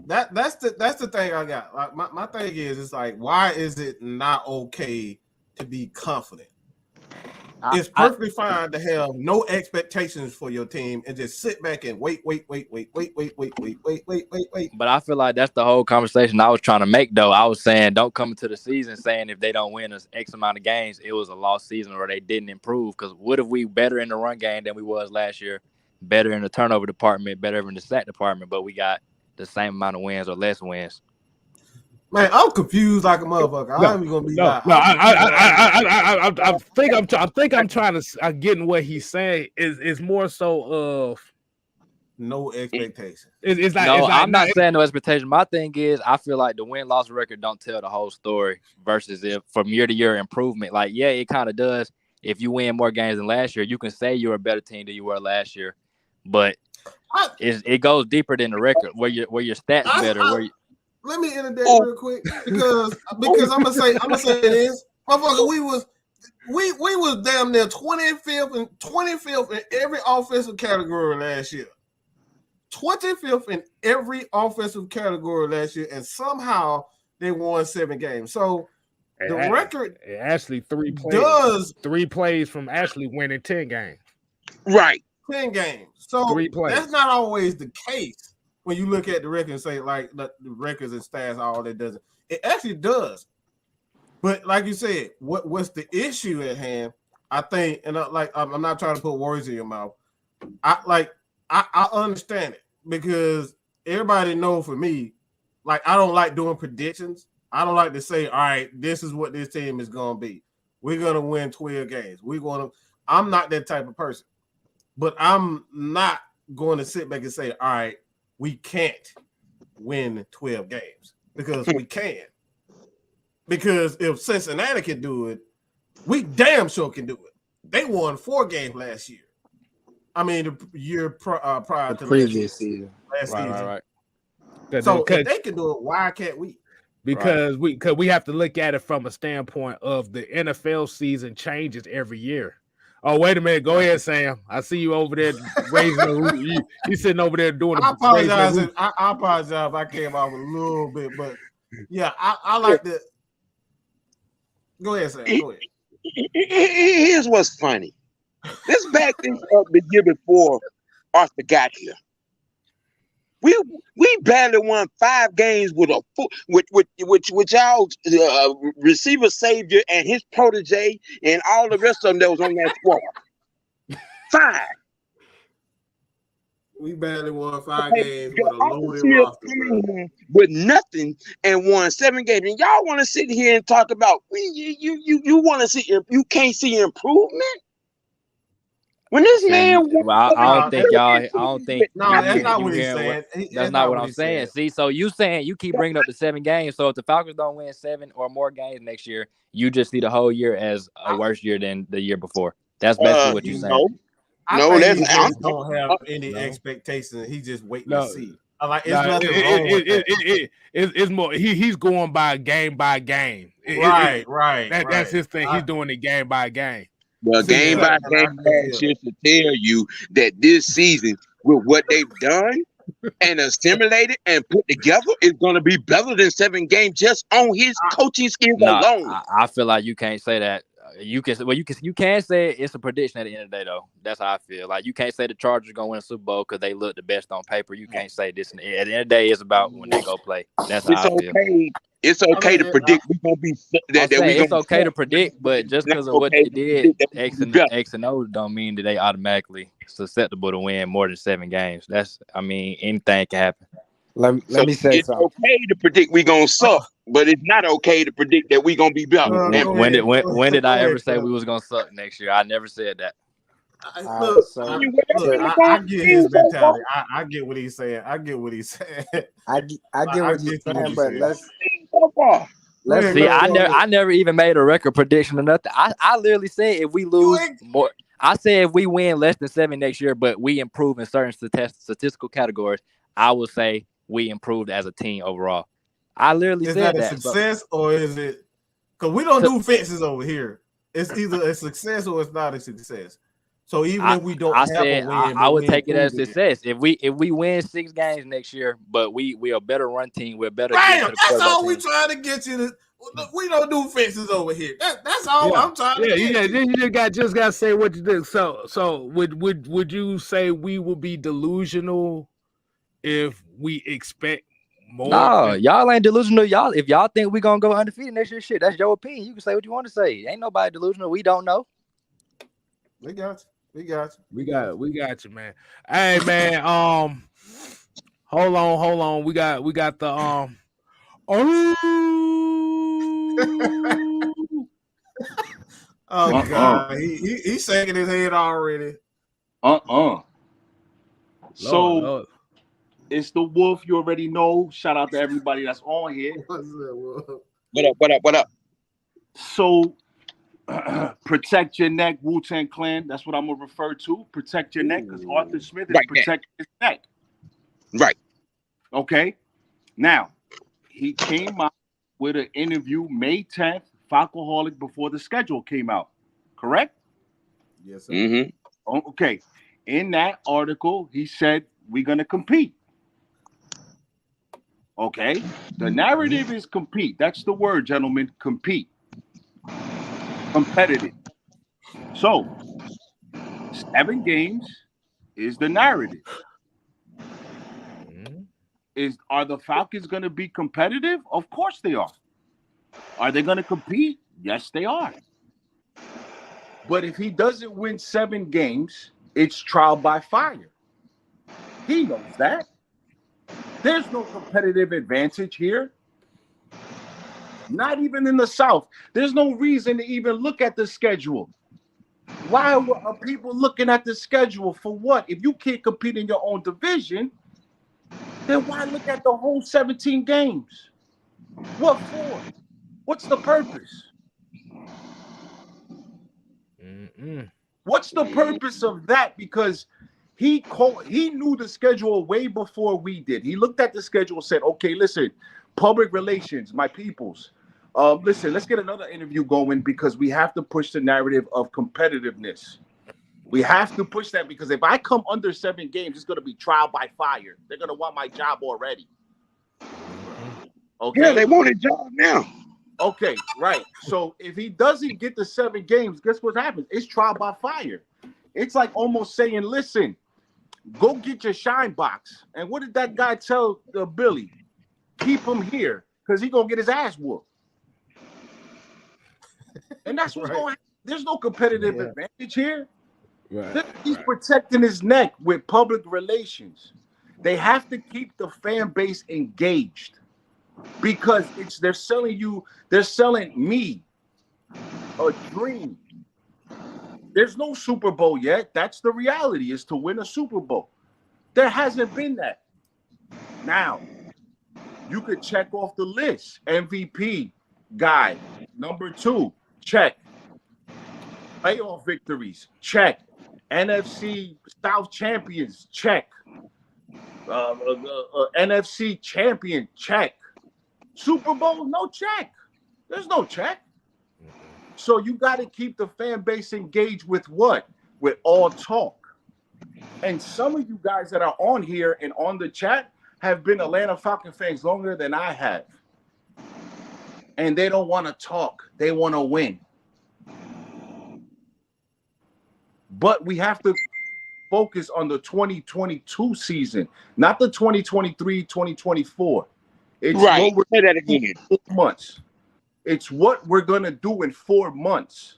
That's the thing I got. Like my thing is, it's like, why is it not okay to be confident? It's perfectly fine to have no expectations for your team and just sit back and wait. But I feel like that's the whole conversation I was trying to make, though. I was saying don't come into the season saying if they don't win us X amount of games, it was a lost season or they didn't improve. Because what if we better in the run game than we was last year, better in the turnover department, better in the sack department, but we got the same amount of wins or less wins? Man, I'm confused like a motherfucker. I'm gonna be I think I'm trying to getting what he's saying is more so of no expectation. I'm not saying no expectation. My thing is, I feel like the win-loss record don't tell the whole story versus if from year to year improvement. Like, yeah, it kind of does. If you win more games than last year, you can say you're a better team than you were last year, but it goes deeper than the record. Where your stats better. let me interject Oh. real quick because I'm gonna say this, motherfucker. We was damn near 25th in every offensive category last year. 25th in every offensive category last year, and somehow they won 7 games. So the record Ashley 3 plays. does 3 plays from Ashley winning 10 games. Right. 10 games. So 3 plays. that's not always the case when you look at the record and say like the records and stats, all that doesn't. It actually does. But like you said, what's the issue at hand? I think, and I'm not trying to put words in your mouth. I understand it because everybody know for me, like I don't like doing predictions. I don't like to say, all right, this is what this team is gonna be. We're gonna win 12 games. I'm not that type of person. But I'm not going to sit back and say, all right, we can't win 12 games because we can. Because if Cincinnati can do it, we damn sure can do it. They won 4 games last year. I mean, the year prior to the previous season. Last season. Right. So if they can do it, why can't we? Because we have to look at it from a standpoint of the NFL season changes every year. Oh, wait a minute. Go ahead, Sam. I see you over there raising the you sitting over there doing I apologize. I apologize if I came off a little bit, but yeah, I like to. Go ahead, Sam. Go ahead. Here's what's funny. Let's back this up the year before Arthur got here. We barely won 5 games with y'all receiver savior and his protege and all the rest of them that was on that squad. 5. We barely won 5 games with a loaded roster, with nothing and won 7 games. And y'all want to sit here and talk about you want to see you can't see improvement. When this man, I don't think. No, that's not what he's saying. That's not what I'm saying. See, so you saying you keep bringing up the 7 games. So if the Falcons don't win 7 or more games next year, you just see the whole year as a worse year than the year before. That's basically what you're saying. No, that's I don't have any expectations. He's just waiting to see. It's nothing wrong with that. It's more. He's going by game. Right. That's his thing. He's doing it game by game. Well, game by game, should tell you that this season, with what they've done and assimilated and put together, is going to be better than 7 games just on his coaching skills alone. I feel like you can't say that. You can say it's a prediction at the end of the day, though. That's how I feel. Like you can't say the Chargers are gonna win a Super Bowl because they look the best on paper. You can't say this. At the end of the day, it's about when they go play. That's how I feel. It's okay to predict we're gonna be it's okay to predict, but just because of what they did, X and O don't mean that they automatically susceptible to win more than 7 games. Anything can happen. Let me say it's something. It's okay to predict we're gonna suck, but it's not okay to predict that we're gonna be better. When did I ever say we was gonna suck next year? I never said that. I get his mentality. I get what he's saying. I get what he's saying. I get what he's saying, but let's see. I never even made a record prediction or nothing. I literally said if we lose more. I said if we win less than 7 next year, but we improve in certain statistical categories, I would say we improved as a team overall. I literally said that. Is that a success or is it? Because we don't do fences over here. It's either a success or it's not a success. So even if we don't have a win, I would take it as a success. If we win 6 games next year, but we are a better run team, we're better. That's all we trying to get you to. We don't do fences over here. That's all I'm trying to get. You just got to say what you do. So would you say we will be delusional if we expect more? No, y'all ain't delusional. If y'all think we're gonna go undefeated next year, shit, that's your opinion. You can say what you want to say. Ain't nobody delusional. We don't know. We got you. We got you, man. Hey, man. Hold on. We got the Oh God, he's shaking his head already. So it's the Wolf. You already know. Shout out to everybody that's on here. What up? So protect your neck, Wu-Tang Clan. That's what I'm gonna refer to. Protect your neck, because Arthur Smith is protecting his neck. Right. Okay. Now, he came out with an interview May 10th, Falcoholic, before the schedule came out. Correct? Yes, sir. Mm-hmm. Oh, okay. In that article, he said we're gonna compete. Okay. The narrative is compete. That's the word, gentlemen. Compete. Competitive. So 7 games is the narrative. Are the Falcons going to be competitive? Of course they are. Are they going to compete? Yes, they are. But if he doesn't win 7 games, it's trial by fire. He knows that. There's no competitive advantage here. Not even in the South. There's no reason to even look at the schedule. Why are people looking at the schedule for what? If you can't compete in your own division, then why look at the whole 17 games? What for? What's the purpose? What's the purpose of that? Because he knew the schedule way before we did. He looked at the schedule and said, okay, listen, public relations, my peoples. Listen, let's get another interview going because we have to push the narrative of competitiveness. We have to push that because if I come under 7 games, it's going to be trial by fire. They're going to want my job already. Okay. Yeah, they want a job now. Okay, right. So if he doesn't get the 7 games, guess what happens? It's trial by fire. It's like almost saying, listen, go get your shine box. And what did that guy tell Billy? Keep him here because he's going to get his ass whooped. And that's what's going on. There's no competitive advantage here. Right, he's protecting his neck with public relations. They have to keep the fan base engaged because they're selling me a dream. There's no Super Bowl yet. That's the reality, is to win a Super Bowl. There hasn't been that. Now, you could check off the list. MVP guy, number 2, check. Playoff victories, check. NFC South champions, check. NFC champion, check. Super Bowl, no check. There's no check. So you got to keep the fan base engaged with what? With all talk. And some of you guys that are on here and on the chat have been Atlanta Falcons fans longer than I have. And they don't want to talk. They want to win. But we have to focus on the 2022 season, not the 2023-2024. It's right. What we're Say that again. in 4 months. It's what we're going to do in 4 months.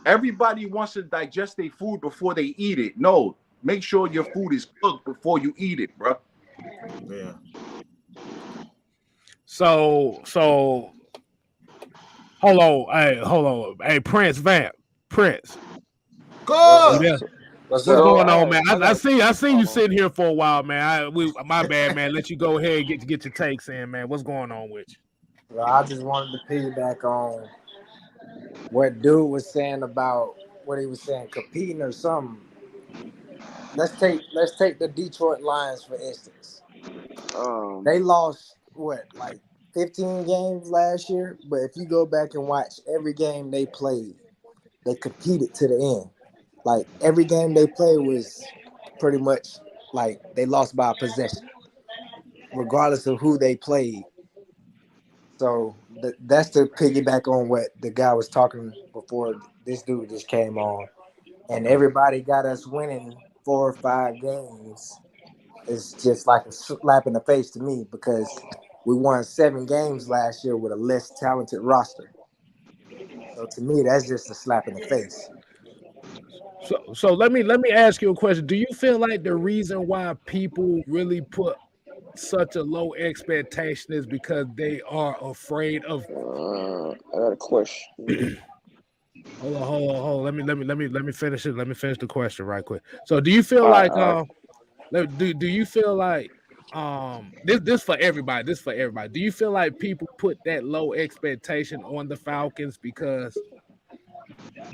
Everybody wants to digest their food before they eat it. No, make sure your food is cooked before you eat it, bro. Yeah. So hold on. Hey, Prince Vamp. Prince. Good. Yeah. What's going on, man? I see you sitting here for a while, man. My bad, man. Let you go ahead and get your takes in, man. What's going on with you? Well, I just wanted to piggyback on what dude was saying about what he was saying, competing or something. Let's take the Detroit Lions for instance. They lost like 15 games last year, but if you go back and watch every game they played, they competed to the end. Like every game they played was pretty much like they lost by a possession, regardless of who they played. So that's to piggyback on what the guy was talking before this dude just came on. And everybody got us winning 4 or 5 games. It's just like a slap in the face to me because we won 7 games last year with a less talented roster. So to me, that's just a slap in the face. So let me ask you a question. Do you feel like the reason why people really put such a low expectation is because they are afraid of? I got a question. Hold on. Let me finish it. Let me finish the question right quick. So do you feel like do you feel like this for everybody? This for everybody. Do you feel like people put that low expectation on the Falcons because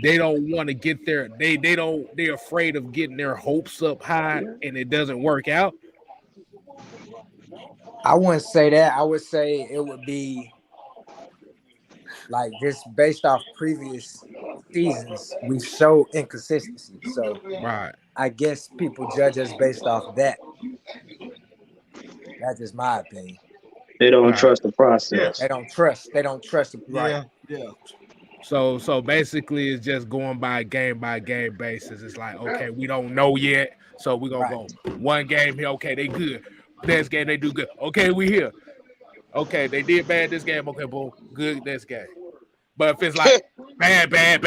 they don't want to get there? They're afraid of getting their hopes up high and it doesn't work out? I wouldn't say that. I would say it would be like just based off previous seasons, we show inconsistency. So Right. I guess people judge us based off that. That's just my opinion. They don't Right. trust the process. They don't trust. They don't trust it. Right. Yeah. So basically it's just going by game basis. It's like, okay, we don't know yet. So we're gonna Right. go one game here. Okay, they good. Next game they do good. Okay, we here. Okay, they did bad this game. Okay, boom, good this game. But if it's like bad, good,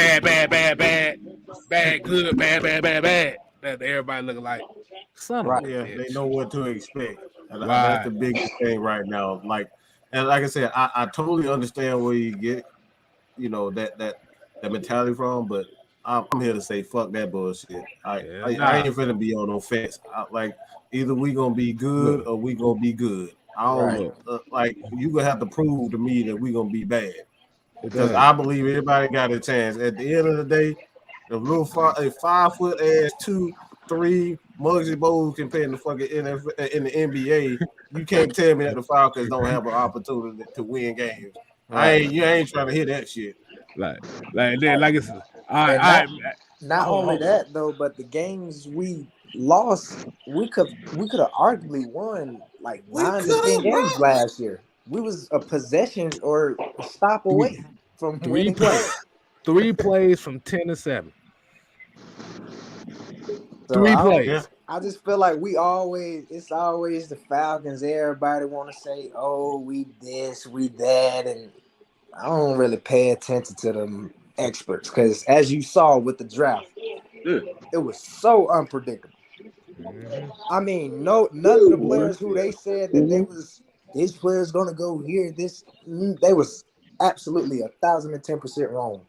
bad, then everybody looking like son of Right. a Yeah, bitch. they know what to expect. And that's Right. the biggest thing right now. And like I said, I totally understand where you get, that mentality from, but I'm here to say fuck that bullshit. I ain't finna be on no fence. Like either we gonna be good or we gonna be good. I don't Look. like you gonna have to prove to me that we gonna be bad. Because does. I believe everybody got a chance. At the end of the day, the little 5 foot ass 2-3 Muggsy Bowles can play in the fucking NFL, in the NBA. You can't tell me that the Falcons don't have an opportunity to win games. Right. You ain't trying to hear that shit. Like it's And not only that though, but the games we lost, we could have arguably won like 9 to 10 games last year. We was a possession or a stop away from winning games. 3 plays from 10 to 7. So 3 plays. I just feel like it's always the Falcons. Everybody want to say, "Oh, we this, we that," and I don't really pay attention to them experts because, as you saw with the draft, it was so unpredictable. Mm-hmm. I mean, none of the players who they said that this player's gonna go here, they was absolutely 1,010% wrong.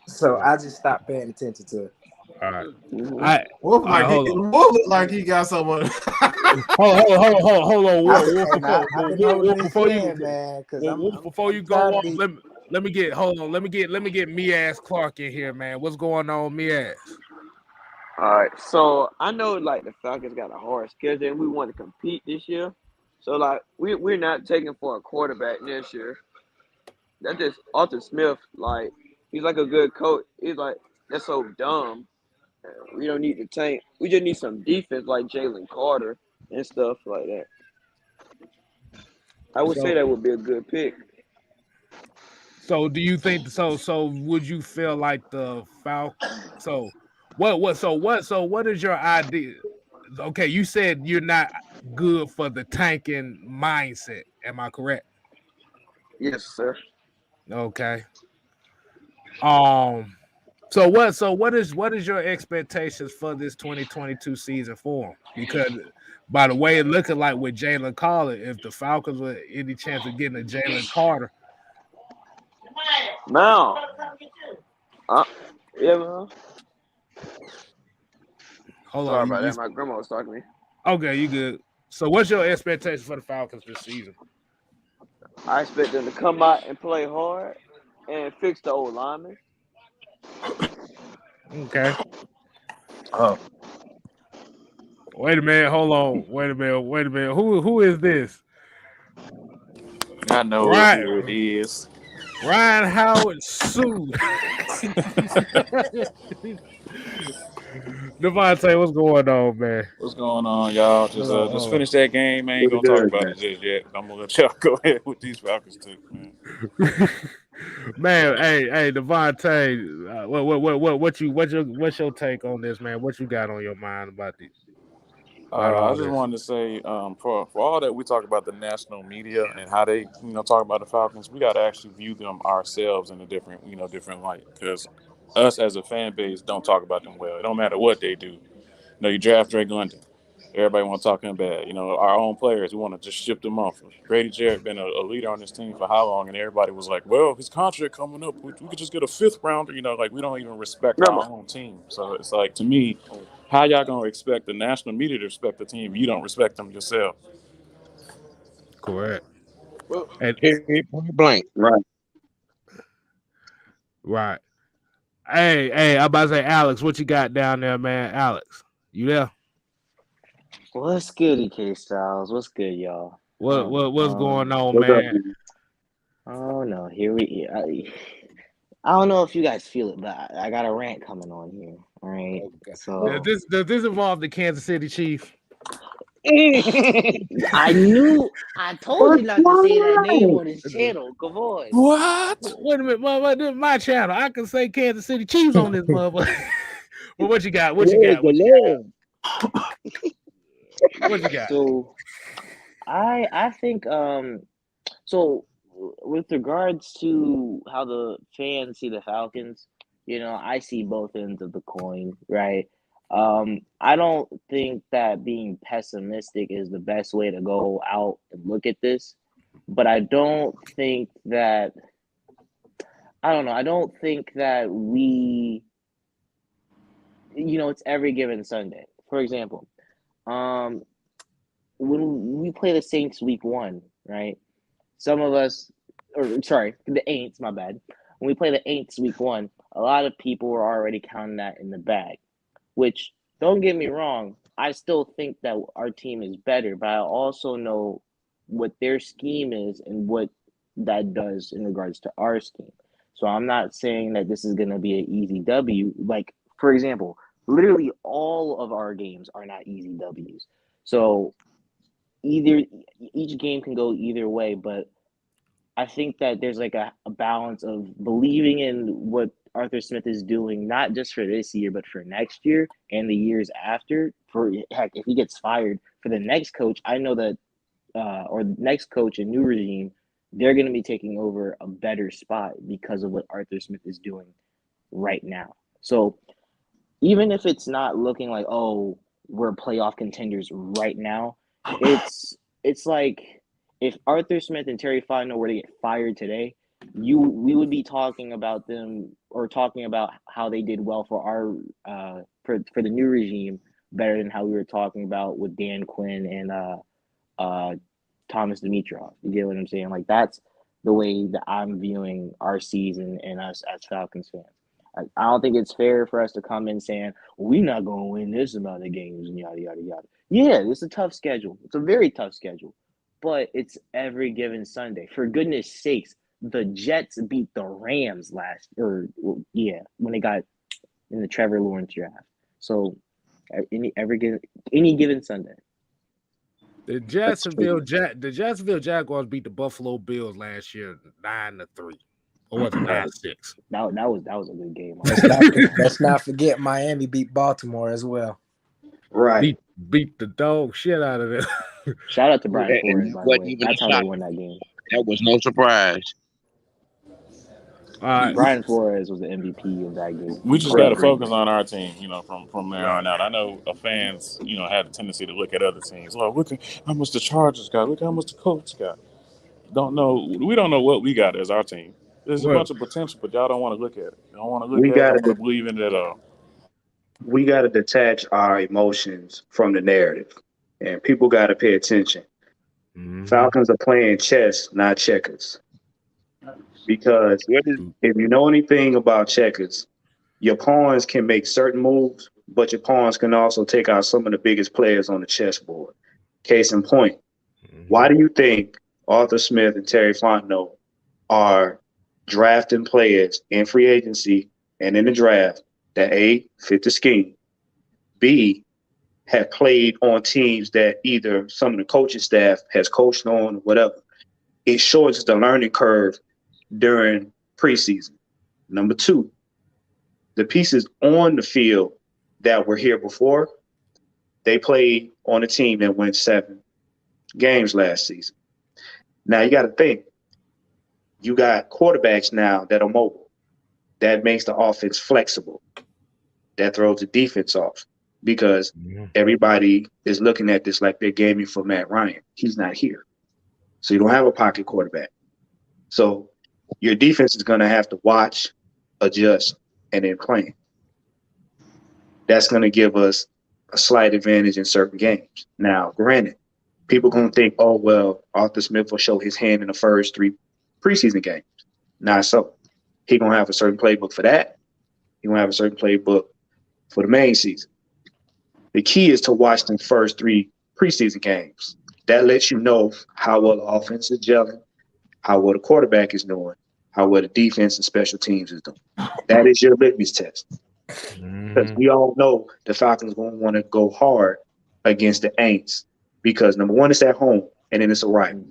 So I just stopped paying attention to it. All right. Wolf like he got someone. Hold on. I've been holding this in, man, because before you go off, let me get Miaz Clark in here, man. What's going on, Miaz? All right, so I know like the Falcons got a hard schedule and we want to compete this year. So like we're not taking for a quarterback this year. That's just Arthur Smith. Like he's like a good coach. He's like that's so dumb. We don't need to tank. We just need some defense like Jalen Carter and stuff like that. I would say that would be a good pick. So do you think so? So would you feel like the Falcons? So what is your idea? Okay, you said you're not good for the tanking mindset. Am I correct? Yes, sir. Okay. So what is your expectations for this 2022 season for him? Because by the way it looking like with Jalen Carter, if the Falcons were any chance of getting a Jalen Carter. Now. Yeah, man. Hold Sorry on. about that. My grandma was talking to me. Okay, you good. So what's your expectation for the Falcons this season? I expect them to come out and play hard and fix the old linemen. Okay. Oh. Wait a minute. Hold on. Wait a minute. Who is this? I know who it is. Ryan Howard Sue. Devontae, what's going on, man? What's going on, y'all? Just finish that game. I ain't gonna talk about it just yet. I'm gonna let y'all go ahead with these Falcons too, man. Man, hey, Devontae, what's your take on this, man? What you got on your mind about this? I just wanted to say, for all that we talk about the national media and how they, talk about the Falcons, we got to actually view them ourselves in a different light. Because us as a fan base don't talk about them well. It don't matter what they do. You draft Drake London. Everybody want to talk him bad. Our own players, we want to just ship them off. Grady Jarrett been a leader on this team for how long? And everybody was like, well, his contract coming up. We could just get a 5th rounder. We don't even respect our own team. So it's like, to me, how y'all going to expect the national media to respect the team if you don't respect them yourself? Correct. And point blank. Right. Hey, I'm about to say, Alex, what you got down there, man? Alex, you there? What's good, EK Styles? What's good, y'all? What's going on, What's up, man? dude? Oh no, I don't know if you guys feel it, but I got a rant coming on here. All right, Okay. so Does this involve the Kansas City Chiefs? I told you not to say that name on this channel. Come on. What? Wait a minute, this is my channel. I can say Kansas City Chiefs on this motherfucker. Well, what you got? What you Praise got? the What you Lord. got? What you got? So I think so with regards to how the fans see the Falcons, I see both ends of the coin, right? I don't think that being pessimistic is the best way to go out and look at this, but I don't think that I don't know. I don't think that it's every given Sunday. For example, um, when we play the Saints week 1, right? Some of us, or sorry, the Aints, my bad. When we play the Aints week 1, a lot of people were already counting that in the bag, which, don't get me wrong, I still think that our team is better, but I also know what their scheme is and what that does in regards to our scheme. So I'm not saying that this is going to be an easy W. Like, for example, literally all of our games are not easy Ws. So each game can go either way, but I think that there's like a balance of believing in what Arthur Smith is doing, not just for this year, but for next year and the years after. For heck, if he gets fired, for the next coach, I know that, or the next coach and new regime, they're going to be taking over a better spot because of what Arthur Smith is doing right now. So even if it's not looking like, oh, we're playoff contenders right now, it's like if Arthur Smith and Terry Fontenot were to get fired today, we would be talking about them or talking about how they did well for our for the new regime better than how we were talking about with Dan Quinn and Thomas Dimitrov. You get what I'm saying? Like, that's the way that I'm viewing our season and us as Falcons fans. I don't think it's fair for us to come in saying, well, we're not going to win this amount of games and yada, yada, yada. Yeah, it's a tough schedule. It's a very tough schedule, but it's every given Sunday. For goodness sakes, the Jets beat the Rams when they got in the Trevor Lawrence draft. So any given Sunday. The Jacksonville Jaguars beat the Buffalo Bills last year 9-3. Or was it 9-6? That was a good game. Let's not forget Miami beat Baltimore as well. Right. Beat the dog shit out of it. Shout out to Brian Flores, And by that the wasn't way. even That's a how they shock. won that game. That was no surprise. All right. Brian Flores was the MVP of that game. We just got to focus on our team, from there on out. I know fans, had a tendency to look at other teams. Oh, look at how much the Chargers got. Look how much the Colts got. We don't know what we got as our team. There's a bunch of potential, but y'all don't want to look at it. You don't want to look We at it. got Don't want to to believe in it at all. we got to detach our emotions from the narrative, and people got to pay attention. Mm-hmm. Falcons are playing chess, not checkers. Because What is if you know anything about checkers, your pawns can make certain moves, but your pawns can also take out some of the biggest players on the chessboard. Case in point, why do you think Arthur Smith and Terry Fontenot are drafting players in free agency and in the draft that A, fit the scheme, B, have played on teams that either some of the coaching staff has coached on or whatever? It shortens the learning curve during preseason. Number two, the pieces on the field that were here before, they played on a team that went 7 games last season. Now you got to think, you got quarterbacks now that are mobile. That makes the offense flexible. That throws the defense off because everybody is looking at this like they're gaming for Matt Ryan. He's not here. So you don't have a pocket quarterback. So your defense is going to have to watch, adjust, and then plan. That's going to give us a slight advantage in certain games. Now, granted, people going to think, oh, well, Arthur Smith will show his hand in the first 3 preseason games. Not so. He going to have a certain playbook for that. He going to have a certain playbook for the main season. The key is to watch the first 3 preseason games That lets you know how well the offense is gelling, how well the quarterback is doing, how well the defense and special teams is doing. That is your litmus test. Because we all know the Falcons going to want to go hard against the Aints because, number one, it's at home, and then it's a rival.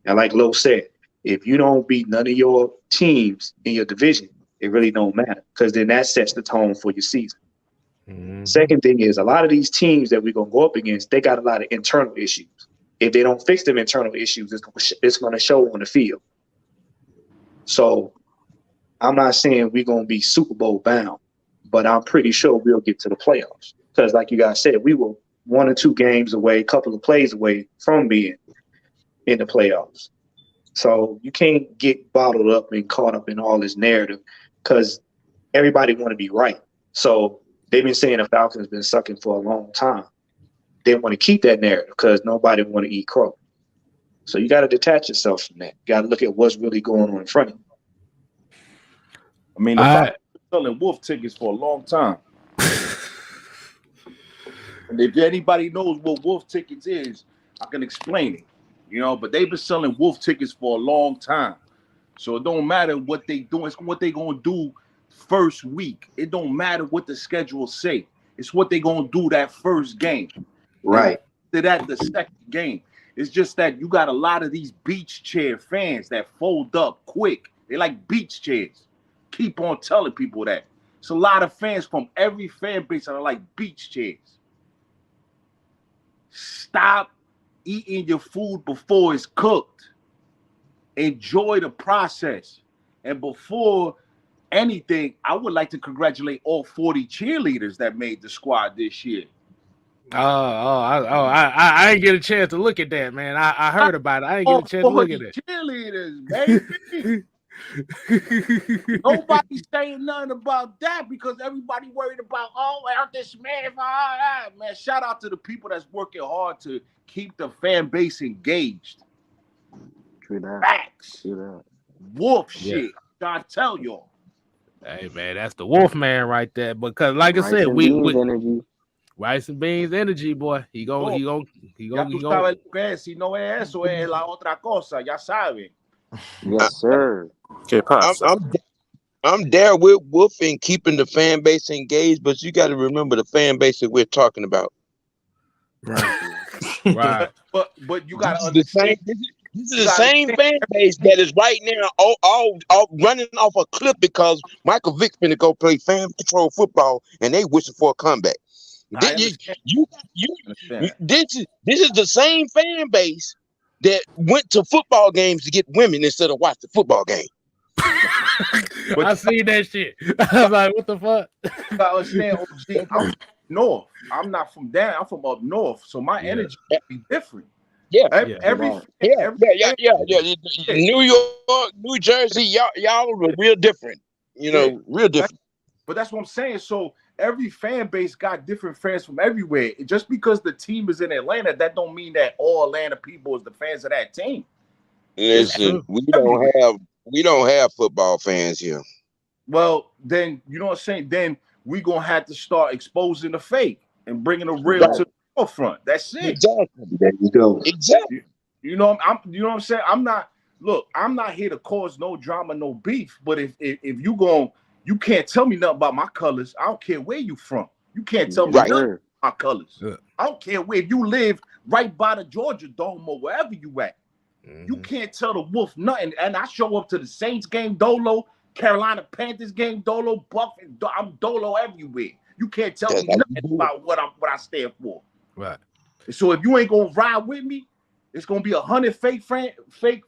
And like Lo said, if you don't beat none of your teams in your division, it really don't matter because then that sets the tone for your season. Second thing is a lot of these teams that we're going to go up against, they got a lot of internal issues. If they don't fix them internal issues, it's going to show on the field. So I'm not saying we're going to be Super Bowl bound, but I'm pretty sure we'll get to the playoffs because, like you guys said, we were 1 or 2 games away, a couple of plays away from being in the playoffs. So you can't get bottled up and caught up in all this narrative because everybody want to be right. So they've been saying the Falcons been sucking for a long time. They want to keep that narrative because nobody want to eat crow. So you got to detach yourself from that. You got to look at what's really going on in front of you. I mean, the Falcons been selling wolf tickets for a long time. And if anybody knows what wolf tickets is, I can explain it. You know, but they've been selling wolf tickets for a long time. So it don't matter what they do. It's what they going to do first week. It don't matter what the schedule say. It's what they going to do that first game. Right. After that, the second game. It's just that you got a lot of these beach chair fans that fold up quick. They like beach chairs. Keep on telling people that. It's a lot of fans from every fan base that are like beach chairs. Stop eating your food before it's cooked. Enjoy the process. And before anything, I would like to congratulate all 40 cheerleaders that made the squad this year. I didn't get a chance to look at that, man. I heard about it. I didn't get a chance to look at it. Cheerleaders, baby. Nobody's saying nothing about that because everybody worried about, Arthur Smith. Man, shout out to the people that's working hard to keep the fan base engaged. True that. Facts. True that. Wolf shit. I'm trying to tell y'all. Hey, man, that's the wolf man right there. Because, like I said, we energy. Rice and beans energy, boy. He go. Ya tú sabes lo que es. Si no es eso, es la otra cosa. Ya saben. Yes, sir. Okay, I'm there with Wolf and keeping the fan base engaged, but you got to remember the fan base that we're talking about. Right. Right. But you got to understand. This is the same fan base that is right now all running off a cliff because Michael Vick's finna go play fan control football and they wishing for a comeback. This is the same fan base that went to football games to get women instead of watch the football game. I seen that shit. I was like, what the fuck? You gotta understand, OG, I'm north. I'm not from down. I'm from up north. So my energy will be different. Yeah. Every New York, New Jersey, y'all are real different. You know, real different. But that's what I'm saying. So every fan base got different fans from everywhere. Just because the team is in Atlanta, that don't mean that all Atlanta people is the fans of that team. Listen, we don't have football fans here. Well, then you know what I'm saying. Then we gonna have to start exposing the fake and bringing the real to the forefront. That's it. Exactly. There you go. Exactly. You know what I'm saying. I'm not here to cause no drama, no beef. But if you can't tell me nothing about my colors. I don't care where you from. You can't tell me nothing about my colors. Yeah. I don't care where you live, right by the Georgia Dome or wherever you at. Mm-hmm. You can't tell the Wolf nothing. And I show up to the Saints game dolo, Carolina Panthers game dolo, I'm dolo everywhere. You can't tell me nothing about what I stand for. Right. So if you ain't gonna ride with me, it's gonna be 100 fake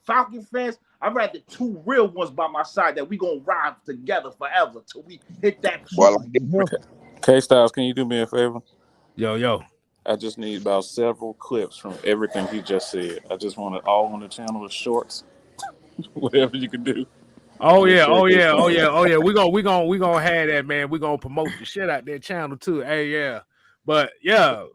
Falcon fans. I'd rather 2 real ones by my side that we gonna ride together forever till we hit that. K-Styles, can you do me a favor? Yo. I just need about several clips from everything he just said. I just want it all on the channel of shorts. Whatever you can do. Oh yeah. We gonna have that, man. We gonna promote the shit out that channel too. Hey, yeah. But yeah,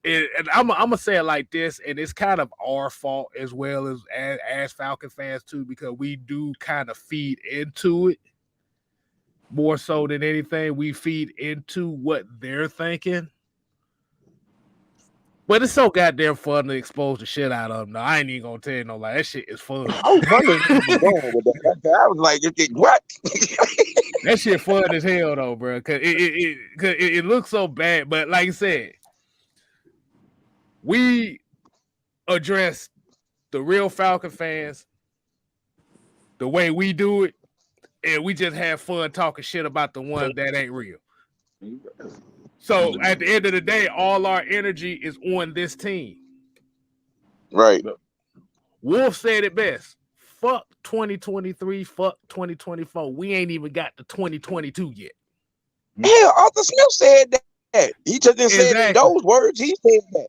and I'm gonna say it like this, and it's kind of our fault as well as Falcon fans too, because we do kind of feed into it more so than anything. We feed into what they're thinking. But it's so goddamn fun to expose the shit out of them. No, I ain't even gonna tell you no lie. That shit is fun. I was wondering where you were going with that. I was like, what? That shit fun as hell though, bro. Cause it looks so bad. But like I said, we address the real Falcon fans the way we do it, and we just have fun talking shit about the ones that ain't real. So at the end of the day, all our energy is on this team. Right. Wolf said it best. Fuck 2023, fuck 2024. We ain't even got the 2022 yet. Hell, Arthur Smith said that. He just didn't say it in those words. He said that.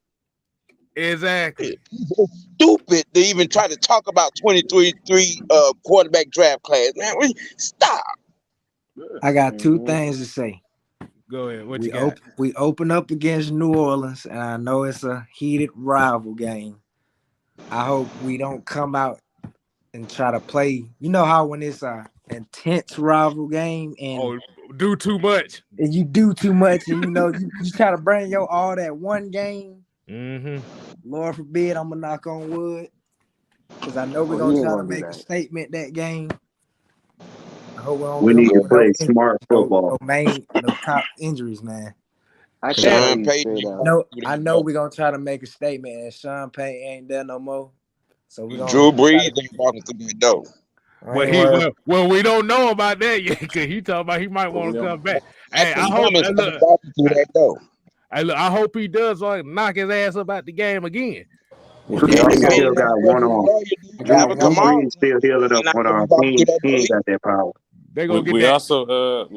Exactly. It's stupid to even try to talk about 2023 quarterback draft class, man. Stop. I got two things to say. Go ahead. What you got? We open up against New Orleans, and I know it's a heated rival game. I hope we don't come out and try to play. You know how when it's a intense rival game and do too much, and you do too much, and you know you try to bring your all that one game. Mm-hmm. Lord forbid, I'm gonna knock on wood because I know we're gonna try to make a statement that game. I hope we need to play smart football. No top injuries, man. I know we're gonna try to make a statement, and Sean Payton ain't there no more. So we're gonna Drew Brees ain't walking through the door. Well, we don't know about that yet because he talking about he might want to come back. Hey, I hope I hope he does like knock his ass up out the game again. Drew still got one on. Drew Brees still healing up one on. He ain't got that power. We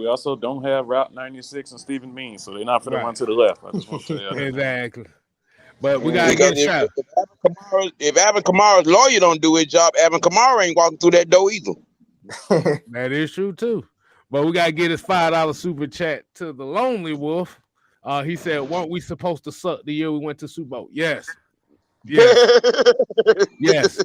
also don't have Route 96 and Stephen Means, so they're not for the run to the left. I just want to tell you exactly. But we gotta get shot. If Alvin Kamara's lawyer don't do his job, Alvin Kamara ain't walking through that door either. That is true too. But we gotta get his $5 super chat to the Lonely Wolf. He said, "Weren't we supposed to suck the year we went to Super Bowl?" Yes. Yes.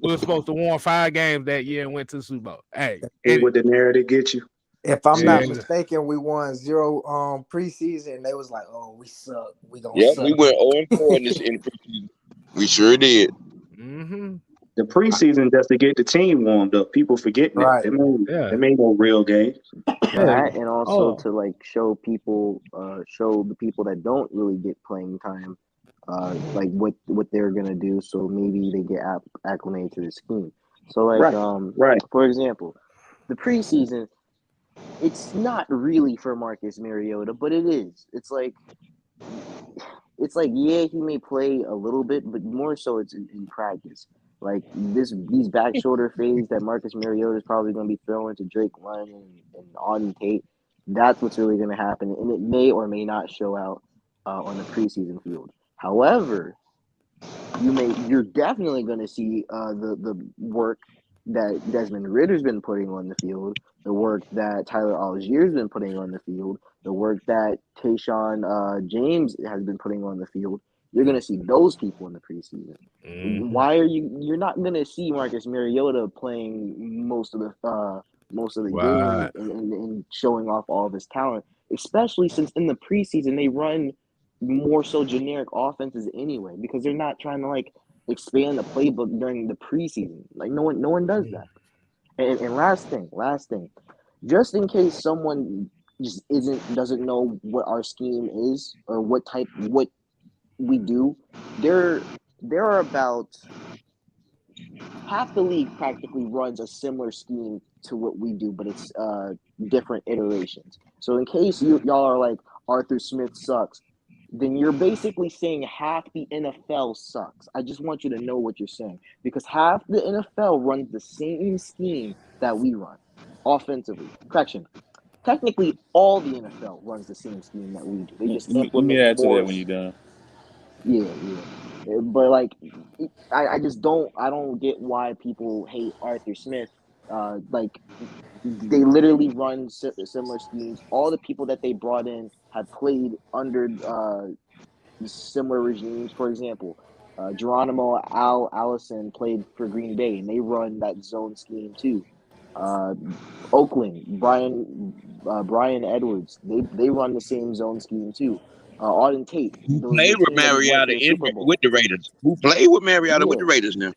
We were supposed to win 5 games that year and went to the Super Bowl. Hey, would the narrative get you? If I'm not mistaken, we won 0 preseason. And they was like, "Oh, we suck. We gonna suck." We went 0-4 in preseason. We sure did. Mm-hmm. The preseason just to get the team warmed up. People forgetting it. They made no real games. That and also to like show the people that don't really get playing time, like what they're gonna do. So maybe they get acclimated to the scheme. So like for example, the preseason. It's not really for Marcus Mariota, but it is. It's like he may play a little bit, but more so it's in practice. Like these back shoulder fades that Marcus Mariota is probably going to be throwing to Drake London and Auden Tate. That's what's really going to happen, and it may or may not show out on the preseason field. However, you're definitely going to see the work that Desmond Ridder's been putting on the field, the work that Tyler Allgeier's been putting on the field, the work that Tayshaun James has been putting on the field. You're going to see those people in the preseason. Mm-hmm. Why are you're not going to see Marcus Mariota playing most of the game and showing off all of his talent, especially since in the preseason they run more so generic offenses anyway, because they're not trying to like expand the playbook during the preseason. Like no one does that. And last thing, just in case someone just doesn't know what our scheme is or what we do, there are about half the league practically runs a similar scheme to what we do, but it's different iterations. So in case y'all are like Arthur Smith sucks, then you're basically saying half the NFL sucks. I just want you to know what you're saying, because half the NFL runs the same scheme that we run offensively. Correction. Technically, all the NFL runs the same scheme that we do. They just implement Let me add to more. that when you're done. Yeah. But like, I don't get why people hate Arthur Smith. Like, they literally run similar schemes. All the people that they brought in have played under similar regimes. For example, Geronimo Allison played for Green Bay, and they run that zone scheme too. Oakland, Brian Edwards, they run the same zone scheme too. Auden Tate, Who the played with team that went to Mariota the Super with Bowl. the Raiders? Who played with Mariota with Yeah, the Raiders now?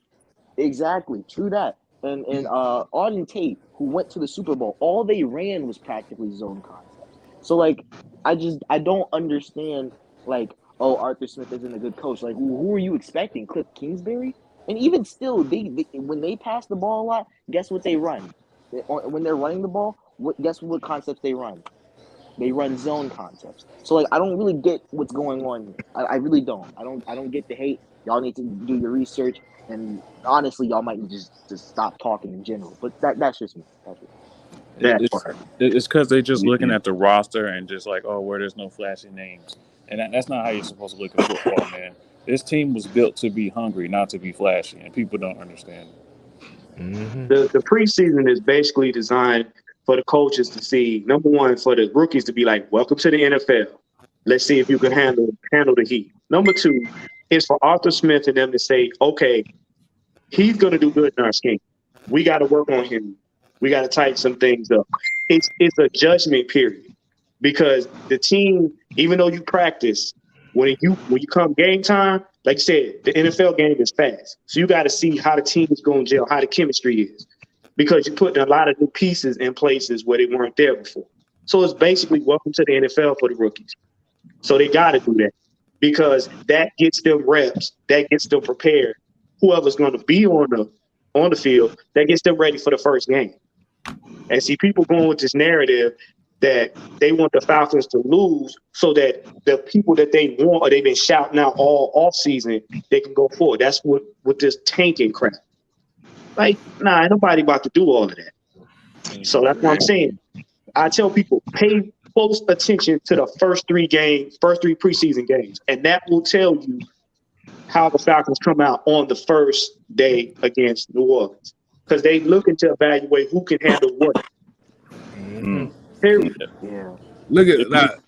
exactly. True that. And Auden Tate, who went to the Super Bowl, all they ran was practically zone concepts. So like, I don't understand like, oh, Arthur Smith isn't a good coach. Like, who are you expecting? Cliff Kingsbury? And even still, they when they pass the ball a lot, guess what they run? When they're running the ball, guess what concepts they run? They run zone concepts. So like, I don't really get what's going on here. I really don't. I don't get the hate. Y'all need to do your research, and honestly, y'all might just stop talking in general. But that's just me. That's just me. That It's part. because they're just looking Yeah. at the roster and just like, oh, where there's no flashy names, and that's not how you're supposed to look at football, man. This team was built to be hungry, not to be flashy, and people don't understand it. Mm-hmm. The preseason is basically designed for the coaches to see, number one, for the rookies to be like, welcome to the NFL. Let's see if you can handle the heat. Number two is for Arthur Smith and them to say, okay, he's going to do good in our scheme. We got to work on him. We got to tighten some things up. It's a judgment period because the team, even though you practice, when you come game time, like you said, the NFL game is fast. So you got to see how the team is going to gel, how the chemistry is, because you're putting a lot of new pieces in places where they weren't there before. So it's basically welcome to the NFL for the rookies. So they got to do that because that gets them reps, that gets them prepared. Whoever's going to be on the field, that gets them ready for the first game. And see, people going with this narrative that they want the Falcons to lose so that the people that they want or they've been shouting out all offseason, they can go forward. That's what with this tanking crap. Like, nah, ain't nobody about to do all of that. So that's what I'm saying. I tell people, pay close attention to the first three preseason games, and that will tell you how the Falcons come out on the first day against New Orleans. Because they looking to evaluate who can handle what. Mm-hmm. Period. Yeah. Look at that.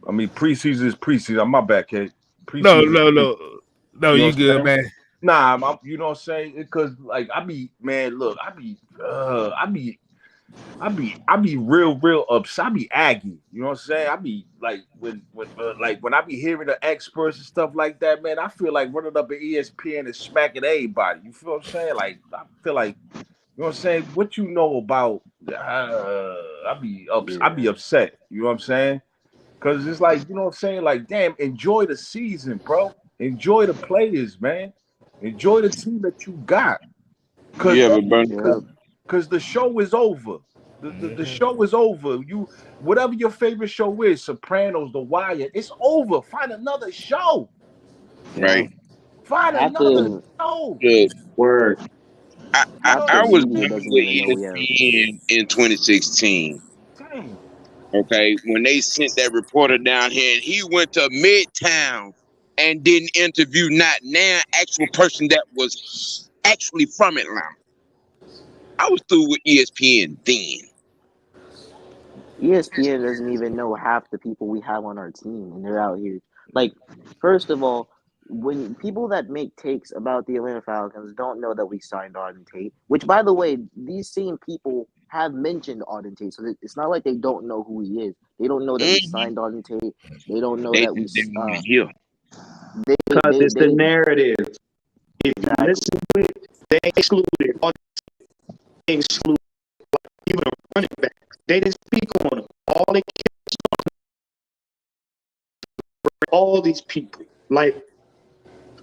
I mean, preseason is preseason. I'm my back, Kate. No, Preseason. no, no, no. You know You what I'm good, saying? man? Nah, you know what I'm saying? Because like I be real upset. I be aggy. You know what I'm saying? I be like when I be hearing the experts and stuff like that, man. I feel like running up at ESPN and smacking everybody. You feel what I'm saying? Like I feel like you know what I'm saying. What you know about? I be upset. You know what I'm saying? Because it's like you know what I'm saying. Like damn, enjoy the season, bro. Enjoy the players, man. Enjoy the team that you got. Cause, Yeah, but Bernie, cause the show is over. The show is over. You whatever your favorite show is, Sopranos, The Wire, it's over. Find another show. right? Find Half another the show. Look, Word. half the I was media working doesn't with even know we have. ESPN in 2016. Dang. Okay, when they sent that reporter down here, and he went to Midtown and didn't interview not now actual person that was actually from Atlanta. I was through with ESPN then. ESPN doesn't even know half the people we have on our team, and they're out here. Like, first of all, when people that make takes about the Atlanta Falcons don't know that we signed Auden Tate, which, by the way, these same people have mentioned Auden Tate, so it's not like they don't know who he is. They don't know that we signed Auden Tate. They don't know They that we. just didn't want to hear. Because it's the narrative. If you exactly. listen to it, they excluded even a running back. They didn't speak on him. All these people. Like,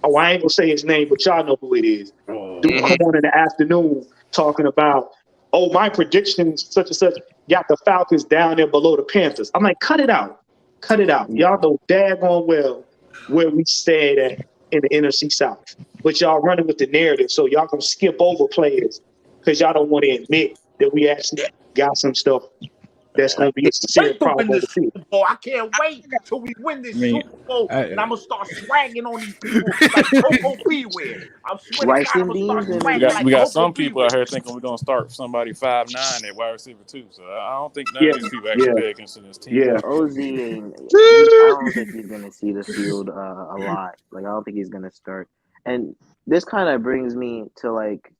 oh, I ain't gonna say his name, but y'all know who it is. Dude come on in the afternoon talking about, oh, my predictions, such and such, got the Falcons down there below the Panthers. I'm like, cut it out. Cut it out. Y'all know daggone well where we stayed at in the NFC South. But y'all running with the narrative, so y'all gonna skip over players because y'all don't want to admit that we actually got some stuff that's gonna be a serious Wait to problem win on this the field. Super Bowl. I can't wait till we win this Super Bowl, and I'm gonna start swagging on these people like Coco Beware. I swear to Rice God, I'm and gonna start beans, We swagging got like we got Coco some people Beware. out here thinking we're gonna start somebody 5'9" at wide receiver too. So I don't think none Yeah, of these people actually pay attention to this team. yeah. OZ ain't. I don't think he's gonna see the field a lot. Like I don't think he's gonna start. And this kind of brings me to like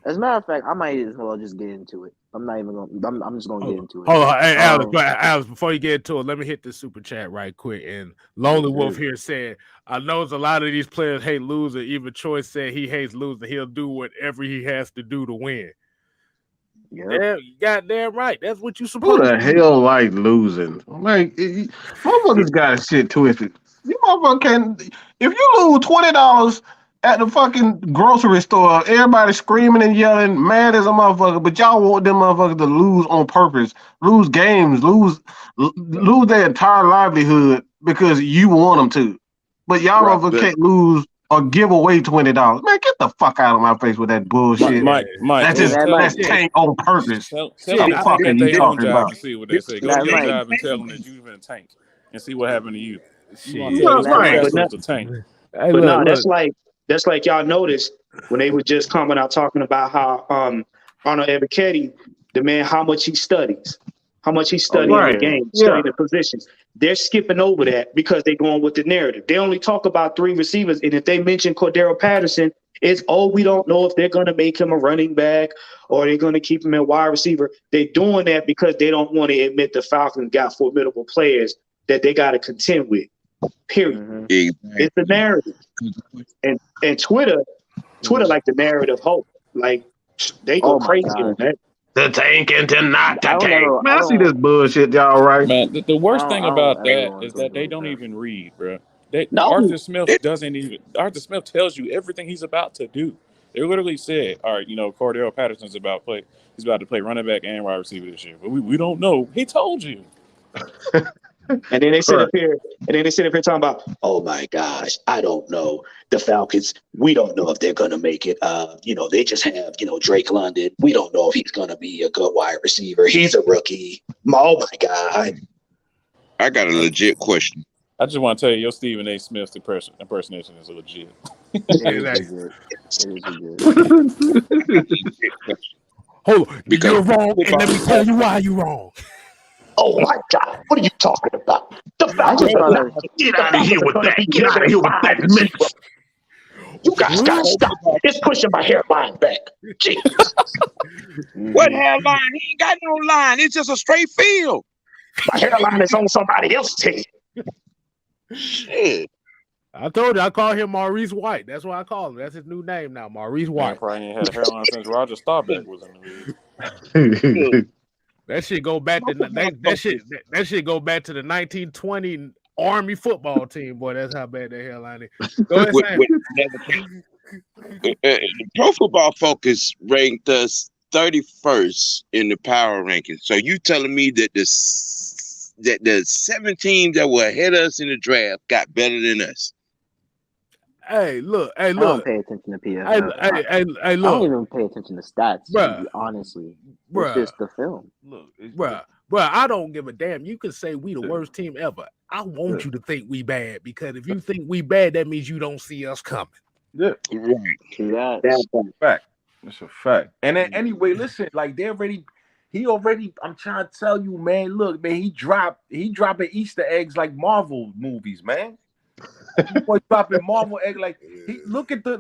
As a matter of fact, I might as well just get into it. I'm not even going. I'm just going to get into it. Hold on, hey Alex, before you get into it, let me hit this super chat right quick. And Lonely Wolf here said, "I know a lot of these players hate losing. Even Choice said he hates losing. He'll do whatever he has to do to win." Yeah, you goddamn right. That's what you supposed Who the to do. hell like losing? Like, motherfuckers got shit twisted. You motherfucker can. If you lose $20 at the fucking grocery store, everybody screaming and yelling, mad as a motherfucker, but y'all want them motherfuckers to lose on purpose, lose games, lose their entire livelihood because you want them to. But y'all motherfuckers can't lose or give away $20. Man, get the fuck out of my face with that bullshit. Mike, that's tank on purpose. Tell them to tank at their own job and see what they say. Go to your job and tell them that you've been a tank and see what happened to you. You want to tell this professional to tank. But no, that's like y'all noticed when they were just coming out talking about how Arnold Ebiketie, the man, how much he studies the game, studying the positions. They're skipping over that because they're going with the narrative. They only talk about 3 receivers, and if they mention Cordero Patterson, it's we don't know if they're going to make him a running back or they're going to keep him a wide receiver. They're doing that because they don't want to admit the Falcons got formidable players that they got to contend with. Period. It's the narrative, and Twitter like the narrative hope. Like they go crazy on that. The tank into not the tank. Man, I see this bullshit, y'all right? Man, the worst thing about that is that they don't even read, bro. Arthur Smith doesn't even. Arthur Smith tells you everything he's about to do. They literally said, "All right, Cordero Patterson's about to play running back and wide receiver this year." But we don't know. He told you. And then they sit up here, talking about, oh my gosh, I don't know. The Falcons, we don't know if they're gonna make it. They just have, Drake London. We don't know if he's gonna be a good wide receiver. He's a rookie. Oh my God. I got a legit question. I just want to tell you, your Stephen A. Smith impersonation is legit. Hold on, you're wrong, and let me tell you why you're wrong. Oh my God! What are you talking about? The Falcons get out of here with that. Get out of here with that. You guys gotta stop. It's pushing my hairline back. Jesus. What hairline? He ain't got no line. It's just a straight field. My hairline is on somebody else's head. Shit. I told you, I call him Maurice White. That's what I call him. That's his new name now, Maurice White. Probably ain't had a hairline since Roger Staubach was in the league. That shit go back to that shit go back to the 1920 Army football team, boy. That's how bad that hairline is. Go ahead, Pro Football Focus ranked us 31st in the power rankings. So you telling me that the 7 teams that were ahead of us in the draft got better than us? Hey, look. I don't pay attention to PFF. Hey, look. I don't even pay attention to stats, bruh, honestly. Bruh, it's just the film. Look, bruh, I don't give a damn. You can say we the worst team ever. I want you to think we bad, because if you think we bad, that means you don't see us coming. Yeah. Right. That's a fact. That's a fact. And then anyway, listen, like I'm trying to tell you, man, look, man, he dropping Easter eggs like Marvel movies, man. Boy, dropping Marvel egg like look at the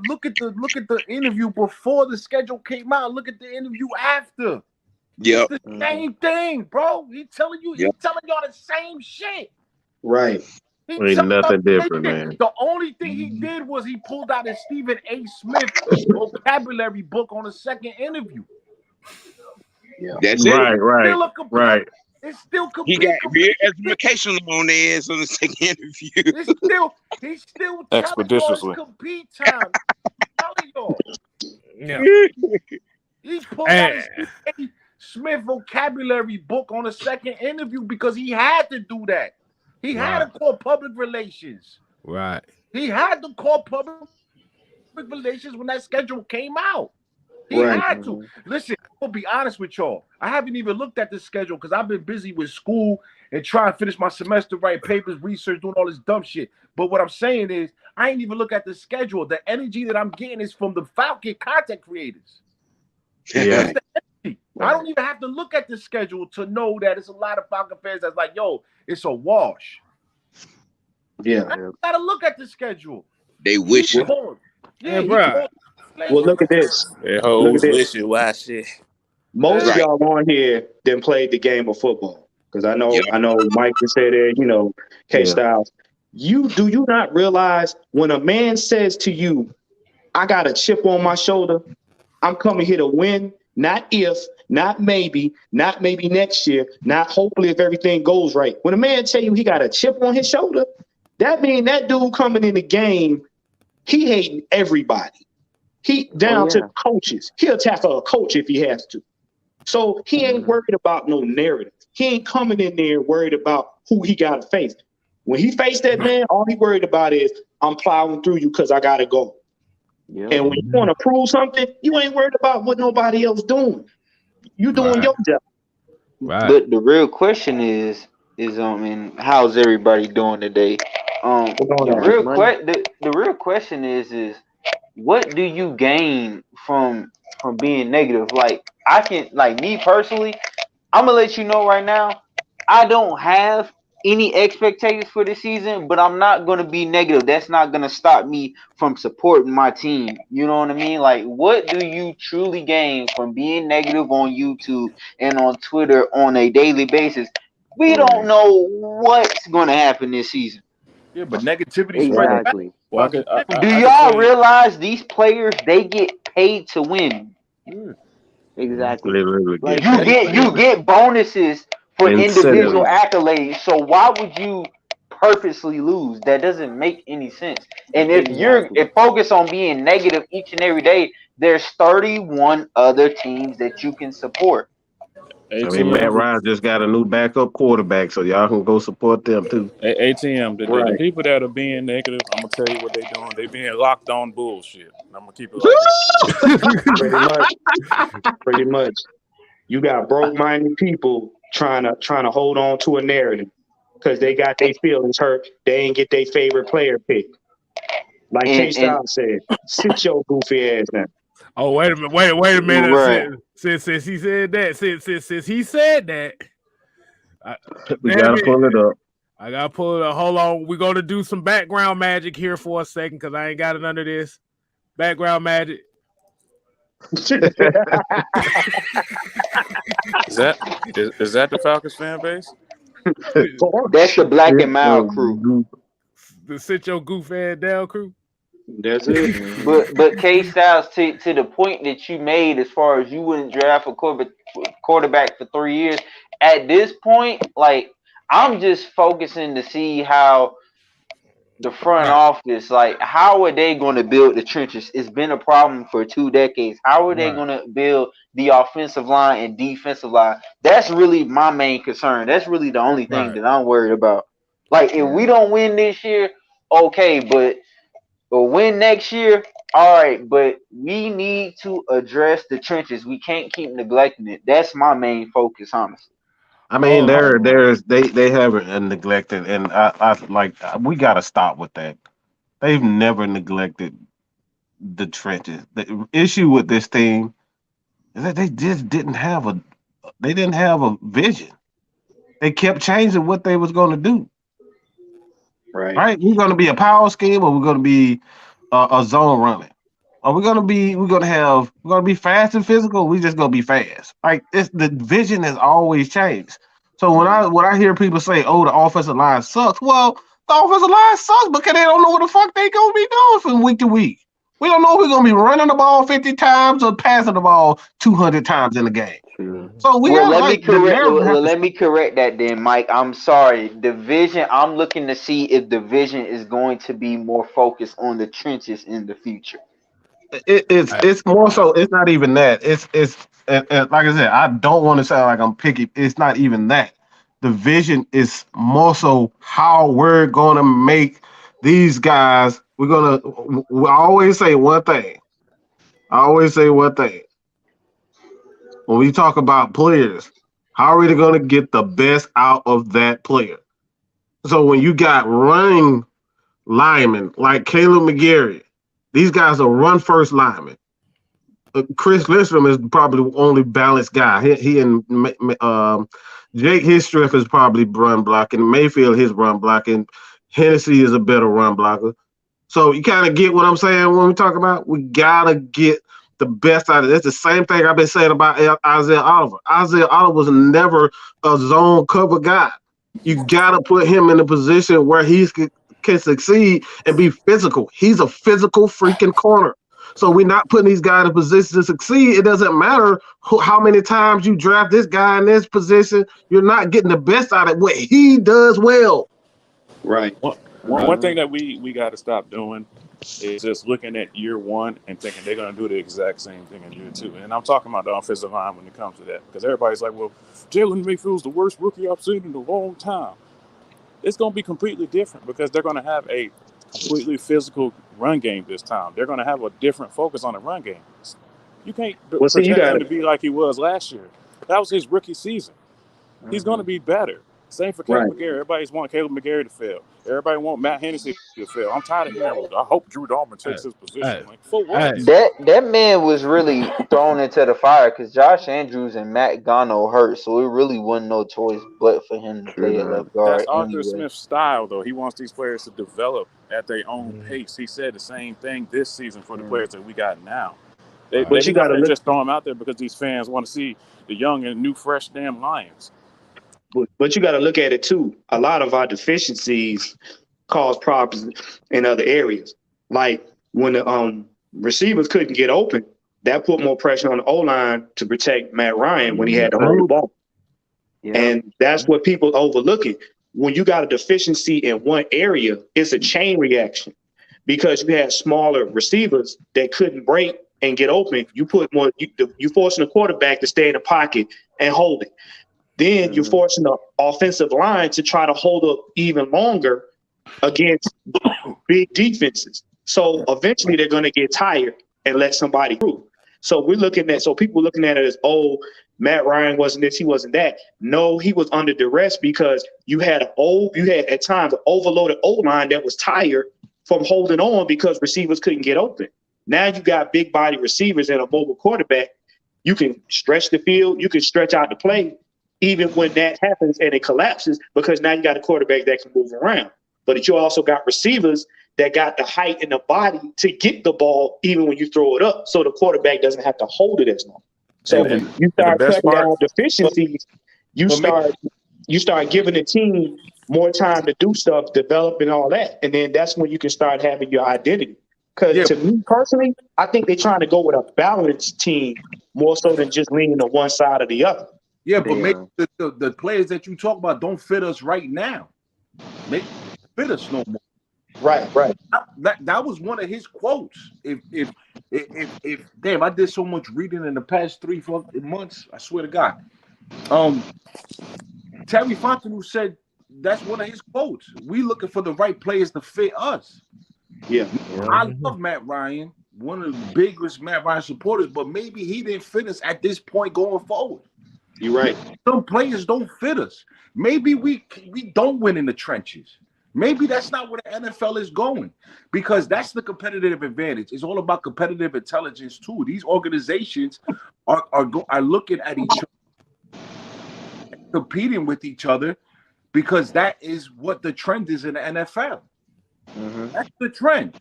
interview before the schedule came out. Look at the interview after. Yep. It's the same thing, bro. He's telling y'all the same shit. Right. Ain't nothing different, man. The only thing he did was he pulled out his Stephen A. Smith vocabulary book on the second interview. Yeah. That's it. Right. It's still complete. He got real education on their ass on the second interview. He's still expeditiously. Compete time. I'm telling y'all. Yeah. He pulled out his Stephen A. Smith vocabulary book on the second interview because he had to do that. He had to call public relations. Right. He had to call public relations when that schedule came out. He had to. Listen, I'll be honest with y'all. I haven't even looked at the schedule because I've been busy with school and trying to finish my semester, writing papers, research, doing all this dumb shit. But what I'm saying is, I ain't even look at the schedule. The energy that I'm getting is from the Falcon content creators. Yeah. I don't even have to look at the schedule to know that it's a lot of Falcon fans that's like, yo, it's a wash. Yeah. I gotta look at the schedule. They wish it. Yeah, bro. Well, look at this. That Look whole at this. listen, why shit. Most of Right. y'all on here then played the game of football. Because Yep. I know Mike can say that, K Yeah. Styles. Do you not realize when a man says to you, I got a chip on my shoulder, I'm coming here to win, not if, not maybe next year, not hopefully if everything goes right. When a man tell you he got a chip on his shoulder, that means that dude coming in the game, he hating everybody. He Oh down to yeah. the coaches. He'll tackle a coach if he has to. So he ain't worried about no narrative. He ain't coming in there worried about who he got to face. When he faced that man, all he worried about is I'm plowing through you because I got to go. Yep. And when you want to prove something, you ain't worried about what nobody else doing. You doing Right. your job. Right. But the real question is and how's everybody doing today? What's going The on? Big real money. the real question is what do you gain from being negative? Like I can like me personally, I'm gonna let you know right now, I don't have any expectations for this season, but I'm not gonna be negative. That's not gonna stop me from supporting my team. You know what I mean? Like, what do you truly gain from being negative on YouTube and on Twitter on a daily basis? We don't know what's gonna happen this season. Yeah, but negativity spread fast. Exactly. Well, That's the thing. Do I could y'all say realize these players they get paid to win? Yeah. Exactly. Literally Like get You that's paid get to you win. get bonuses for individual Incentives. accolades. So why would you purposely lose? That doesn't make any sense. And if you're exactly. if focus on being negative each and every day, there's 31 other teams that you can support. I mean, Matt ATM. Ryan just got a new backup quarterback, so y'all can go support them too. ATM. The Right. people that are being negative, I'm gonna tell you what they doing. They being locked on bullshit. I'm gonna keep it like that. Pretty much. Pretty much. You got broke-minded people trying to hold on to a narrative because they got their feelings hurt. They ain't get their favorite player picked. Like K And Styles said, sit your goofy ass down. Oh, wait a minute. Wait a minute. right. Since he said that, since he said that, We damn gotta it. pull it up. I gotta pull it up. Hold on. We're gonna do some background magic here for a second because I ain't got it under this. Background magic. Is that the Falcons fan base? That's the black and mild crew. The sit your goof ass down crew. That's it. Mm-hmm. But K Styles to the point that you made as far as you wouldn't draft a quarterback for 3 years. At this point, like I'm just focusing to see how the front office, like how are they going to build the trenches? It's been a problem for 2 decades. How are they Right. going to build the offensive line and defensive line? That's really my main concern. That's really the only thing Right. that I'm worried about. Like if we don't win this year, okay, but win next year, all right, but we need to address the trenches. We can't keep neglecting it. That's my main focus, honestly. I mean, Mm-hmm. they haven't neglected, and I like we got to stop with that. They've never neglected the trenches. The issue with this team is that they just didn't have a vision. They kept changing what they was going to do. Right. Right? We're going to be a power scheme, or we're going to be a zone running. Are we gonna be fast and physical? We just gonna be fast. Like the vision has always changed. So when I hear people say, "Oh, the offensive line sucks," well, the offensive line sucks because they don't know what the fuck they gonna be doing from week to week. We don't know if we're gonna be running the ball 50 times or passing the ball 200 times in the game. True. So we Well, got let me the correct. narrative have to. Let me correct that then, Mike. I'm sorry. The vision. I'm looking to see if the vision is going to be more focused on the trenches in the future. It's more so. It's not even that. It's and like I said, I don't want to sound like I'm picky. It's not even that. The vision is more so how we're gonna make these guys. We always say one thing. I always say one thing when we talk about players. How are we gonna get the best out of that player? So when you got running linemen like Caleb McGarry, these guys are run first linemen. Chris Lindstrom is probably the only balanced guy. He and Jake, his strength is probably run blocking. Mayfield, his run blocking. Hennessy is a better run blocker. So you kind of get what I'm saying when we talk about we gotta get the best out of it. That's the same thing I've been saying about Isaiah Oliver. Isaiah Oliver was never a zone cover guy. You gotta put him in a position where he can succeed and be physical. He's a physical freaking corner. So we're not putting these guys in a position to succeed. It doesn't matter how many times you draft this guy in this position. You're not getting the best out of what he does well. Right. One thing that we got to stop doing is just looking at year one and thinking they're going to do the exact same thing in year two. And I'm talking about the offensive line when it comes to that. Because everybody's like, well, Jalen Mayfield's the worst rookie I've seen in a long time. It's going to be completely different because they're going to have a completely physical run game this time. They're going to have a different focus on the run game. You can't Well, see, you project got him to be like he was last year. That was his rookie season. He's going to be better. Same for Caleb right. McGarry. Everybody's want Caleb McGarry to fail. Everybody want Matt Hennessy to fail. I'm tired of hearing, I hope Drew Dalman takes his position. Like, for what? That man was really thrown into the fire because Josh Andrews and Matt Gano hurt, so it really wasn't no choice but for him to play at left guard. That's Arthur anyway. Smith's style, though. He wants these players to develop at their own pace. He said the same thing this season for the players that we got now. They But you not got to gonna look. just throw them out there because these fans want to see the young and new, fresh damn Lions. But you got to look at it too. A lot of our deficiencies cause problems in other areas. Like when the receivers couldn't get open, that put more pressure on the O-line to protect Matt Ryan when he had to hold the ball. Yeah. And that's what people overlooking. When you got a deficiency in one area, it's a chain reaction because you had smaller receivers that couldn't break and get open. You put more. You forcing the quarterback to stay in the pocket and hold it. Then you're forcing the offensive line to try to hold up even longer against big defenses. So eventually they're going to get tired and let somebody through. So people looking at it as, oh, Matt Ryan wasn't this, he wasn't that. No, he was under duress because you had at times an overloaded O-line that was tired from holding on because receivers couldn't get open. Now you got big body receivers and a mobile quarterback. You can stretch the field, you can stretch out the play. Even when that happens and it collapses, because now you got a quarterback that can move around. But you also got receivers that got the height and the body to get the ball even when you throw it up, so the quarterback doesn't have to hold it as long. So when you start cutting down deficiencies, you start giving the team more time to do stuff, develop and all that. And then that's when you can start having your identity. Because to me personally, I think they're trying to go with a balanced team more so than just leaning on one side or the other. Yeah, but maybe the players that you talk about don't fit us right now. Make fit us no more. Right. That was one of his quotes. If damn, I did so much reading in the past 3-4 months. I swear to God. Terry Fontenot said that's one of his quotes. We looking for the right players to fit us. Yeah. I love Matt Ryan, one of the biggest Matt Ryan supporters, but maybe he didn't fit us at this point going forward. You're right. Some players don't fit us. Maybe we don't win in the trenches. Maybe that's not where the NFL is going, because that's the competitive advantage. It's all about competitive intelligence too. These organizations are looking at each other, competing with each other, because that is what the trend is in the NFL. That's the trend.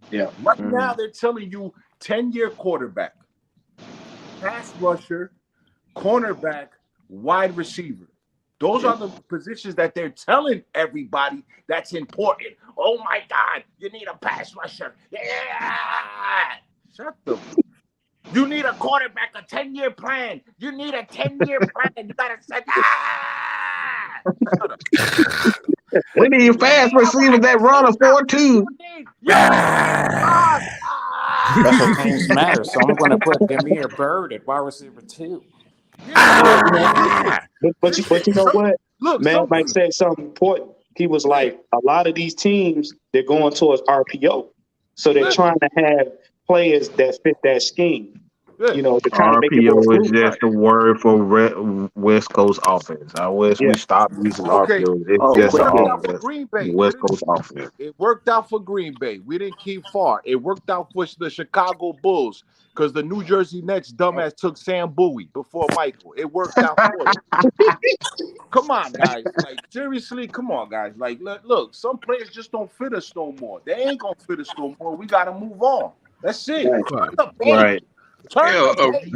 Yeah. Right now they're telling you 10-year quarterback, pass rusher, cornerback, wide receiver. Those are the positions that they're telling everybody that's important. Oh my God, you need a pass rusher. Yeah. Shut the. You need a quarterback, a 10-year plan. You need a 10-year plan. You gotta set. Shut up. We need fast receivers that run a 4.2. Special teams matter, so I'm going to put Demir Bird at wide receiver 2. But you know what? Look, man, Mike said something important. He was like, a lot of these teams, they're going towards RPO. So they're trying to have players that fit that scheme. You know, to kind of make it more RPO is fluid. just a word for West Coast offense. I wish Yeah. we stopped using Okay, RPO. It's Oh, it just an quick worked thing. out for offense. Green Bay. West Coast offense. It worked out for Green Bay. We didn't keep far. It worked out for the Chicago Bulls because the New Jersey Nets dumbass took Sam Bowie before Michael. It worked out for them. Come on, guys. Like, seriously, come on, guys. Like, look, some players just don't fit us no more. They ain't gonna fit us no more. We gotta move on. That's it. Right. Turn the page. Right. Turn Hell, the page.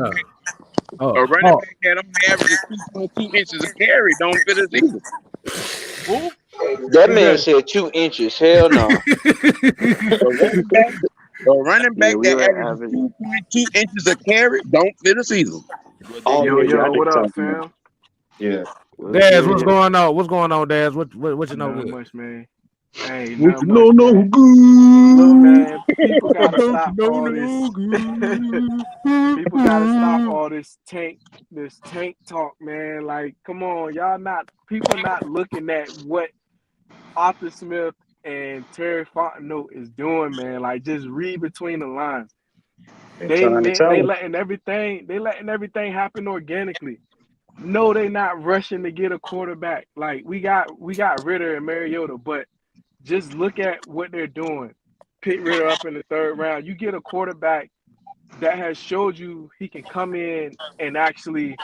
a running Oh, back that only averages 2.2 inches of carry don't fit us either. Who? That who's man that? said 2 inches. Hell no. A running back, a running Yeah, back we that were averages averaging. 2.2 inches of carry don't fit us either. What they Oh Yo, yeah, do? yeah. I yo, know what you're up, talking about. fam? Yeah. What's Daz, what's good? going on? What's going on, Daz? What you know Not good? much, man. Hey, What not you know, much, no man. Look, good. man, people gotta Don't you stop know all no this. People gotta stop all this tank talk, man. Like, come on, people not looking at what Arthur Smith and Terry Fontenot is doing, man. Like, just read between the lines. They're trying to tell They us. letting everything happen organically. No, they not rushing to get a quarterback. Like we got Ridder and Mariota, but just look at what they're doing. Pick Ridder up in the third round. You get a quarterback that has showed you he can come in and actually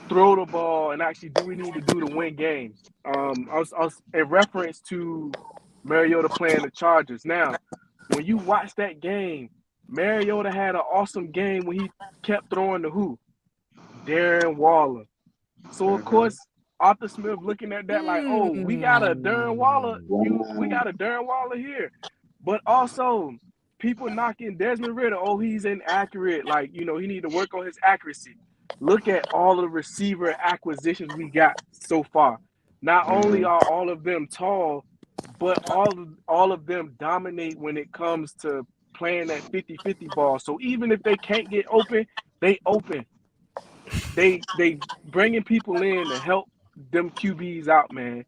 throw the ball and actually do what we need to do to win games. I was in reference to Mariota playing the Chargers. Now, when you watch that game, Mariota had an awesome game when he kept throwing the who? Darren Waller. So of Mm-hmm. course, Arthur Smith looking at that like, oh, we got a Darren Waller, we Wow. got a Darren Waller here. But also people knocking Desmond Ridder, oh, he's inaccurate. Like, he need to work on his accuracy. Look at all of the receiver acquisitions we got so far. Not only Mm-hmm. are all of them tall, but all of them dominate when it comes to playing that 50-50 ball. So even if they can't get open, they open. They bringing people in to help them QBs out, man.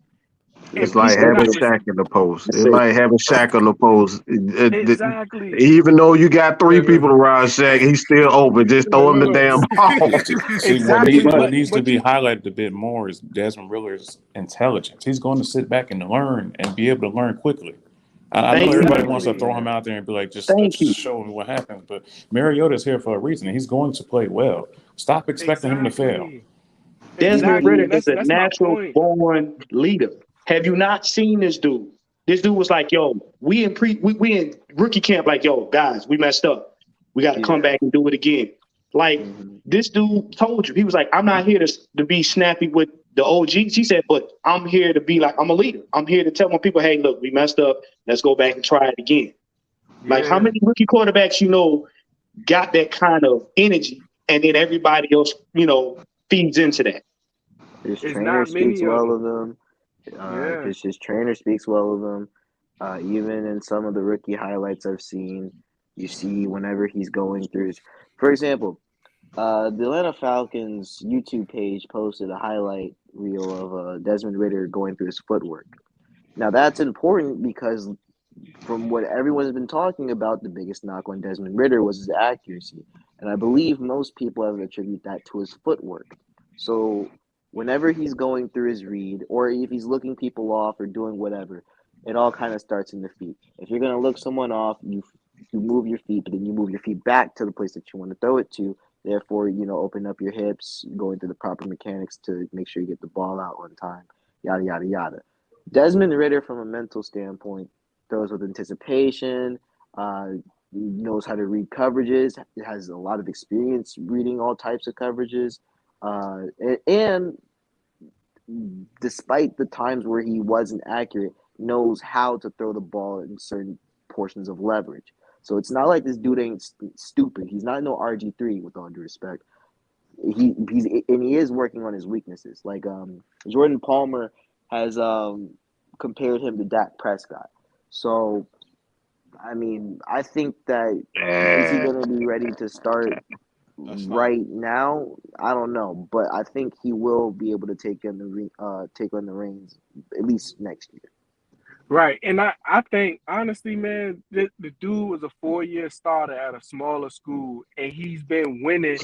It's And like people having not Shaq in the post. That's It's it. like having Shaq on the post. exactly, Even though you got three people around Shaq, he's still open. Just throw him the Look, damn ball. See, Pretty exactly. much. what But needs to but be you highlighted a bit more is Desmond Riller's intelligence. He's going to sit back and learn and be able to learn quickly. I know Thank you. everybody wants to exactly, throw him Yeah. out there and be like, just Thank you. show me what happens. But Mariota's here for a reason. He's going to play well. Stop expecting him to fail. exactly, Desmond exactly, Ridder and He is a that's my natural point. born leader. Have you not seen this dude? This dude was like, yo, we in rookie camp, like, yo, guys, we messed up. We got to come Yeah. back and do it again. Like, Mm-hmm. this dude told you, he was like, I'm not here to be snappy with the OGs. He said, but I'm here to be like, I'm a leader. I'm here to tell my people, hey, look, we messed up. Let's go back and try it again. Like, how Yeah, many rookie quarterbacks got that kind of energy, and then everybody else, feeds into that? His it's trainer not speaks many of well them. of him. Yeah, His trainer speaks well of him. Even in some of the rookie highlights I've seen, you see whenever he's going through his, for example, the Atlanta Falcons YouTube page posted a highlight reel of Desmond Ridder going through his footwork. Now that's important because from what everyone's been talking about, the biggest knock on Desmond Ridder was his accuracy. And I believe most people have attributed that to his footwork. So whenever he's going through his read, or if he's looking people off or doing whatever, it all kind of starts in the feet. If you're going to look someone off, you move your feet, but then you move your feet back to the place that you want to throw it to. Therefore, open up your hips, going through the proper mechanics to make sure you get the ball out on time, yada, yada, yada. Desmond Ridder, from a mental standpoint, throws with anticipation, uh, knows how to read coverages, has a lot of experience reading all types of coverages. And despite the times where he wasn't accurate, knows how to throw the ball in certain portions of leverage. So it's not like this dude ain't stupid. He's not no RG3, with all due respect. He is working on his weaknesses. Like Jordan Palmer has compared him to Dak Prescott. So I mean, I think that is he going to be ready to start That's fine. right now? I don't know, but I think he will be able to take on the reins at least next year. Right. And I think, honestly, man, the dude was a 4-year starter at a smaller school, and he's been winning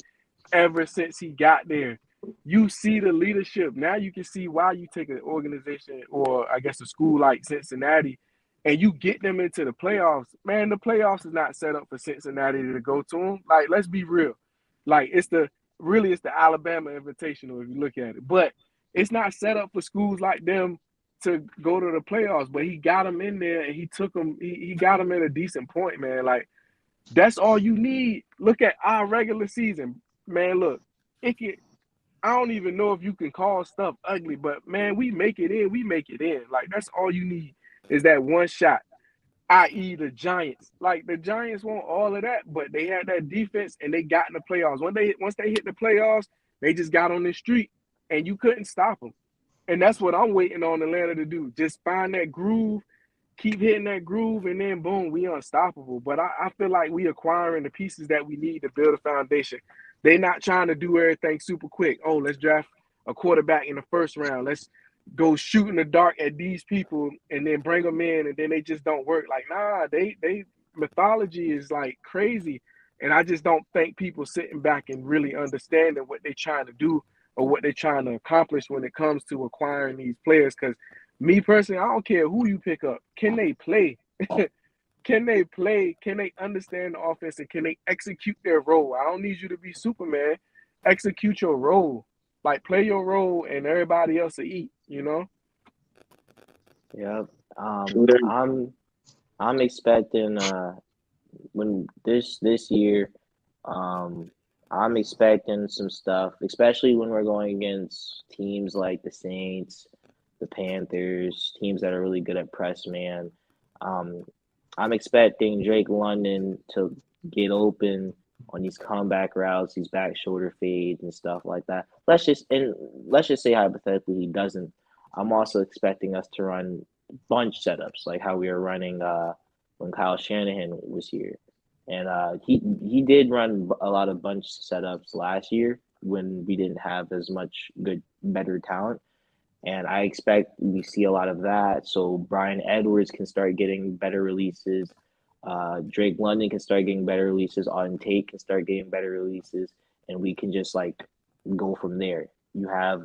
ever since he got there. You see the leadership. Now you can see why you take an organization or, I guess, a school like Cincinnati and you get them into the playoffs. Man, the playoffs is not set up for Cincinnati to go to them. Like, let's be real. Like, it's the Alabama Invitational if you look at it. But it's not set up for schools like them to go to the playoffs. But he got them in there and he took them. He got them at a decent point, man. Like, that's all you need. Look at our regular season, man. Look, it can. I don't even know if you can call stuff ugly, but man, we make it in. We make it in. Like, that's all you need is that one shot, i.e. the Giants. Like, the Giants want all of that, but they had that defense and they got in the playoffs. Once they hit the playoffs, they just got on the street and you couldn't stop them. And that's what I'm waiting on Atlanta to do. Just find that groove, keep hitting that groove, and then boom, we unstoppable. But I feel like we acquiring the pieces that we need to build a foundation. They're not trying to do everything super quick. Oh, let's draft a quarterback in the first round. Let's go shoot in the dark at these people and then bring them in, and then they just don't work. Like, nah, they mythology is like crazy. And I just don't think people sitting back and really understanding what they're trying to do or what they're trying to accomplish when it comes to acquiring these players. Because me personally, I don't care who you pick up. Can they play? Can they play? Can they understand the offense? And can they execute their role? I don't need you to be Superman. Execute your role. Like, play your role and everybody else will eat, you know? Yeah. I'm expecting when this year, I'm expecting some stuff, especially when we're going against teams like the Saints, the Panthers, teams that are really good at press man. I'm expecting Drake London to get open on these comeback routes, these back shoulder fades and stuff like that. Let's just say hypothetically he doesn't. I'm also expecting us to run bunch setups like how we were running when Kyle Shanahan was here. And he did run a lot of bunch setups last year when we didn't have as much better talent. And I expect we see a lot of that. So Brian Edwards can start getting better releases. Drake London can start getting better releases. Auden Tate can start getting better releases. And we can just like go from there. You have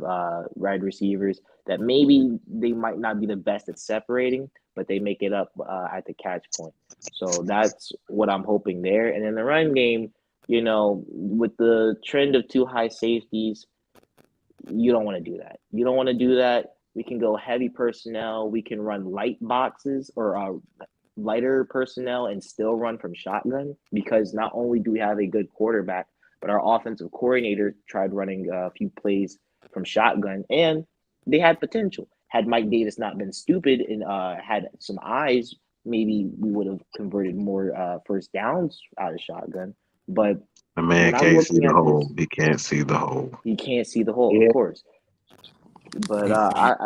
wide receivers that maybe they might not be the best at separating, but they make it up at the catch point. So that's what I'm hoping there. And in the run game, you know, with the trend of two high safeties, you don't want to do that. You don't want to do that. We can go heavy personnel. We can run light boxes or lighter personnel and still run from shotgun, because not only do we have a good quarterback, but our offensive coordinator tried running a few plays from shotgun, and they had potential. Had Mike Davis not been stupid and had some eyes, maybe we would have converted more first downs out of shotgun. But the man can't see the hole. He can't see the hole. He can't see the hole, of course. But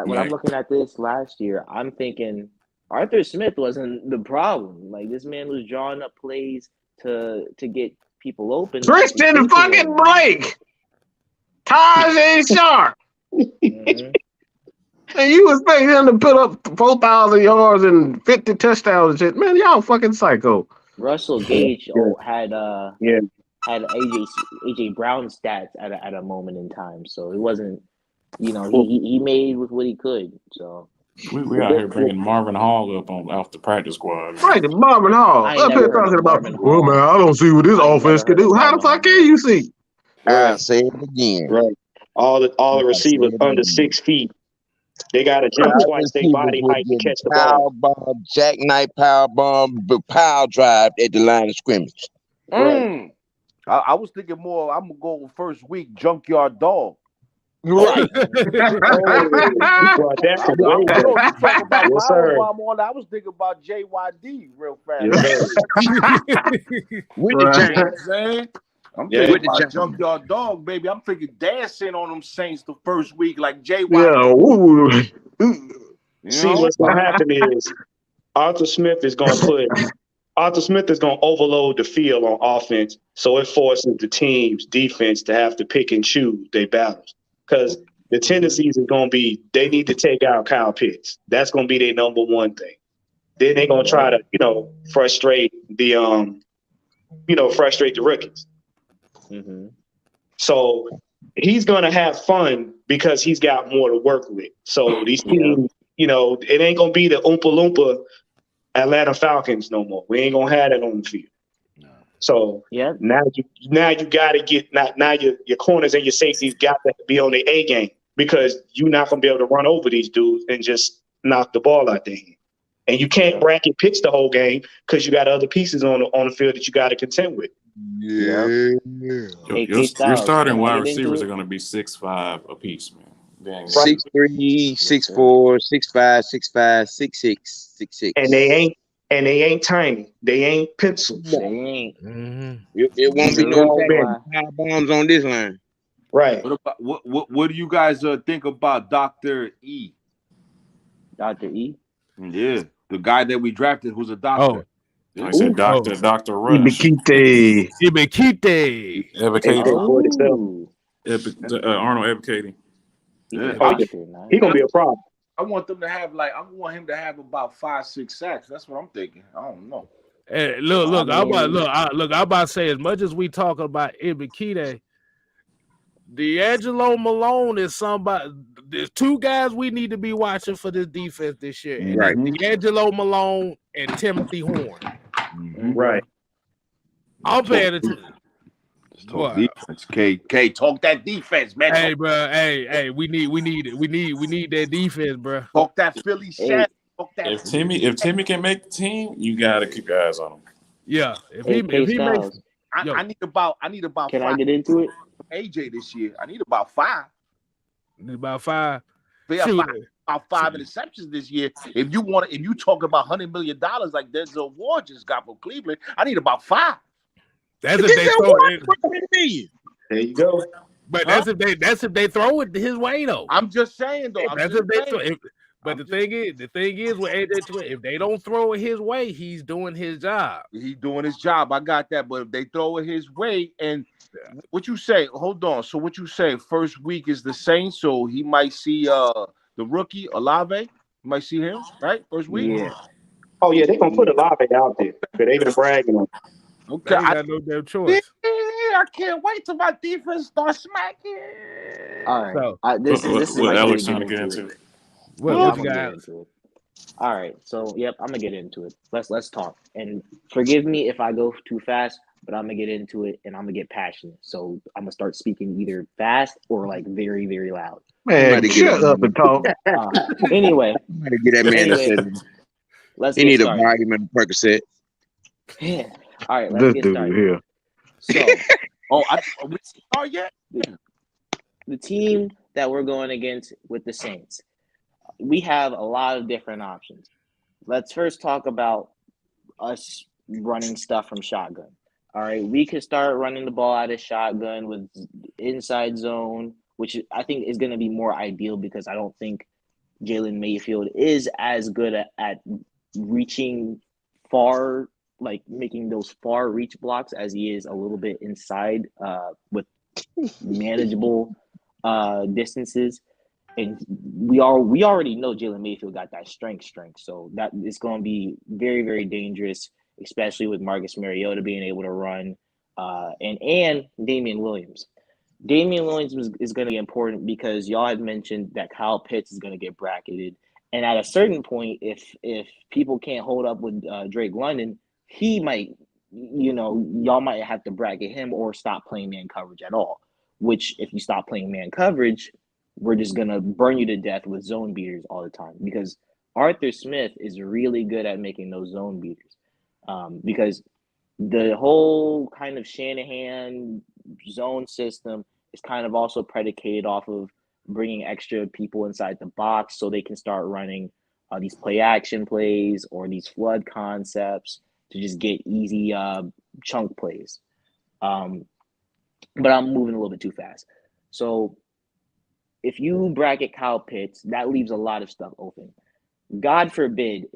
when I'm looking at this last year, I'm thinking Arthur Smith wasn't the problem. Like, this man was drawing up plays to get people open. Tristan fucking Blake, Tajay Sharp. Mm-hmm. And you expect him to put up 4,000 yards and 50 touchdowns and shit? Man, y'all fucking psycho. Russell Gage had AJ Brown stats at a moment in time, so it wasn't, you know, he made with what he could. So we out here bringing Marvin Hall up off the practice squad. Right, Marvin Hall. Up here talking about, well, man, I don't see what this offense can do. How the fuck can you see? I say it again. Right. All the receivers under 6 feet. They got to jump twice their body height to catch the ball. Power bomb, jackknife power bomb, power drive at the line of scrimmage. Right. I was thinking more, I'm going to go first week, junkyard dog. Right. That's the way. I was thinking about JYD real fast. Yes, With the saying? I'm thinking about junkyard dog, baby. I'm thinking dancing on them Saints the first week like JYD. See, what's going to happen is Arthur Smith is going to overload the field on offense, so it forces the team's defense to have to pick and choose their battles. Because the tendencies is going to be they need to take out Kyle Pitts. That's going to be their number one thing. Then they're gonna try to, frustrate the frustrate the rookies. Mm-hmm. So he's gonna have fun because he's got more to work with. So these teams, it ain't gonna be the Oompa Loompa Atlanta Falcons no more. We ain't gonna have that on the field. So now you got to get now your corners and your safeties got to be on the A game because you're not gonna be able to run over these dudes and just knock the ball out there. And you can't bracket pitch the whole game because you got other pieces on the field that you got to contend with. Yeah. Hey, Your Styles, starting can I wide get into receivers it? are going to be 6'5" apiece, man. 6'3", 6'4", 6'5", 6'5", 6'6", 6'6". And they ain't tiny. They ain't pencils. They ain't. It won't be no high bombs on this line. Right. What about what do you guys think about Dr. E? Dr. E? Yeah, the guy that we drafted who's a doctor. I said Dr. Rush. Ibikite. Arnold Ebiketie. He gonna be a problem. I want him to have about 5-6 sacks. That's what I'm thinking. I don't know. Hey, look, I'm about to say, as much as we talk about Ibikite, D'Angelo Malone is somebody. There's two guys we need to be watching for this defense this year, and Right. it's D'Angelo Malone and Timothy Horn. Right. I'm paying attention. Talk defense. K, talk that defense, man. Hey, bro. Hey, we need that defense, bro. Talk that Philly shit. If Timmy can make the team, you got to keep your eyes on him. Yeah. If Hey, he makes, I need about. Can 5 I get into it? AJ this year. I need about 5. About 5. Yeah, about 5 interceptions this year. If you talk about $100 million like Denzel Ward just got from Cleveland, I need about 5. That's if they throw it. There you go. But that's if they throw it his way though. I'm just saying though. But the thing is with AJ, if they don't throw it his way, he's doing his job. He's doing his job. I got that. But if they throw it his way, and what you say? Hold on. So what you say? First week is the Saints, so he might see the rookie Olave. You might see him right first week. Yeah. Oh yeah, they gonna put Olave out there, but they been bragging on. Okay, I got no damn choice. I can't wait till my defense starts smacking. All right. So, This is what my Alex cue trying to get into. What you got? All right. So I'm gonna get into it. Let's talk. And forgive me if I go too fast, but I'm gonna get into it and I'm gonna get passionate. So I'm gonna start speaking either fast or like very, very loud. Man, shut up and talk. Anyway, Get that man let's he get need started. a vitamin Percocet. Yeah. All right, let's get started. Here. So, we start yet? The team that we're going against with the Saints, we have a lot of different options. Let's first talk about us running stuff from shotgun. All right, we could start running the ball out of shotgun with inside zone, which I think is going to be more ideal because I don't think Jalen Mayfield is as good at reaching far, like making those far reach blocks as he is a little bit inside with manageable distances. And we already know Jalen Mayfield got that strength. So that is going to be very, very dangerous, especially with Marcus Mariota being able to run and Damian Williams. Damian Williams is going to be important because y'all had mentioned that Kyle Pitts is going to get bracketed. And at a certain point, if people can't hold up with Drake London, he might, y'all might have to bracket him or stop playing man coverage at all. Which, if you stop playing man coverage, we're just going to burn you to death with zone beaters all the time. Because Arthur Smith is really good at making those zone beaters. Because the whole kind of Shanahan zone system is kind of also predicated off of bringing extra people inside the box so they can start running these play action plays or these flood concepts to just get easy chunk plays. But I'm moving a little bit too fast. So if you bracket Kyle Pitts, that leaves a lot of stuff open. God forbid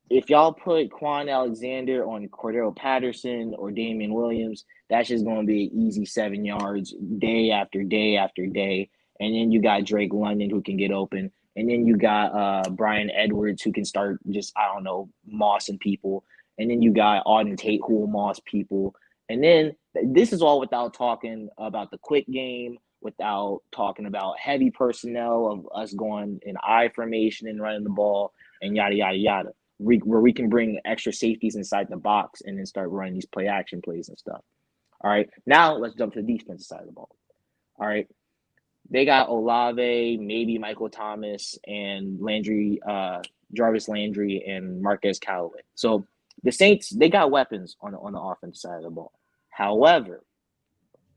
if y'all put Quan Alexander on Cordero Patterson or Damian Williams, that's just going to be an easy 7 yards day after day after day. And then you got Drake London who can get open. And then you got Brian Edwards, who can start just, I don't know, mossing people. And then you got Auden Tate, who will moss people. And then this is all without talking about the quick game, without talking about heavy personnel of us going in I formation and running the ball and yada, yada, yada, where we can bring extra safeties inside the box and then start running these play action plays and stuff. All right, now let's jump to the defensive side of the ball. All right, they got Olave, maybe Michael Thomas, and Landry, Jarvis Landry, and Marquez Callaway. So the Saints, they got weapons on the offensive side of the ball. However,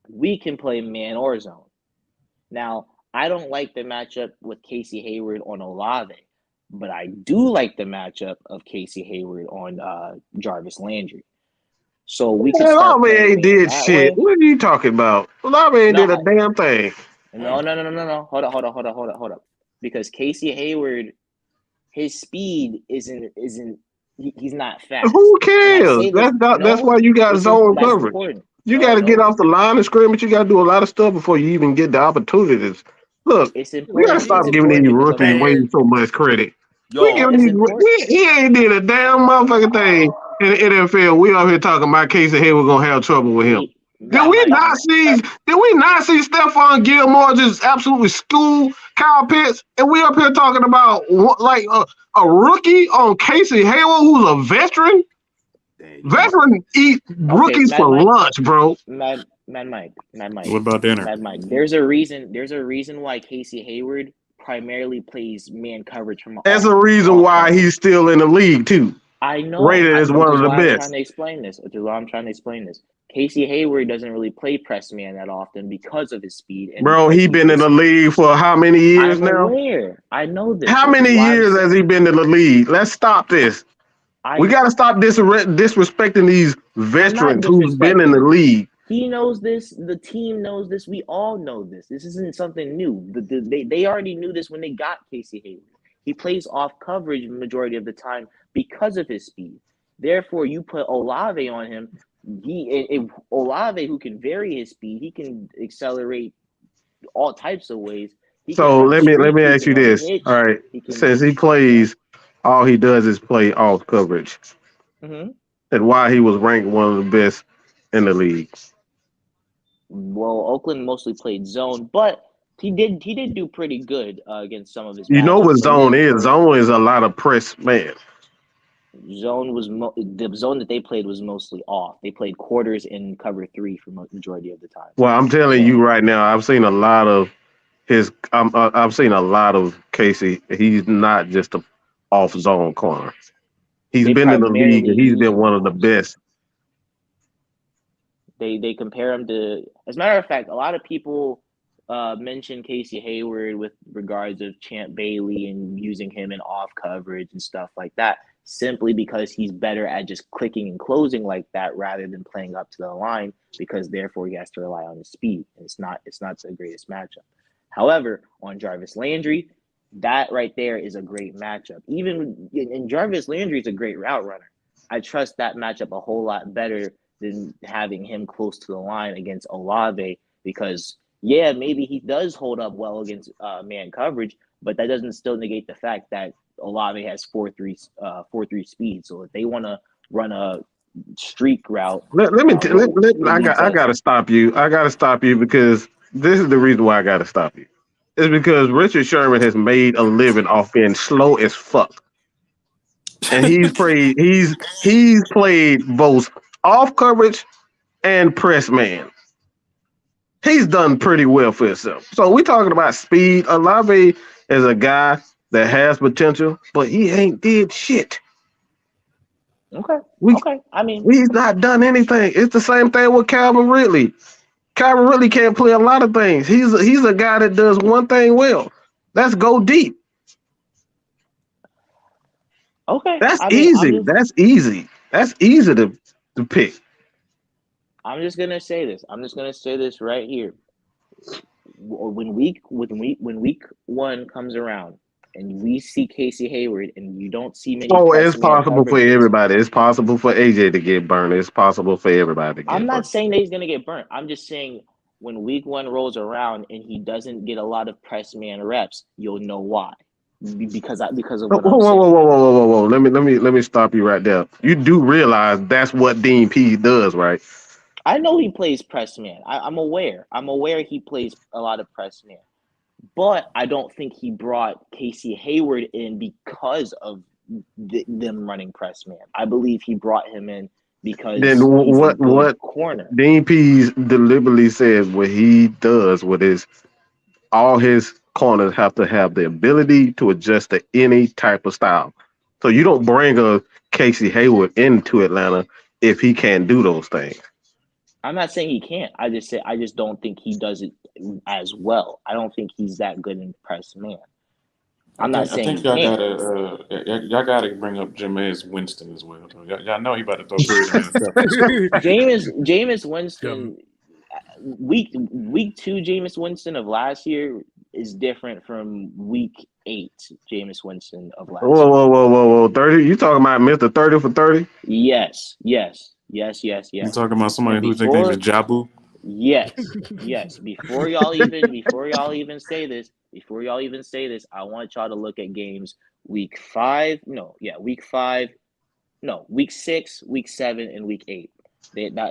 we can play man or zone. Now, I don't like the matchup with Casey Hayward on Olave, but I do like the matchup of Casey Hayward on Jarvis Landry. So we can start Olave playing ain't man did that shit. way. What are you talking about? Olave ain't did a damn thing. No. Hold up. Because Casey Hayward, his speed isn't he's not fast. Who And I cares? say this, That's why you got zone that's coverage. important. You got to get off the line of scrimmage. You got to do a lot of stuff before you even get the opportunities. Look, It's we got to important. stop It's giving important these because of rookies way so much credit. We Yo, giving it's these, important. he ain't did a damn motherfucking thing in the NFL. We out here talking about Casey Hayward gonna have trouble with him. Did we not see Stephon Gilmore just absolutely school Kyle Pitts? And we up here talking about like a rookie on Casey Hayward who's a veteran? Veteran eat rookies for lunch, bro. Mad Mike. What about dinner? Mad Mike. There's a reason why Casey Hayward primarily plays man coverage from. That's a reason why he's still in the league too. I know. Rated as one of the best. I'm trying to explain this. Casey Hayward doesn't really play press man that often because of his speed. And bro, he been in the league for how many years now? I know this. How many years has he been in the league? Let's stop this. We got to stop disrespecting these veterans who's been in the league. He knows this. The team knows this. We all know this. This isn't something new. They already knew this when they got Casey Hayward. He plays off coverage the majority of the time because of his speed. Therefore, you put Olave on him. Olave, who can vary his speed, he can accelerate all types of ways. So let me ask you this. All right, since he plays, all he does is play off coverage, and why he was ranked one of the best in the league. Well, Oakland mostly played zone, but he did do pretty good against some of his. You know what zone is? Zone is a lot of press man. Zone was the zone that they played was mostly off. They played quarters in cover 3 for majority of the time. Well, I'm telling you right now, I've seen a lot of I've seen a lot of Casey. He's not just a off zone corner. He's been in the league and he's been one of the best. They compare him to, as a matter of fact, a lot of people mention Casey Hayward with regards of Champ Bailey and using him in off coverage and stuff like that, simply because he's better at just clicking and closing like that rather than playing up to the line, because therefore he has to rely on his speed. And it's not the greatest matchup. However, on Jarvis Landry, that right there is a great matchup. And Jarvis Landry is a great route runner. I trust that matchup a whole lot better than having him close to the line against Olave, because maybe he does hold up well against man coverage, but that doesn't still negate the fact that Olave has 4.3 speed. So if they want to run a streak route, I gotta stop you. I gotta stop you because this is the reason why I gotta stop you. It's because Richard Sherman has made a living off being slow as fuck, and he's played both off coverage and press man. He's done pretty well for himself. So we're talking about speed. Olave is a guy that has potential, but he ain't did shit. Okay. I mean, he's not done anything. It's the same thing with Calvin Ridley. Calvin Ridley can't play a lot of things. He's a guy that does one thing well. That's go deep. Okay. That's easy. That's easy to pick. I'm just gonna say this right here. When week 1 comes around and we see Casey Hayward and you don't see many. Oh, it's possible for everybody. It's possible for AJ to get burned. It's possible for everybody to get I'm not burnt. saying that he's gonna get burnt. I'm just saying when week 1 rolls around and he doesn't get a lot of press man reps, you'll know why. because of Whoa, what whoa, I'm whoa, saying. whoa, whoa, whoa, whoa, whoa! Let me stop you right there. You do realize that's what Dean P does, right? I know he plays press man. I'm aware. I'm aware he plays a lot of press man. But I don't think he brought Casey Hayward in because of them running press man. I believe he brought him in Then because he's a good what corner. Dean P deliberately says what he does with his all his corners have to have the ability to adjust to any type of style. So you don't bring a Casey Hayward into Atlanta if he can't do those things. I'm not saying he can't. I just don't think he does it as well. I don't think he's that good in press man. I'm not I saying think he can't. y'all gotta bring up Jameis Winston as well. Y'all know he about to throw 30 interceptions. Jameis Winston, week 2 Jameis Winston of last year is different from week 8 Jameis Winston of last Whoa, year. whoa, whoa, whoa, whoa! 30? You talking about Mr. 30 for 30? Yes. You talking about somebody And who think he's a Jabu? yes. Before y'all even say this, I want y'all to look at games week 5. Week 5. No, week 6, week 7, and week 8.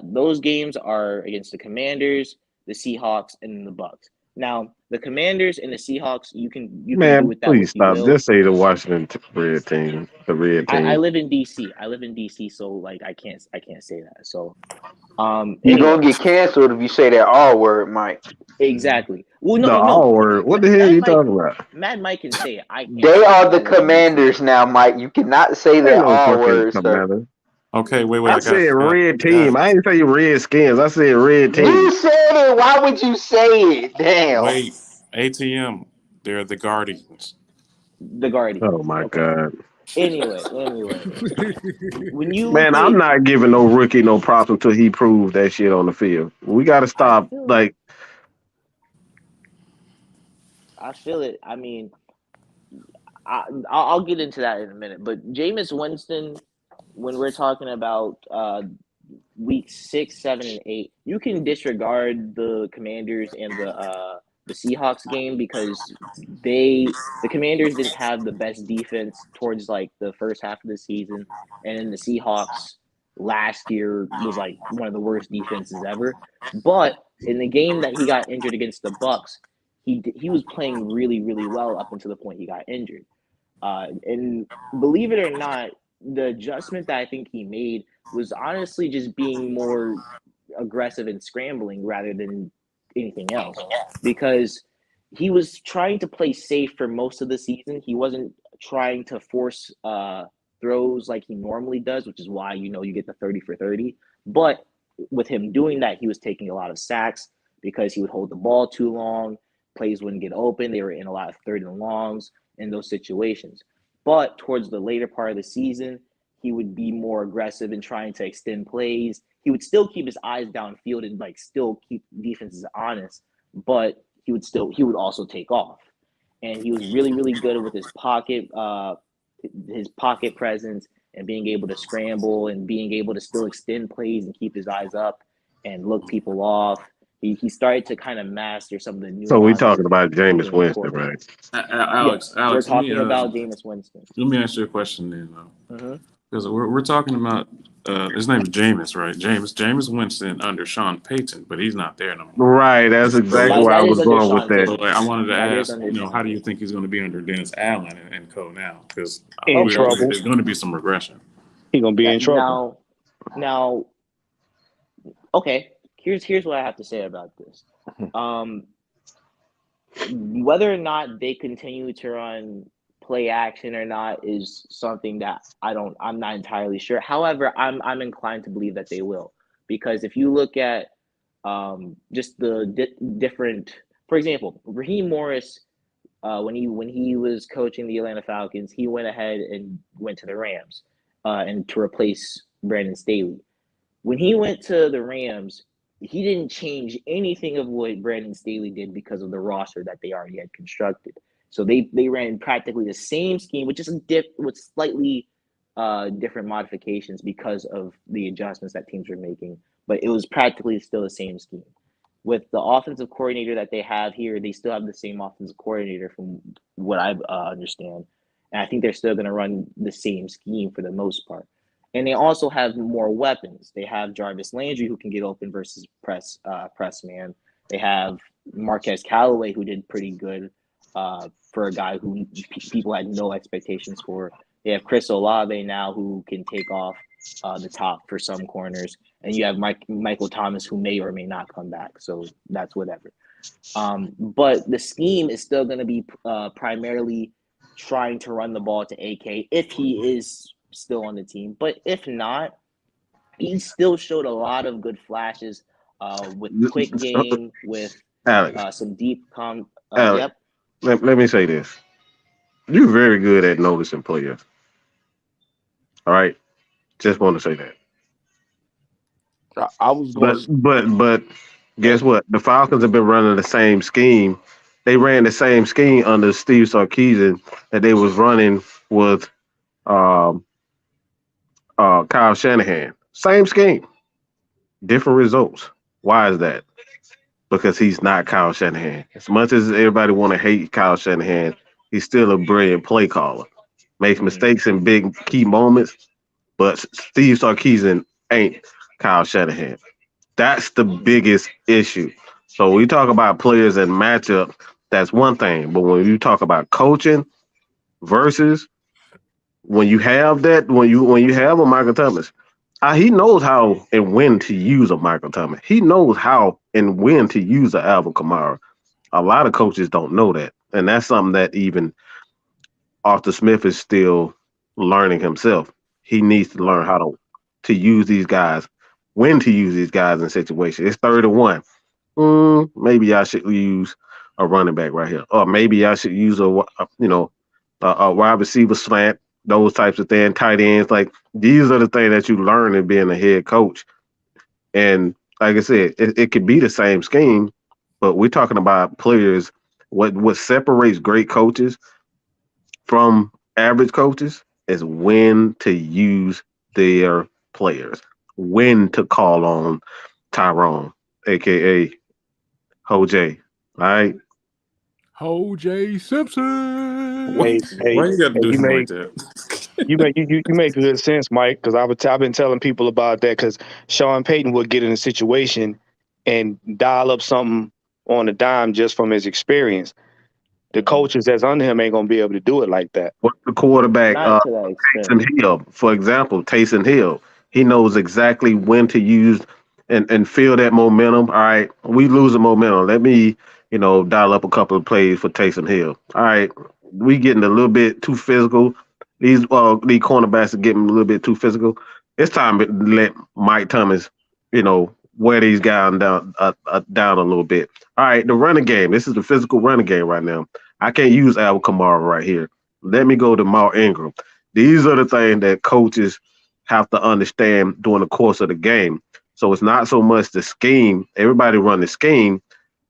Those games are against the Commanders, the Seahawks, and the Bucks. Now, the Commanders and the Seahawks, you can do Man, with that please what you stop. will. Just say the Washington Red team, the Red I team. live in DC, so like I can't say that. So You're anyway, gonna get canceled if you say that R word, Mike. exactly. Well, The no. R word. What the hell are you talking about? Mad Mike can say it. I can't They say it are because the I live in DC. Commanders now, Mike. You cannot say Ain't that no R fucking word, sir. commander. Okay, wait. I said red team. I ain't say Redskins. I said red team. You said it. Why would you say it? Damn. wait. ATM. They're the Guardians. The Guardians. Oh my Okay. god. Anyway, when you look Man, at, I'm not giving no rookie no props until he proves that shit on the field. We got to I stop. feel Like, it. I mean, I'll get into that in a minute. But Jameis Winston, when we're talking about week 6, 7, and 8, you can disregard the Commanders and the Seahawks game because the Commanders didn't have the best defense towards like the first half of the season, and then the Seahawks last year was like one of the worst defenses ever. But in the game that he got injured against the Bucks, he was playing really really well up until the point he got injured. And believe it or not, the adjustment that I think he made was honestly just being more aggressive and scrambling rather than anything else, because he was trying to play safe for most of the season. He wasn't trying to force throws like he normally does, which is why you get the 30 for 30. But with him doing that, he was taking a lot of sacks because he would hold the ball too long. Plays wouldn't get open. They were in a lot of third and longs in those situations. But towards the later part of the season, he would be more aggressive in trying to extend plays. He would still keep his eyes downfield and like still keep defenses honest, but he would also take off. And he was really, really good with his pocket presence and being able to scramble and being able to still extend plays and keep his eyes up and look people off. He started to kind of master some of the so we nuances talking about of Jameis being a Winston, quarterback. right? Yes, we're Alex, talking about Jameis Winston. let me ask you a question then, though, Mm-hmm. because we're talking about his name is Jameis, right? Jameis Winston under Sean Payton, but he's not there no more. Right. That's So exactly like, where I That is was under going with Sean that. so Payton. like, I wanted to That is ask, under Sean how do you Payton. think he's going to be under Dennis Allen and co now? Because In Okay. trouble. there's going to be some regression. He gonna be in trouble. Now, okay. Here's what I have to say about this. Whether or not they continue to run play action or not is something that I'm not entirely sure. However, I'm inclined to believe that they will, because if you look at just the different, for example, Raheem Morris, when he was coaching the Atlanta Falcons, he went ahead and went to the Rams, and to replace Brandon Staley. When he went to the Rams, he didn't change anything of what Brandon Staley did because of the roster that they already had constructed. So they ran practically the same scheme, with just with slightly different modifications because of the adjustments that teams were making. But it was practically still the same scheme. with the offensive coordinator that they have here, they still have the same offensive coordinator from what I understand. And I think they're still going to run the same scheme for the most part. And they also have more weapons. They have Jarvis Landry, who can get open versus press man. They have Marquez Callaway, who did pretty good for a guy who people had no expectations for. They have Chris Olave now, who can take off the top for some corners. And you have Michael Thomas, who may or may not come back. So that's whatever. But the scheme is still going to be primarily trying to run the ball to AK if he is still on the team. But if not, he still showed a lot of good flashes with quick game, with Alex, some deep Alex, yep. let me say this. You're very good at noticing players. All right. Just want to say that. I was going But guess what? The Falcons have been running the same scheme. They ran the same scheme under Steve Sarkisian that they was running with um, Kyle Shanahan. Same scheme, different results. Why is that? Because he's not Kyle Shanahan. As much as everybody want to hate Kyle Shanahan, he's still a brilliant play caller. Makes mistakes in big key moments, but Steve Sarkisian ain't Kyle Shanahan. That's the biggest issue. So we talk about players and matchup, that's one thing. But when you talk about coaching versus when you have that, when you have a Michael Thomas, he knows how and when to use a Michael Thomas. He knows how and when to use a Alvin Kamara. A lot of coaches don't know that, and that's something that even Arthur Smith is still learning himself. He needs to learn how to use these guys, when to use these guys in situations. It's 3-1. Maybe I should use a running back right here, or maybe I should use a wide receiver slant, those types of things, tight ends. Like these are the things that you learn in being a head coach. And like I said, it could be the same scheme, but we're talking about players. What separates great coaches from average coaches is when to use their players, when to call on Tyrone, aka Hoj. All right. Hoj Simpson. Why you got to do you him like make that? you make good sense, Mike. Because I've been telling people about that. Because Sean Payton would get in a situation and dial up something on a dime just from his experience. The coaches that's under him ain't gonna be able to do it like that. What's the quarterback? Not to that extent. Taysom Hill, for example, Taysom Hill. He knows exactly when to use and feel that momentum. All right, we losing momentum. Let me, dial up a couple of plays for Taysom Hill. All right, we getting a little bit too physical. These cornerbacks are getting a little bit too physical. It's time to let Mike Thomas, wear these guys down a little bit. All right, the running game. This is the physical running game right now. I can't use Alvin Kamara right here. Let me go to Mark Ingram. These are the things that coaches have to understand during the course of the game. So it's not so much the scheme. Everybody run the scheme.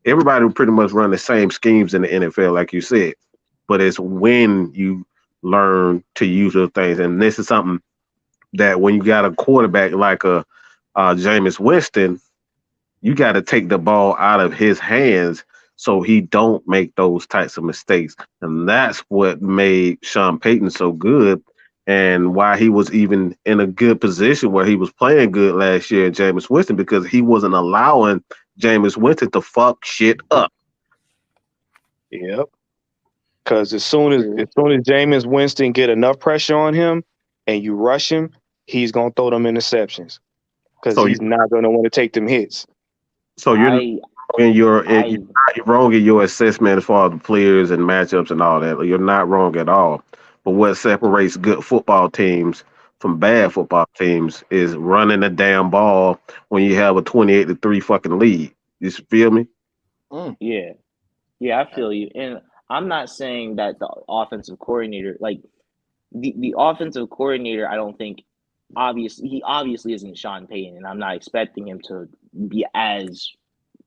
Everybody pretty much run the same schemes in the NFL, like you said. But it's when you learn to use those things. And this is something that when you got a quarterback like a Jameis Winston, you got to take the ball out of his hands so he don't make those types of mistakes. And that's what made Sean Payton so good and why he was even in a good position where he was playing good last year, Jameis Winston, because he wasn't allowing Jameis Winston to fuck shit up. Yep. Because as soon as Jameis Winston get enough pressure on him and you rush him, he's gonna throw them interceptions because he's not gonna want to take them hits. So you're wrong in your assessment as far as the players and matchups and all that. You're not wrong at all. But what separates good football teams from bad football teams is running the damn ball when you have a 28-3 fucking lead. You feel me? Yeah, I feel you, and I'm not saying that the offensive coordinator, like the offensive coordinator, I don't think he obviously isn't Sean Payton, and I'm not expecting him to be as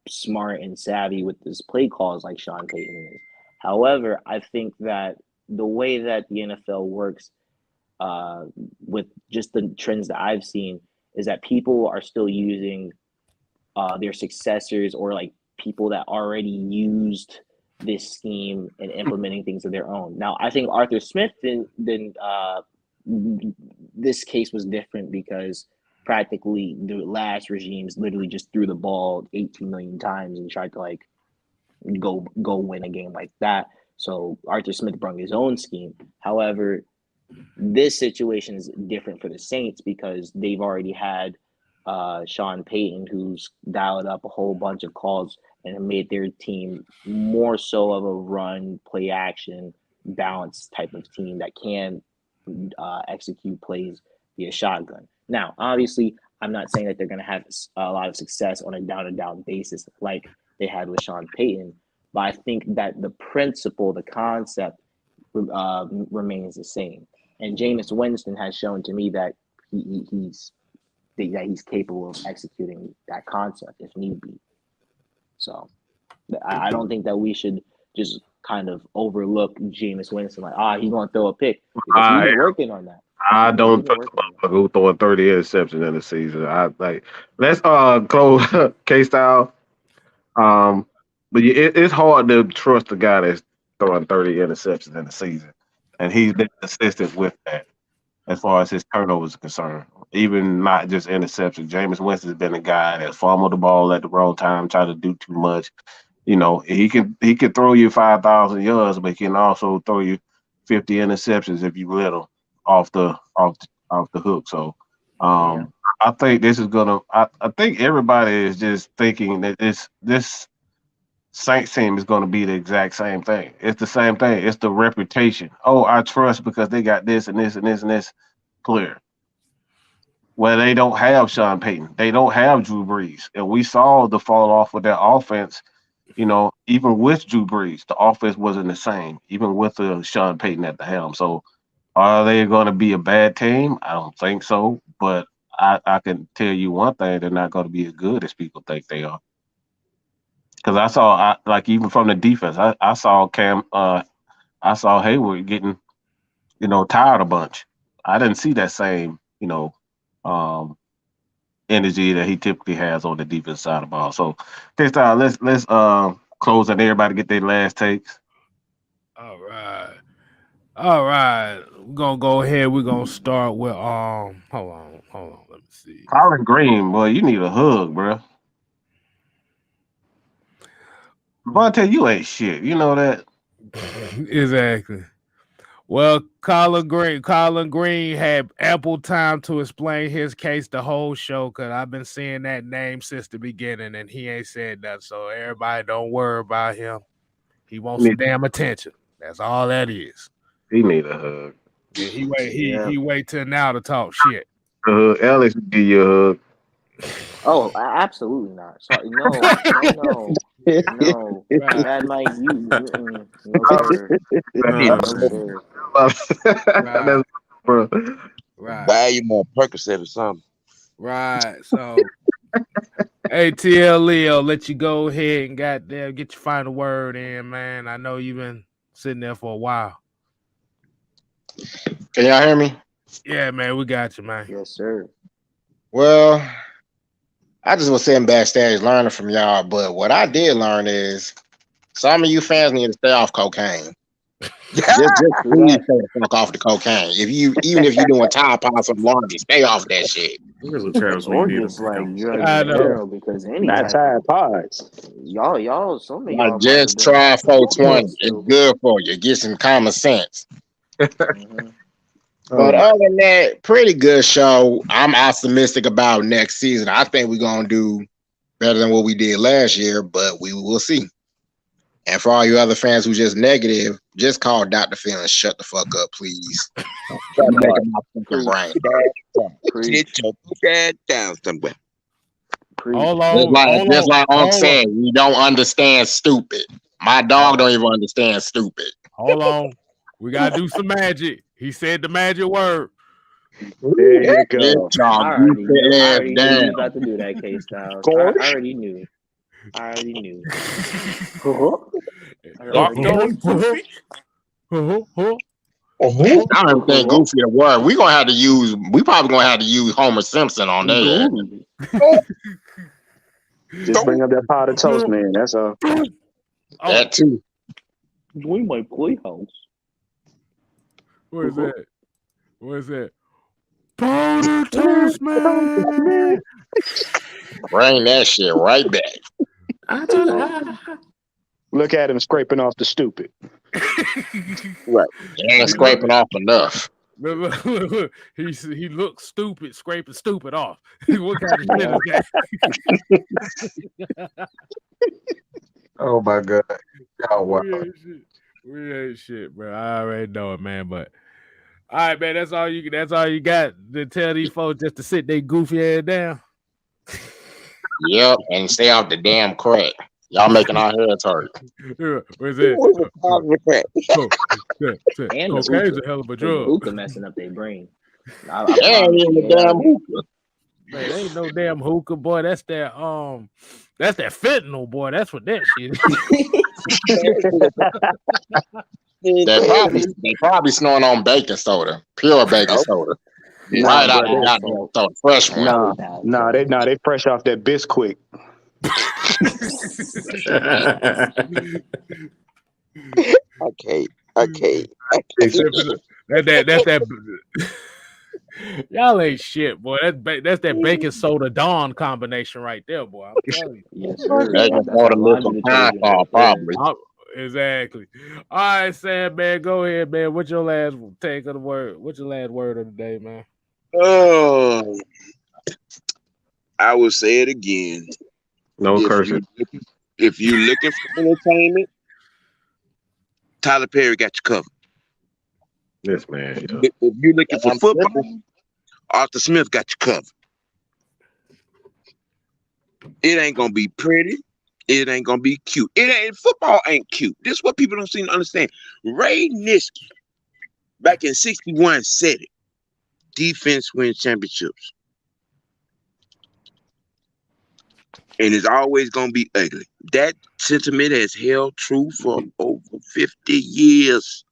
smart and savvy with his play calls like Sean Payton is. However, I think that the way that the NFL works, with just the trends that I've seen, is that people are still using their successors or like people that already used this scheme and implementing things of their own. Now, I think Arthur Smith this case was different because practically the last regimes literally just threw the ball 18 million times and tried to like go win a game like that. So Arthur Smith brought his own scheme. However, this situation is different for the Saints because they've already had Sean Payton, who's dialed up a whole bunch of calls and made their team more so of a run, play action, balanced type of team that can execute plays via shotgun. Now, obviously, I'm not saying that they're going to have a lot of success on a down-and-down basis like they had with Sean Payton, but I think that the principle, the concept remains the same. And Jameis Winston has shown to me that he's capable of executing that concept if need be. So I don't think that we should just kind of overlook Jameis Winston like, he's going to throw a pick because he's been working on that. I don't think who throwing 30 interceptions in the season. Let's close K-Style. But it's hard to trust a guy that's throwing 30 interceptions in the season, and he's been consistent with that as far as his turnovers are concerned. Even not just interceptions. Jameis Winston's been a guy that fumbled the ball at the wrong time, tried to do too much. You know, he can throw you 5,000 yards, but he can also throw you 50 interceptions if you let him off the hook. So I think this is gonna. I think everybody is just thinking that this Saints team is going to be the exact same thing. It's the same thing. It's the reputation. Oh, I trust because they got this and this and this and this player. Well, they don't have Sean Payton. They don't have Drew Brees. And we saw the fall off of their offense. You know, even with Drew Brees, the offense wasn't the same, even with Sean Payton at the helm. So are they going to be a bad team? I don't think so. But I can tell you one thing, they're not going to be as good as people think they are. Because I saw, even from the defense, I saw I saw Hayward getting, tired a bunch. I didn't see that same, energy that he typically has on the defense side of the ball. So, let's close and everybody get their last takes. All right. We're gonna go ahead. We're gonna start with hold on. Let me see. Colin Green, boy, you need a hug, bro. Vontae, you ain't shit. You know that? Exactly. Well, Colin Green had ample time to explain his case the whole show because I've been seeing that name since the beginning and he ain't said that. So everybody don't worry about him. He wants some damn attention. That's all that is. He need a hug. And he wait till now to talk shit. Alex will give you a hug. Oh, absolutely not. Sorry, no. Bad Mike, no sir. Right. Buy you more Percocet or something. Right. So, ATL Leo, let you go ahead and goddamn get your final word in, man. I know you've been sitting there for a while. Can y'all hear me? Yeah, man, we got you, man. Yes, sir. Well, I just was sitting backstage learning from y'all, but what I did learn is some of you fans need to stay off cocaine. just please stay the fuck off the cocaine. Even if you're doing Tide Pods or laundry, stay off that shit. Or just like you're in general because not Tide Pods. Y'all, some of y'all just try 420. It's good for you. Get some common sense. But other than that, pretty good show. I'm optimistic about next season. I think we're gonna do better than what we did last year, but we will see. And for all you other fans who just negative, just call Dr. Phil and shut the fuck up, please. Stop making my fucking brain. Get your dad down somewhere. Just like Unc said, we don't understand stupid. My dog don't even understand stupid. Hold on. We gotta do some magic. He said the magic word. There you go. I already knew you was about to do that, K-Style. I already knew. I don't even think Goofy a word. We probably gonna have to use Homer Simpson on that. Just bring up that pot of toast, man. That's all. That too. We might playhouse. Where's that? Where's that? Powder toast, man. Bring that shit right back. Look at him scraping off the stupid. Right. He ain't scraping off enough. Look. He looks stupid, scraping stupid off. What kind of shit is that? Oh my god. Y'all wow. We ain't shit, bro. I already know it, man. But all right, man. That's all you got to tell these folks just to sit their goofy ass down. Yep, and stay off the damn crack. Y'all making our heads hurt. Where's it? And Cocaine's a hell of a drug. Hookah messing up their brain. Ain't even the damn hookah. Man, ain't no damn hookah, boy. That's that fentanyl, boy. That's what that shit is. They probably snoring on baking soda, pure baking soda. Right out of goddamn soda, fresh one. They fresh off that Bisquick. Okay. That's that. Y'all ain't shit, boy. That's that baking soda Dawn combination right there, boy. I'm telling you. Yes, sir. Baking soda with some pine saw, probably. Exactly. All right, Sam, man. Go ahead, man. What's your last take of the word? What's your last word of the day, man? Oh, I will say it again. No cursing. If you're looking for entertainment, Tyler Perry got you covered. Yes, man. Yeah. If you're looking for football, Arthur Smith got you covered. It ain't gonna be pretty. It ain't gonna be cute. Football ain't cute. This is what people don't seem to understand. Ray Nitschke, back in '61, said it. Defense wins championships. And it's always gonna be ugly. That sentiment has held true for over 50 years.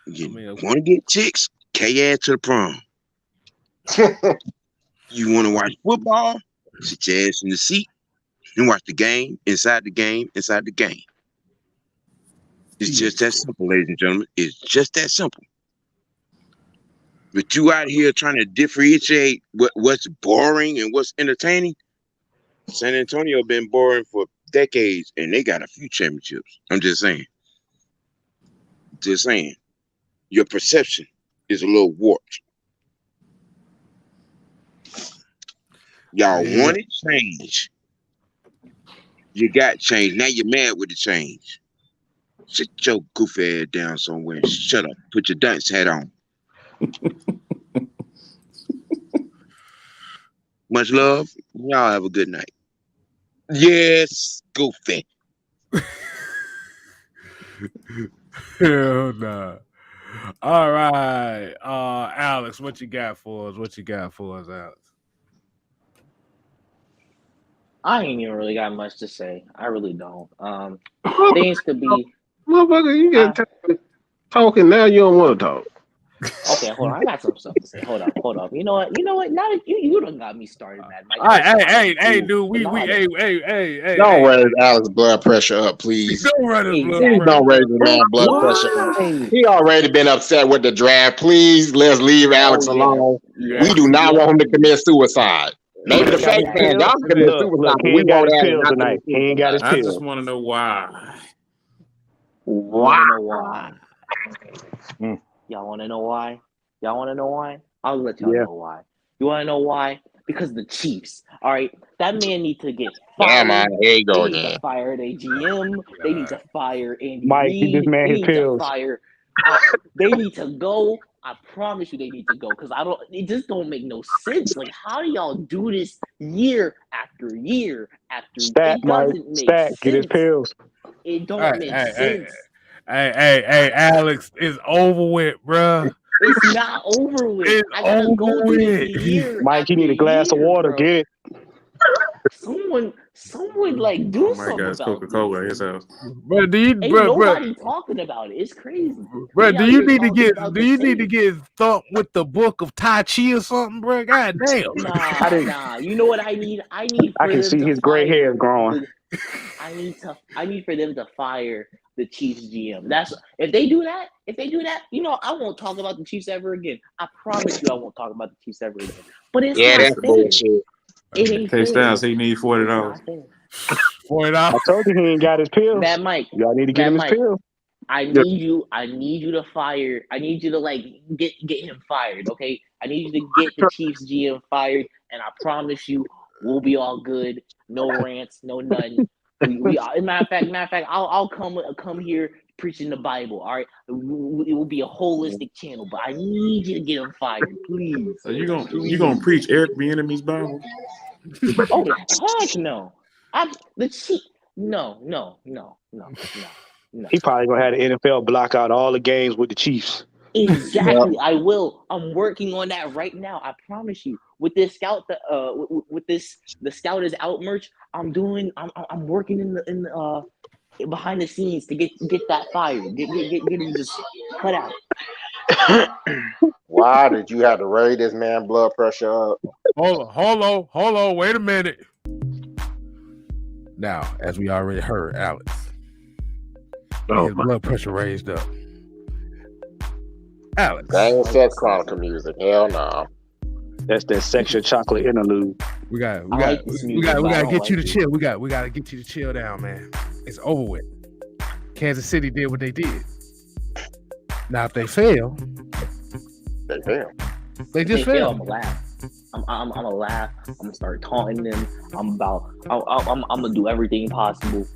You want to get chicks? K-ass to the prom. You want to watch football? Sit your ass in the seat and watch the game, inside the game. It's just that simple, ladies and gentlemen. It's just that simple. But you out here trying to differentiate what's boring and what's entertaining. San Antonio been boring for decades, and they got a few championships. I'm just saying. Your perception is a little warped. Y'all wanted change. You got change. Now you're mad with the change. Sit your goofy ass down somewhere and shut up. Put your dunce hat on. Much love. Y'all have a good night. Yes, goofy. Hell nah. All right. Alex, what you got for us? Alex? I ain't even really got much to say. I really don't. Things could be. Motherfucker, you get talking now. You don't want to talk. Okay, hold on. I got some stuff to say. Hold up. You know what? Now that you done got me started, man. All right, hey, dude. Hey. Don't raise Alex's blood pressure up, please. Don't raise his Please don't raise the man's blood pressure up. He already been upset with the draft. Please, let's leave Alex alone. Yeah. We do not want him to commit suicide. Maybe the fake fans, y'all can commit suicide. He ain't got his pills tonight. He ain't got his pills. I just want to know why. Why? Y'all want to know why? I'll let y'all know why. You want to know why? Because the Chiefs. All right, that man needs to get fired. Yeah, man. Here you go They need again. to fire their GM. They need to fire Andy Mike, Reid. give this man his pills. They need to go. I promise you, they need to go because it just don't make no sense. Like, how do y'all do this year after year after? Stack, Mike. Stack. Get his pills. It don't make sense. Hey, Alex, it's over with, bro. It's not over with. I gotta go through this year. Mike, you need a glass of water. Bro. Get it. Someone like do Oh my something gosh, about Coca-Cola this. at his house. Bro, Ain't nobody talking about it. It's crazy. bro, We do out you here need to talking get about do the you need to Saints. get thumped with the book of Tai Chi or something, bro? God damn. Nah. You know what I need? I need I for can them see to his gray hair fire growing. I need for them to fire the Chiefs GM. That's if they do that, you know, I won't talk about the Chiefs ever again. I promise you I won't talk about the Chiefs ever again. But it's Yeah, not that's fair. bullshit. It ain't K fair. Styles, he need $40. It's not fair. $40. I told you he ain't got his pills. Mad Mike. Y'all need to get him his pills. I need you to fire. I need you to like get him fired, okay? I need you to get the Chiefs GM fired, and I promise you we'll be all good. No rants, no nothing. We matter of fact, I'll come here preaching the Bible. All right, it will be a holistic channel, but I need you to get him fired, please. So you gonna preach Eric Bieniemy's Bible? Oh heck no! No. He probably gonna have the NFL block out all the games with the Chiefs. Exactly, I will. I'm working on that right now. I promise you. With this scout, the scout is out merch. I'm working in the behind the scenes to get that fired. Get him just cut out. Why did you have to raise this man blood pressure up? Hold on, wait a minute. Now, as we already heard, Alex, his blood pressure raised up. Alex, that ain't Sex Chronicle music. Hell no. That's that sexual chocolate interlude. We got to get you to chill. We got to get you to chill down, man. It's over with. Kansas City did what they did. Now, if they fail, they fail. They just fail. I'm gonna laugh. I'm gonna laugh. I'm gonna start taunting them. I'm gonna do everything possible.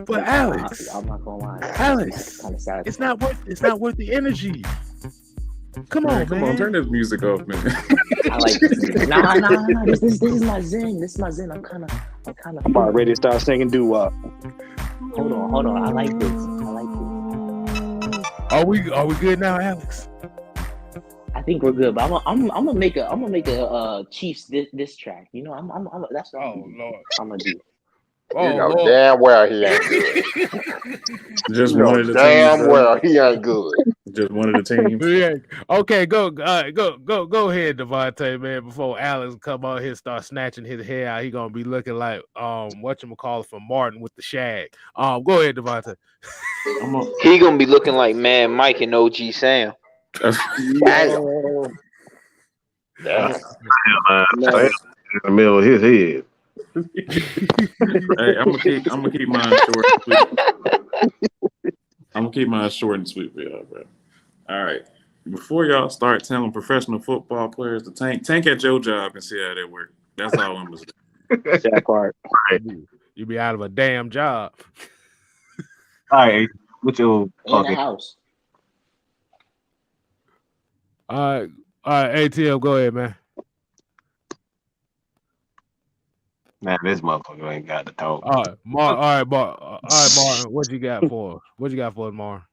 But Alex, I'm not gonna lie. Alex, kind of sad. It's not worth the energy. Come on, turn this music off, man. I like this. Nah. This is my zen. I'm kind of. I'm about ready to start singing doo-wop. Hold on. I like this. Are we good now, Alex? I think we're good, but I'm gonna make a Chiefs this track. You know, that's what Lord. I'm gonna do. You know damn well he ain't good. Just one of the damn teams, well he ain't good. Just one of the teams. Yeah. Okay, go ahead, Devontae, man. Before Alex come out here start snatching his hair out, he gonna be looking like whatchamacallit from Martin with the shag. Go ahead, Devontae. He gonna be looking like Mad Mike and OG Sam. Damn. Man, in the middle of his head. Hey, I'm gonna keep mine short and sweet. I'm gonna keep mine short and sweet for y'all, bro. All right. Before y'all start telling professional football players to tank at your job and see how they work. That's all I'm gonna say. That part. You be out of a damn job. All right, with your in the house. All right, ATL, go ahead, man. Man, this motherfucker ain't got the talk. All right, Martin, what you got for us? What you got for us, Martin?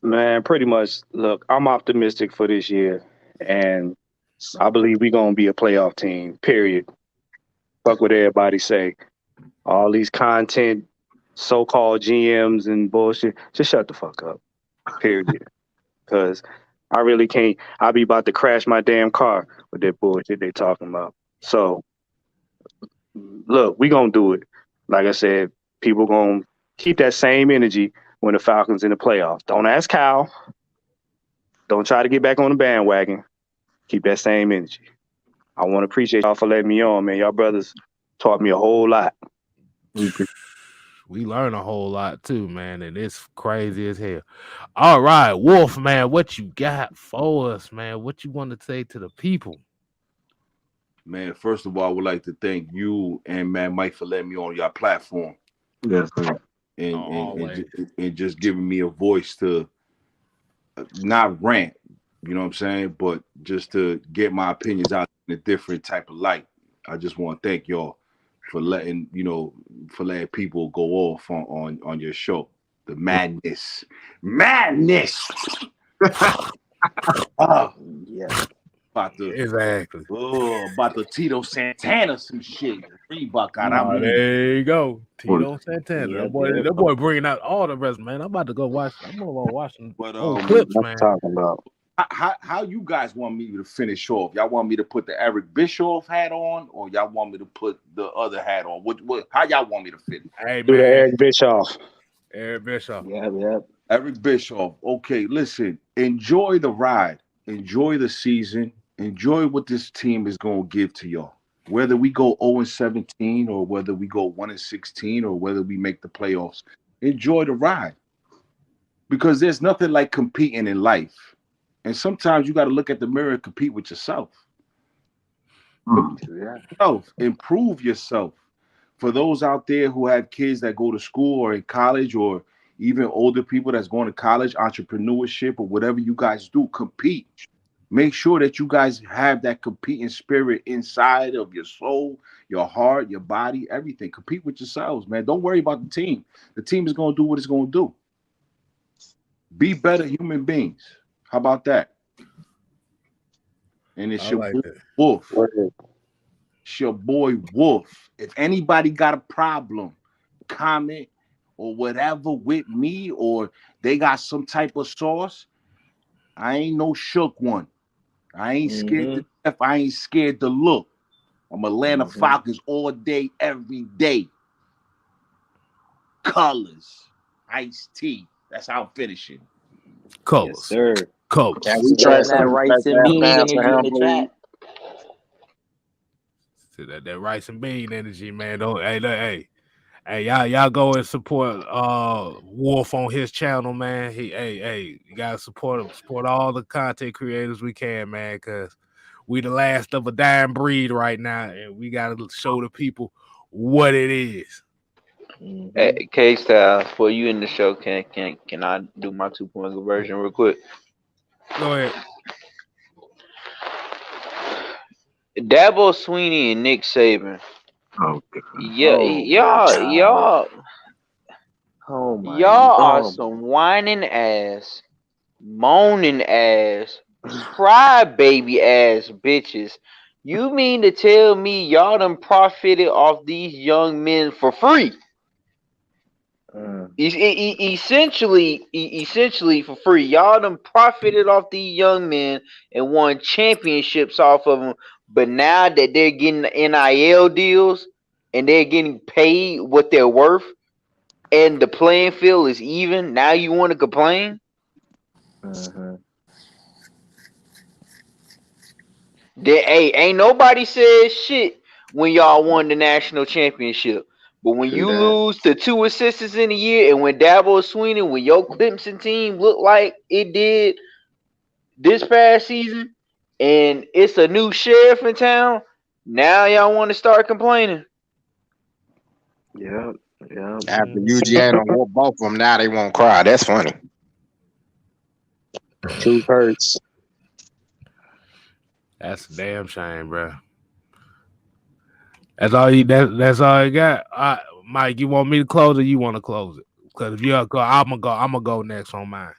Man, pretty much. Look, I'm optimistic for this year, and I believe we're gonna be a playoff team. Period. Fuck what everybody say. All these content, so-called GMs and bullshit. Just shut the fuck up. Period. Because I really can't. I be about to crash my damn car with that bullshit they talking about. So, look, we gonna do it. Like I said, people gonna keep that same energy when the Falcons in the playoffs. Don't ask how. Don't try to get back on the bandwagon. Keep that same energy. I want to appreciate y'all for letting me on, man. Y'all brothers taught me a whole lot. We learn a whole lot too, man, and it's crazy as hell. All right, Wolf, man, what you got for us, man? What you want to say to the people? Man, first of all, I would like to thank you and man Mike for letting me on your platform. Yes, sir. And just giving me a voice to not rant, you know what I'm saying, but just to get my opinions out in a different type of light. I just want to thank y'all for letting people go off on your show. The madness. Yeah. About the Tito Santana some shit. Reebok out. Oh, there you go. Tito Santana. Yep, That boy bringing out all the rest, man. I'm about to go watch. I'm gonna go watch some But old clips, I'm man. talking about. how you guys want me to finish off? Y'all want me to put the Eric Bischoff hat on, or y'all want me to put the other hat on? What? How y'all want me to finish? Hey, Do the man. Eric Bischoff. Eric Bischoff. Yep. Eric Bischoff. Okay, listen. Enjoy the ride. Enjoy the season. Enjoy what this team is gonna give to y'all. Whether we go 0-17 or whether we go 1-16 or whether we make the playoffs, enjoy the ride. Because there's nothing like competing in life. And sometimes you got to look at the mirror and compete with yourself. Improve yourself. For those out there who have kids that go to school or in college, or even older people that's going to college, entrepreneurship, or whatever you guys do, compete. Make sure that you guys have that competing spirit inside of your soul, your heart, your body, everything. Compete with yourselves, man. Don't worry about the team. The team is going to do what it's going to do. Be better human beings. How about that? And it's your boy Wolf. It's your boy Wolf. If anybody got a problem, comment or whatever with me, or they got some type of sauce, I ain't no shook one. I ain't scared to death. I ain't scared to look. I'm Atlanta Falcons all day, every day. Colors. Iced tea. That's how I'm finishing. Colors. Yes, sir. Colors. Can we try that some rice and bean energy in the chat. See that rice and bean energy, man. Don't hey, y'all go and support Wolf on his channel, man. You gotta support him, support all the content creators we can, man, because we the last of a dying breed right now, and we gotta show the people what it is. Hey, K-Style, for you in the show, can I do my 2-point conversion real quick? Go ahead. Dabo Sweeney and Nick Saban. Okay. Y'all are some whining ass, moaning ass, crybaby ass bitches. You mean to tell me y'all done profited off these young men for free? Essentially for free. Y'all done profited off these young men and won championships off of them. But now that they're getting NIL deals and they're getting paid what they're worth, and the playing field is even, now you want to complain? Ain't nobody said shit when y'all won the national championship. But when you lose to 2 assistants in a year, and when Dabo Sweeney, when your Clemson team looked like it did this past season, and it's a new sheriff in town, now y'all want to start complaining. Yep. After UGA don't whoop both of them, now they won't cry. That's funny. Truth hurts. That's a damn shame, bro. That's all you. That's all you got. Mike, you want me to close, or you want to close it? Because if you're go, I'm gonna go next on mine.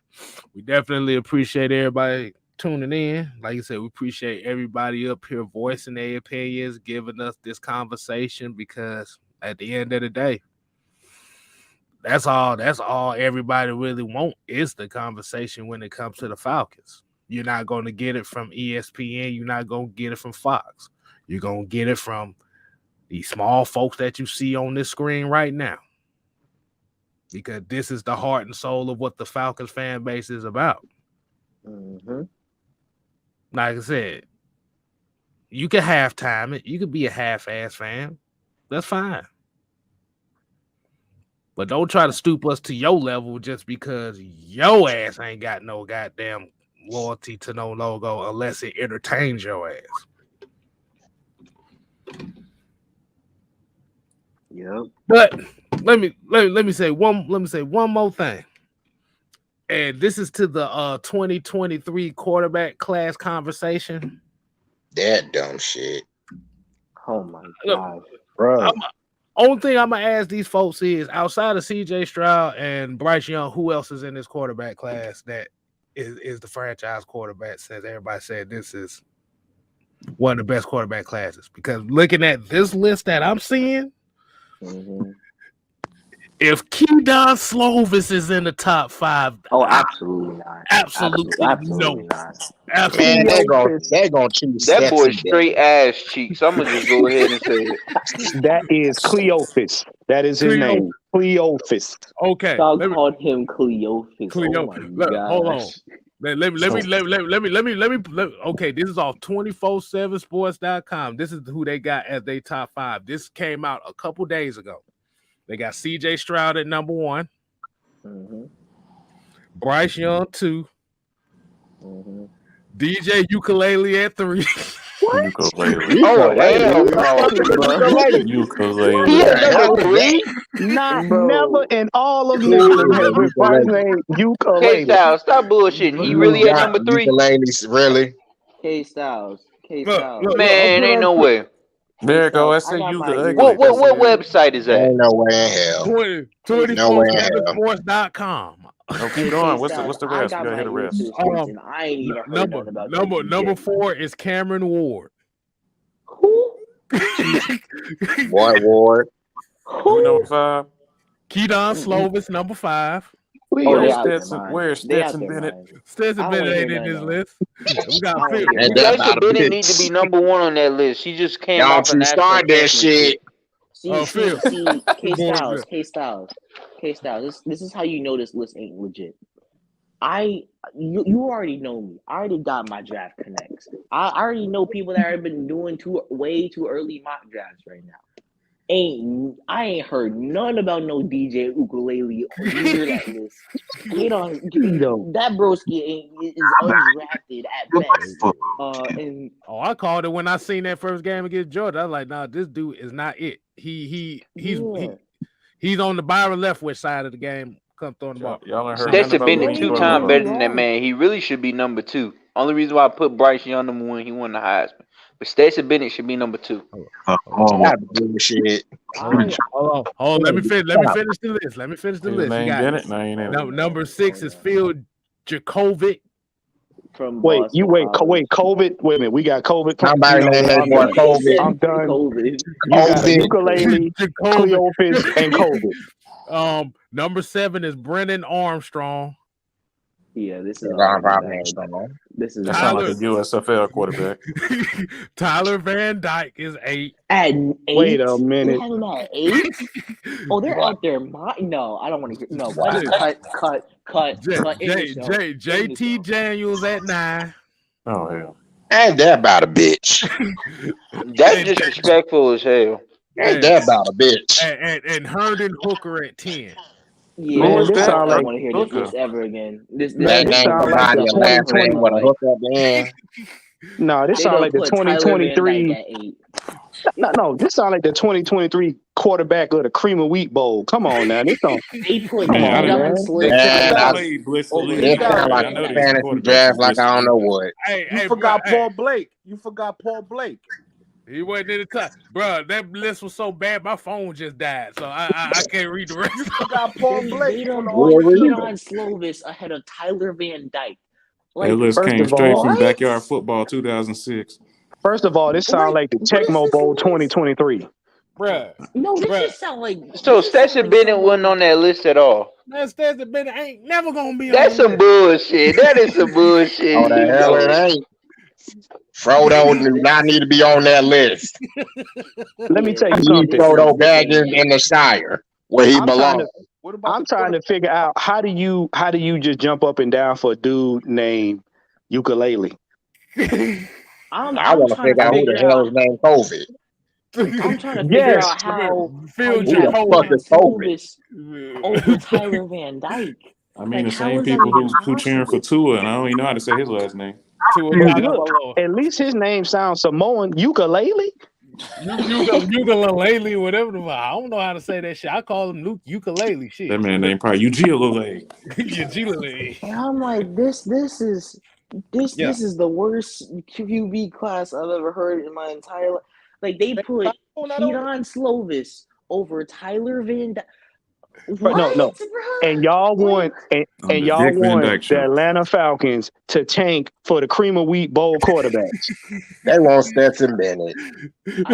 We definitely appreciate everybody tuning in. Like I said, we appreciate everybody up here voicing their opinions, giving us this conversation, because at the end of the day, that's all everybody really want is the conversation when it comes to the Falcons. You're not going to get it from ESPN. You're not going to get it from Fox. You're going to get it from these small folks that you see on this screen right now. Because this is the heart and soul of what the Falcons fan base is about. Like I said, you can half-time it. You could be a half-ass fan. That's fine. But don't try to stoop us to your level just because your ass ain't got no goddamn loyalty to no logo unless it entertains your ass. Yep. But let me say one more thing. And this is to the 2023 quarterback class conversation. That dumb shit. Oh my god, bro. Only thing I'm gonna ask these folks is, outside of CJ Stroud and Bryce Young, who else is in this quarterback class that is the franchise quarterback? Since everybody said this is one of the best quarterback classes. Because looking at this list that I'm seeing, if Keydon Slovis is in the top 5, absolutely not. Absolutely Absolutely no. not. Man, Absolutely. they're gonna choose That boy Stetson straight Bennett. ass cheeks. I'm gonna just go ahead and say it. That is Cleophas. That is his name. Cleophas. Okay. Y'all called him Cleophas. Cleo. Oh my Look, hold on. gosh. Okay, this is off 247sports.com. This is who they got as their top 5. This came out a couple days ago. They got CJ Stroud at number 1. Bryce Young 2. DJ Ukulele at 3. Ukulele. Oh hell no! Ukulele. He at number 3. Never in all of Michigan has his first name Ukulele. K-Styles, stop bullshitting. He really at number 3. Ukuleles, really? K-Styles. Man, ain't no way. There you go. I say ukulele. What website is that? Ain't no way in hell. 24sports.com. Oh, keep going. What's the rest? You gotta hear the rest. I ain't even heard nothing about that. Number 4 is Cameron Ward. What Ward? Who number 5? Keydon Slovis, number 5. Where's Stetson Bennett? Stetson Bennett ain't in this list. We got Stetson Bennett need to be number 1 on that list. She just came off a national start that shit. K-Styles. This is how you know this list ain't legit. You already know me. I already got my draft connects. I already know people that have been doing way too early mock drafts right now. I ain't heard none about no DJ Ukulele or neither that list. That broski is undrafted at best. I called it when I seen that first game against Georgia. I was like, nah, this dude is not it. He's on the Byron Leftwich side of the game. Come throwing the ball. Stetson Bennett 2 times better than that man. He really should be number 2. Only reason why I put Bryce Young number 1, he won the Heisman. But Stetson Bennett should be number 2. Shit. Hold on. Let me finish the list. You got Bennett? No, ain't number 6 is Phil Jakovic. From wait, COVID. Wait a minute, we got COVID. Somebody named that boy COVID. I'm done. COVID. You got Ukulele, Cleophas, and COVID. Number 7 is Brennan Armstrong. Yeah, this is This is Tyler, like a USFL quarterback. Tyler Van Dyke is 8. At 8? Wait a minute. They have him at 8? Oh, they're out there. No, I don't want to hear. No, cut. JT Daniels at 9. Oh hell. Ain't that about a bitch? That's disrespectful as hell. Ain't that about a bitch? And Herndon Hooker at 10. Yeah, I don't want to hear this list ever again. This sounds like the 2020. No, this sounds like the 2023. No, this sounds like the 2023 quarterback of the Cream of Wheat Bowl. Come on now, this don't. They put It sounds like a fantasy draft, like I don't know what. You forgot Paul Blake. He wasn't in the top, bro. That list was so bad, my phone just died, so I can't read the rest. You forgot Paul Blake. They don't put Keydon Slovis ahead of Tyler Van Dyke. That list came straight from Backyard Football 2006. First of all, this sounds like the Tecmo Bowl 2023. Bruh. No, this just sound like. So Stetson Bennett wasn't on that list at all. Man, Stetson Bennett ain't never gonna be. That's some bullshit. That is some bullshit. Oh, the hell it ain't. Frodo do not need to be on that list. Let me tell you something. Frodo Baggins in the Shire where he belongs. I'm trying to figure out how do you just jump up and down for a dude named Ukulele? I want to figure out who the hell is named COVID. I'm trying to figure out how Slovis over Tyler Van Dyke. I mean, the same people who cheering for Tua, and I don't even know how to say his last name. Look, at least his name sounds Samoan. Ukulele? Ukulele, whatever. I don't know how to say that shit. I call him Luke Ukulele. Shit. That man named probably Ukulele. Ukulele. And I'm like, this is the worst QB class I've ever heard in my entire life. Like they put Keydon Slovis over Tyler Van Dyke. No. And y'all want On the y'all Dick Van want Dyke the show. Atlanta Falcons to tank for the cream of wheat bowl quarterbacks. They want Stetson Bennett.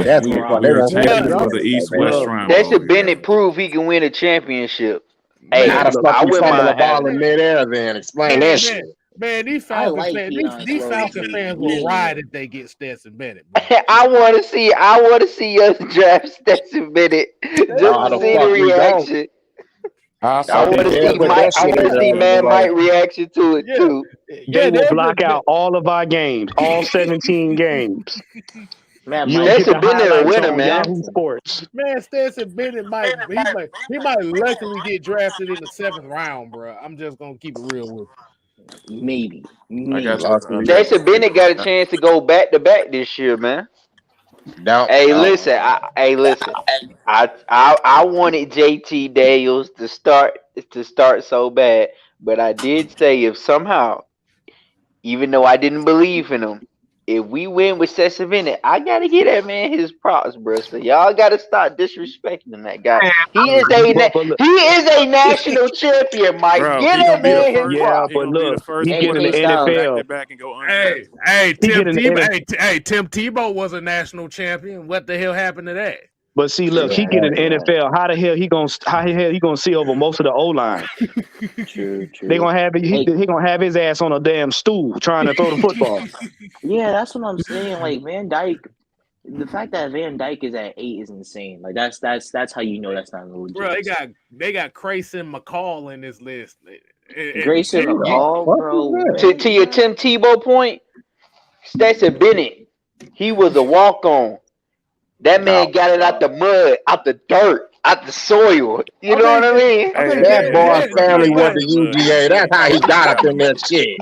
That's We the part. we They are want tanking Stetson for the Bennett East so West bad. Look, Shrine That's Bowl. a Bennett prove he can win a championship. Hey, How the look, fuck I you wouldn't fumble a mind ball having in it. midair? Then explain that shit. Man, these I Falcons like fans, Keon's these slogan Falcon too. fans We will ain't ride here. if they get Stetson Bennett, bro. I want to see us draft Stetson Bennett just No, to the see the fuck we don't. reaction. I I saw Don't want you to that dare see put Bennett. Mike. that I shit want in to there, see Man Romo. Mike reaction to it Yeah, too. they will they'll block just out all of our games, all 17 games. Matt You'll Mike. get the Stetson Bennett a highlights winner, on man. Yahoo Sports. man, Stetson Bennett he might luckily get drafted in the 7th round, bro. I'm just gonna keep it real with Maybe. I got Maybe. you with the Luckily, under. Stetson Bennett got a chance to go back to back this year, man. don't. Hey, listen. Listen. I wanted JT Daniels to start so bad, but I did say if somehow, even though I didn't believe in him, if we win with Stetson Bennett, I gotta give that man his props, bro. So y'all gotta start disrespecting that guy. But look, He is a national champion, Mike. Bro, Give he that gonna be the man his first. yeah, props. He but gonna be the look, first he Hey, get in the K quarterback to go Styles. back to NFL. back and go undrafted. He get in the NFL. Tim Tebow was a national champion. What the hell happened to that? But see, look, True, he get in the true, NFL. How the hell he gonna see over most of the O line? True, They true. gonna have he Hey, gonna have his ass on a damn stool trying to throw the football. yeah, that's what I'm saying. Like Van Dyke, the fact that Van Dyke is at 8 is insane. Like that's how you know that's not Bro, legit. they got Crayson McCall in this list. Grayson McCall, What bro, is that? what, To your bro? Tim Tebow point, Stetson Bennett, he was a walk on. That No. man got it out the mud, out the dirt, out the soil. You I know what mean, I mean? Hey, That hey, boy hey, man, bro, he family ain't got went man, out to the mud. He UGA. he That's ain't how tall he enough to got get up out the in that mud. shit.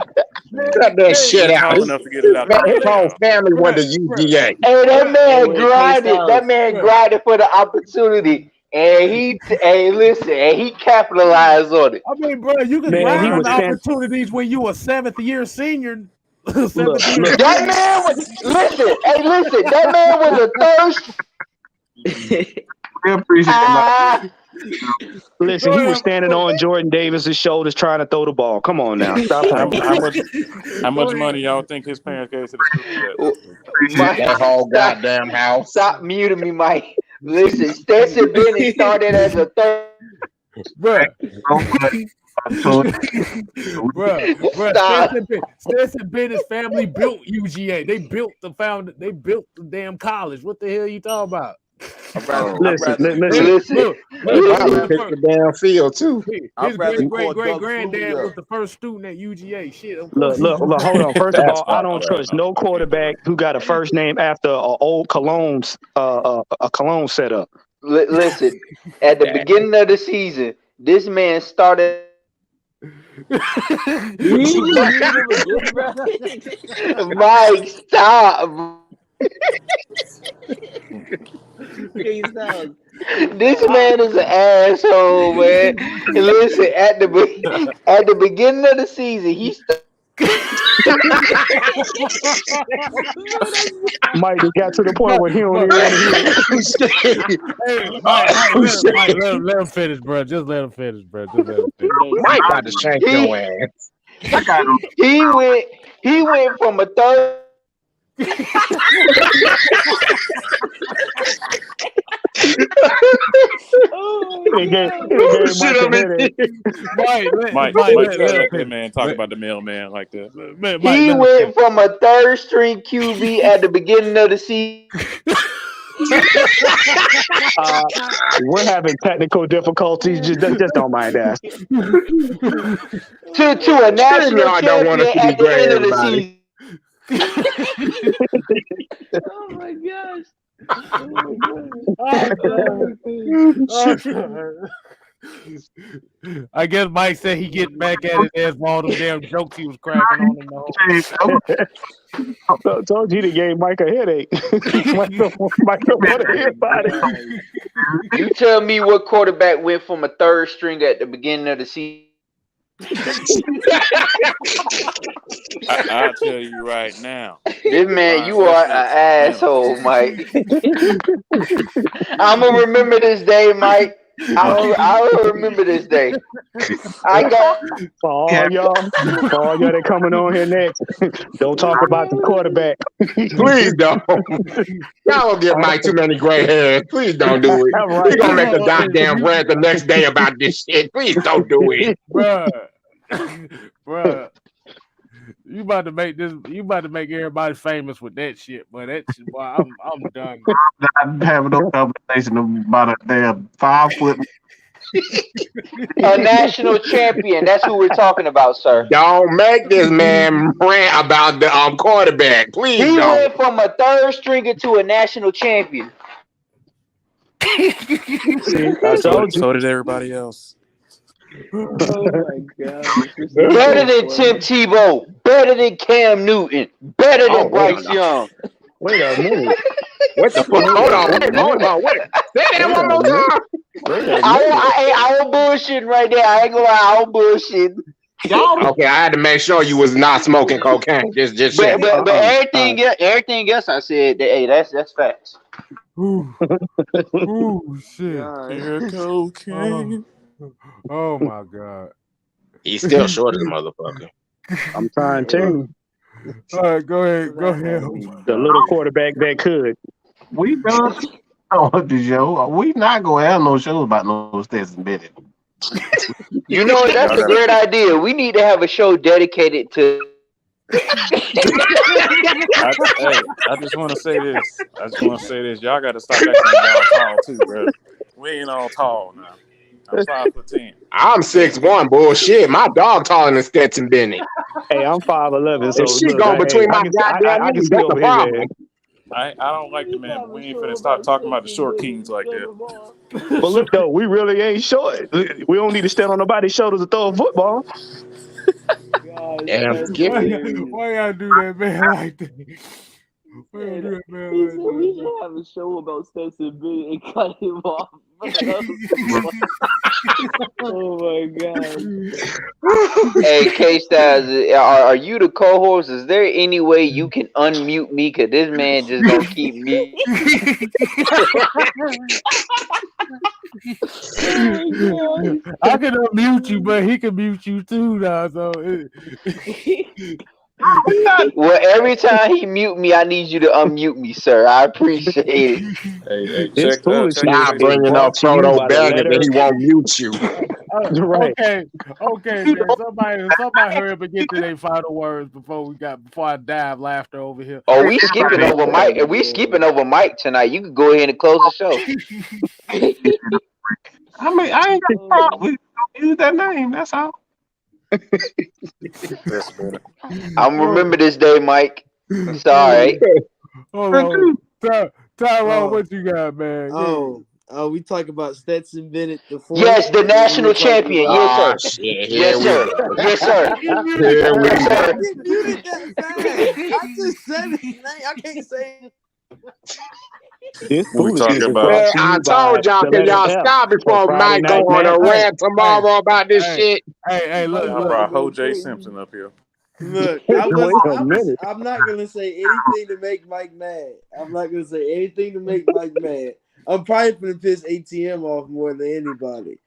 man, Cut that man, He shit ain't out. tall enough to get it out the His mud, whole y'all. family went to bruh, UGA. Hey, that bruh, Hey, man wait, K grinded. That Styles. man bruh. grinded for the opportunity, and he capitalized on it. I mean, bro, you can He Man, grind he on was grinded. stand. opportunities when you a 7th-year senior, Look, 7th-year look. That junior. man was listen. Hey, listen. That man was a thirst. We appreciate it, Mike. Ah, Listen, Go he was ahead, standing on Jordan Davis's shoulders trying to throw the ball. Come on now, stop How playing. how much how go much ahead. money y'all think his parents gave to the school for that? Appreciate Mike, That whole stop, goddamn house. stop muting me, Mike. Listen, Stetson Bennett started as a third. Bruh. it so much. Bruh, Stop. Stetson Bennett's family built UGA. They built the damn college. What the hell you talking about? I'd Listen, rather listen. Listen, Look, They probably listen. picked the damn field too. his I'd rather call great Doug Flutie granddad up. was the first student at UGA. Shit, of course Look, he look, built look, hold on. First of That's all, I fucked don't up. trust no quarterback who got a first name after a old a cologne setup. Listen. At the beginning of the season, this man started. You even muted him again, bro. Mike, stop. K Styles. This man is an asshole, man. And listen, at the beginning of the season, he Mike, it got to the point No, where he don't but even want to hear it. Oh shit! hey, Oh shit! Mike, let him finish, bro. Just let him finish, bro. Just let him finish. Mike got to shank your he ass. he went from a third. Oh It gave, my it god. gave Mike a headache. Mike, Mike, you let gotta him let that finish. man talk about the mailman like that. Mike, He let him went finish. from a third string QB at the beginning of the season We're having technical difficulties. Just don't mind that. to a national Y'all don't want us champion to be at the great, end of the everybody. season. Oh my gosh. Oh Oh, God. I guess Mike said he getting back at his ass for all them damn jokes he was cracking on him. I told you to gave Mike a headache. Mike don't want to hear about it. You tell me what quarterback went from a third string at the beginning of the season. I'll tell you right now. This man, Ryan you are an Russil's him. asshole, Mike. I'm gonna remember this day, Mike. I remember this day. I got. For all y'all that coming on here next, don't talk about the quarterback. Please don't. Y'all will give Mike too many gray hairs. Please don't do it. Right. We're gonna make a goddamn rant the next day about this shit. Please don't do it. Bruh. You about to make everybody famous with that shit, boy. That shit, boy, I'm done. I'm having no conversation about a damn 5 foot. A national champion. That's who we're talking about, sir. Don't make this man rant about the quarterback. Please He don't. went from a third stringer to a national champion. See, I told you. So did everybody else. Oh my god! Better than Tim Tebow. Better than Cam Newton. Better than Bryce Young. Wait a minute. What the fuck? Hold on. Wait. Say that one more time. I was bullshitting right there. I ain't gonna lie. I was bullshitting. Okay, I had to make sure you was not smoking cocaine. Just but everything else I said, hey, that's facts. Ooh, shit. Cocaine. Oh my god. He's still short as a motherfucker. I'm trying to tell you. All right, go ahead. The little quarterback that could. We done on the show. We not gonna have no shows about no Stetson Bennett. You know what? That's a great idea. We need to have a show dedicated to. I just want to say this. Y'all got to stop acting like y'all tall too, bro. We ain't all tall now. I'm 5'10". I'm 6'1". Bullshit. My dog taller than Stetson Bennett. Hey, I'm 5'11". So if she going between my goddamn knees, that's the problem. I don't like the man, but we ain't finna stop talking about the short kings like that. But look though, we really ain't short. We don't need to stand on nobody's shoulders to throw a football. Damn, why y'all do that, man? Like that? He said we should have a show about Stetson Bennett and cut him off. Oh my god! Hey, K-Styles, are you the co-host? Is there any way you can unmute me? Cause this man just gonna keep me. I can unmute you, but he can mute you too now. So. Well, every time he mute me, I need you to unmute me, sir. I appreciate it. Hey, It's foolish. Stop bringing up Frodo Baggins and he won't mute you. Right. Okay, man. Somebody hurry up and get to their final words before I dive laughter over here. Oh, we skipping over Mike. We skipping over Mike tonight. You can go ahead and close the show. I mean, I ain't got a problem. We use that name. That's all. I'm remember this day, Mike. It's all right. Hold on. Tyrone, what you got, man? We talk about Stetson Bennett. Yes, the national champion. Yes, sir. Yes, sir. Yes, sir. Yes, sir. I just said it. I can't say it. We talking about. I told y'all, can y'all stop before Mike go on a rant tomorrow about this shit? Hey, look. I brought O.J. Simpson up here. Look, I'm not gonna say anything to make Mike mad. I'm probably gonna piss ATM off more than anybody.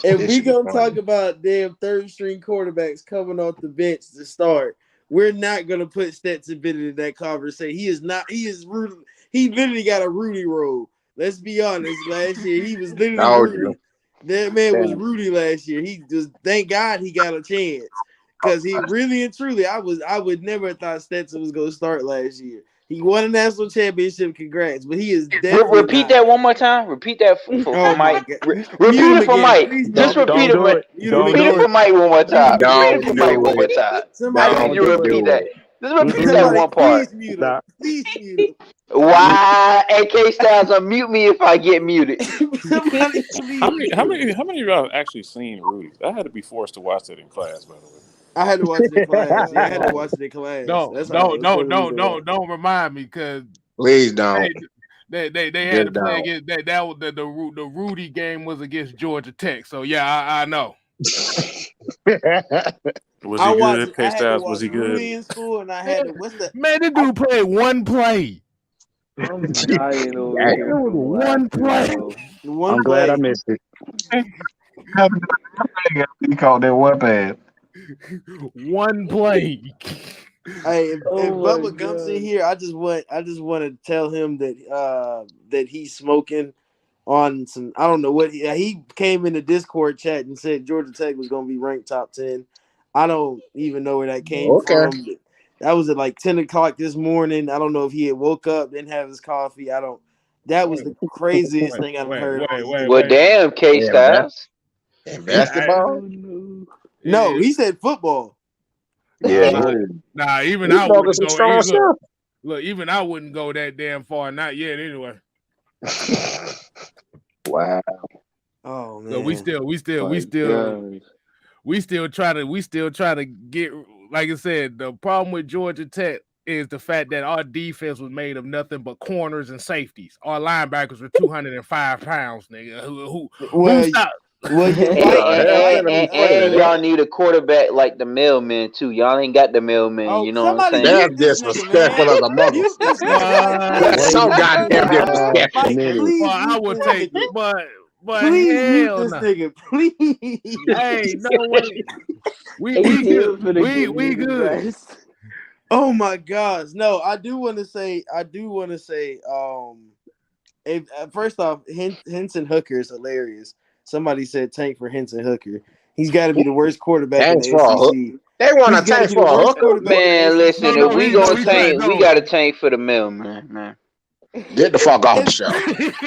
If we gonna talk about damn third string quarterbacks coming off the bench to start, we're not gonna put Stetson Bennett in that conversation. He is not. He is Rudy. He literally got a Rudy role. Let's be honest. Last year he was literally Rudy. That man was Rudy last year. He just thank God he got a chance. Because he really and truly, I would never have thought Stetson was going to start last year. He won a national championship. Congrats! But he is definitely repeat that one more time. Repeat that for Mike. Repeat it for Mike. Just repeat it. Repeat it for Mike one more time. Repeat it for Mike one more time. I need you to repeat that. Just repeat that one part. Please mute him. Why? AK Styles, unmute me if I get muted. How many of y'all have actually seen Rudy? I had to be forced to watch that in class, by the way. I had to watch it in class. Yeah, I had to watch it in class. Don't remind me, because please don't. They had to play against that. That was the Rudy game was against Georgia Tech. So yeah, I know. Was he good? K-Styles, was he good? Rudy in school, and I had to. Man, this dude played one play. I'm dying over It was one play. One I'm glad I play. missed it. He called that one pass. One play. Hey, if Oh my Bubba Gump's in god. here, I just want to tell him that that he's smoking on some. I don't know what he came in the Discord chat and said Georgia Tech was going to be ranked top 10. I don't even know where that came Okay. from. That was at like 10 o'clock this morning. I don't know if he had woke up, didn't have his coffee. I don't. That was the craziest thing I've heard all year. Well, damn, K Yeah, Styles. in basketball. No, he said football. Yeah, Nah, even he I smoking wouldn't some go. strong stuff. Look, even I wouldn't go that damn far. Not yet, anyway. Wow. Oh man. So we still try to get. Like I said, the problem with Georgia Tech is the fact that our defense was made of nothing but corners and safeties. Our linebackers were 205 pounds, nigga. Who stopped? Well, you and y'all need a quarterback like the mailman too. Y'all ain't got the mailman. You know what I'm saying? That's disrespectful as a mother. That's so goddamn disrespectful. Please I would take, but please mute hell this no. nigga, please. Hey, no way. We good. Oh my gosh. No, I do want to say, if, first off, Henson Hooker is hilarious. Somebody said tank for Henson Hooker. He's got to be the worst quarterback in Thanks the for a hook. SEC. They want He's to gotta tank be for the a worst hooker. quarterback in the Man, SEC. listen, if we gonna tank, we gotta tank for the mailman, man. Get the fuck off the show.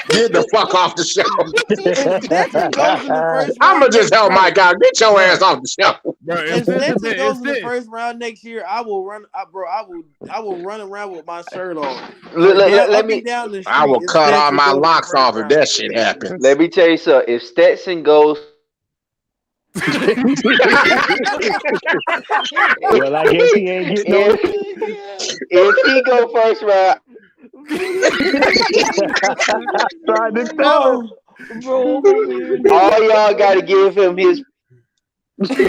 Get the fuck off the show. If Stetson goes in the first I'm round, gonna just help Mike out. Get your ass off the show. If Stetson goes in the first round next year, I will run, bro. I will run around with my shirt off. Let me. Down the street. I will if cut all Stetson my goes in the locks first off if round. that shit happens. Let me tell you something. If Stetson goes, Well, I guess he ain't getting no. if he go first round, tried to tell him. all y'all gotta give him his. Just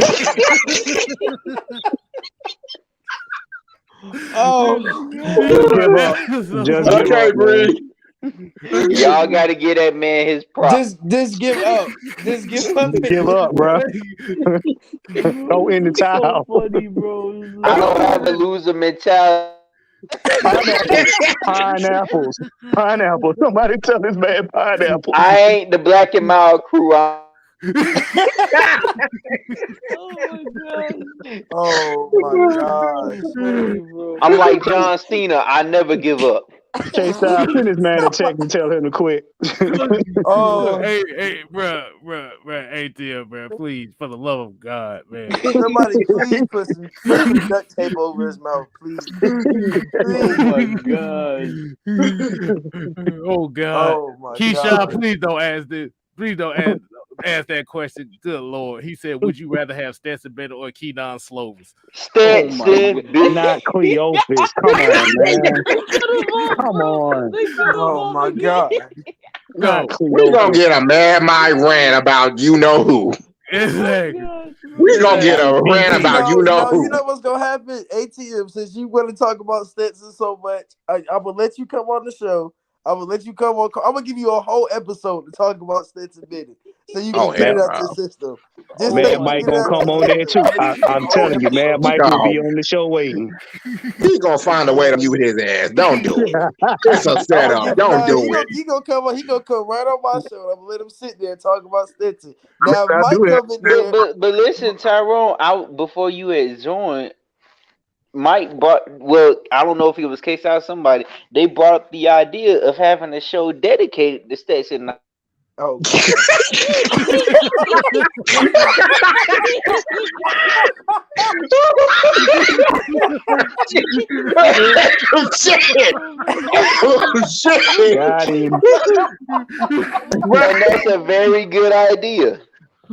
give up. Just give up, man. Y'all gotta give that man his props. Just give up. Just give up. Just give up, bro. Throw in the towel. So funny, bro. I don't have a loser mentality. Pineapples. Somebody tell this man pineapple. I ain't the Black and Mild crew. Oh my god. I'm like John Cena. I never give up. K-Style, send this man a text and tell him to quit. Hey, bro, ATL, bro, please, for the love of God, man. Somebody please put some duct tape over his mouth, please. Oh my god. Oh god. Oh my Keyshawn, god. please don't ask this. Please don't ask that question. Good Lord. He said, would you rather have Stetson Bennett or Keanon Slovis? Stetson, not Cleophas. Come on, man. Come on. Oh my god. No, we gonna get a Mad Mike rant about you know who. Exactly. We gonna get a rant about you know who. You know what's gonna happen? ATM, since you want to talk about Stetson so much, I'm gonna let you come on the show. I'm gonna let you come on. I'm gonna give you a whole episode to talk about Stetson Bennett, so you can get it out your system. Mad Mike gonna come on there too. I'm telling you, Mad Mike will be on the show waiting. He gonna find a way to mute his ass. Don't do it. It's a setup. Don't do it. He gonna come on. He gonna come right on my show. I'm gonna let him sit there and talk about Stetson. Now, if Mike come in there, but listen, Tyrone. Before you had joined, Mike brought. Well, I don't know if it was Case out somebody. They brought up the idea of having a show dedicated to Stetson. Oh. Shit. Got him. And that's a very good idea.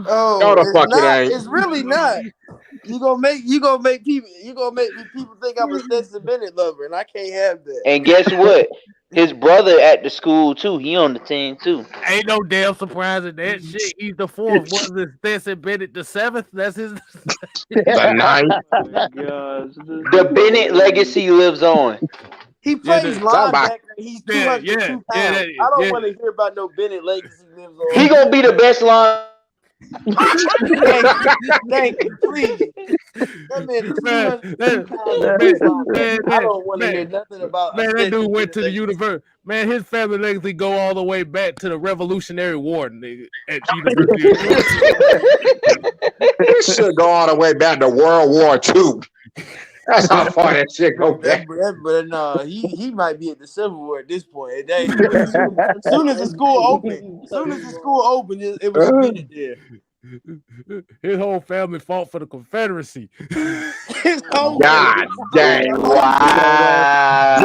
Oh, no, the it's fuck not. it ain't. It's really not. You gonna make people think I'm a Stetson Bennett lover, and I can't have that. And guess what? His brother at the school too. He on the team too. Ain't no damn surprise in that shit. He's the fourth. Was it Stetson Bennett the seventh? That's his. The ninth. The Bennett legacy lives on. He plays linebacker He's 202 pounds. yeah, I don't want to hear about no Bennett legacy lives on. He gonna be the best line. Thank you, please. That man is 202 pounds of best linebacker. I don't want to hear nothing about. Man, that dude went to the university. Man, his family legacy go all the way back to the Revolutionary War, nigga, at University of Georgia. This should go all the way back to World War II. That's how far that shit go back. But no, he might be at the Civil War at this point. As soon as the school opened, it was Bennett there. His whole family fought for the Confederacy. His whole God dang! Wow!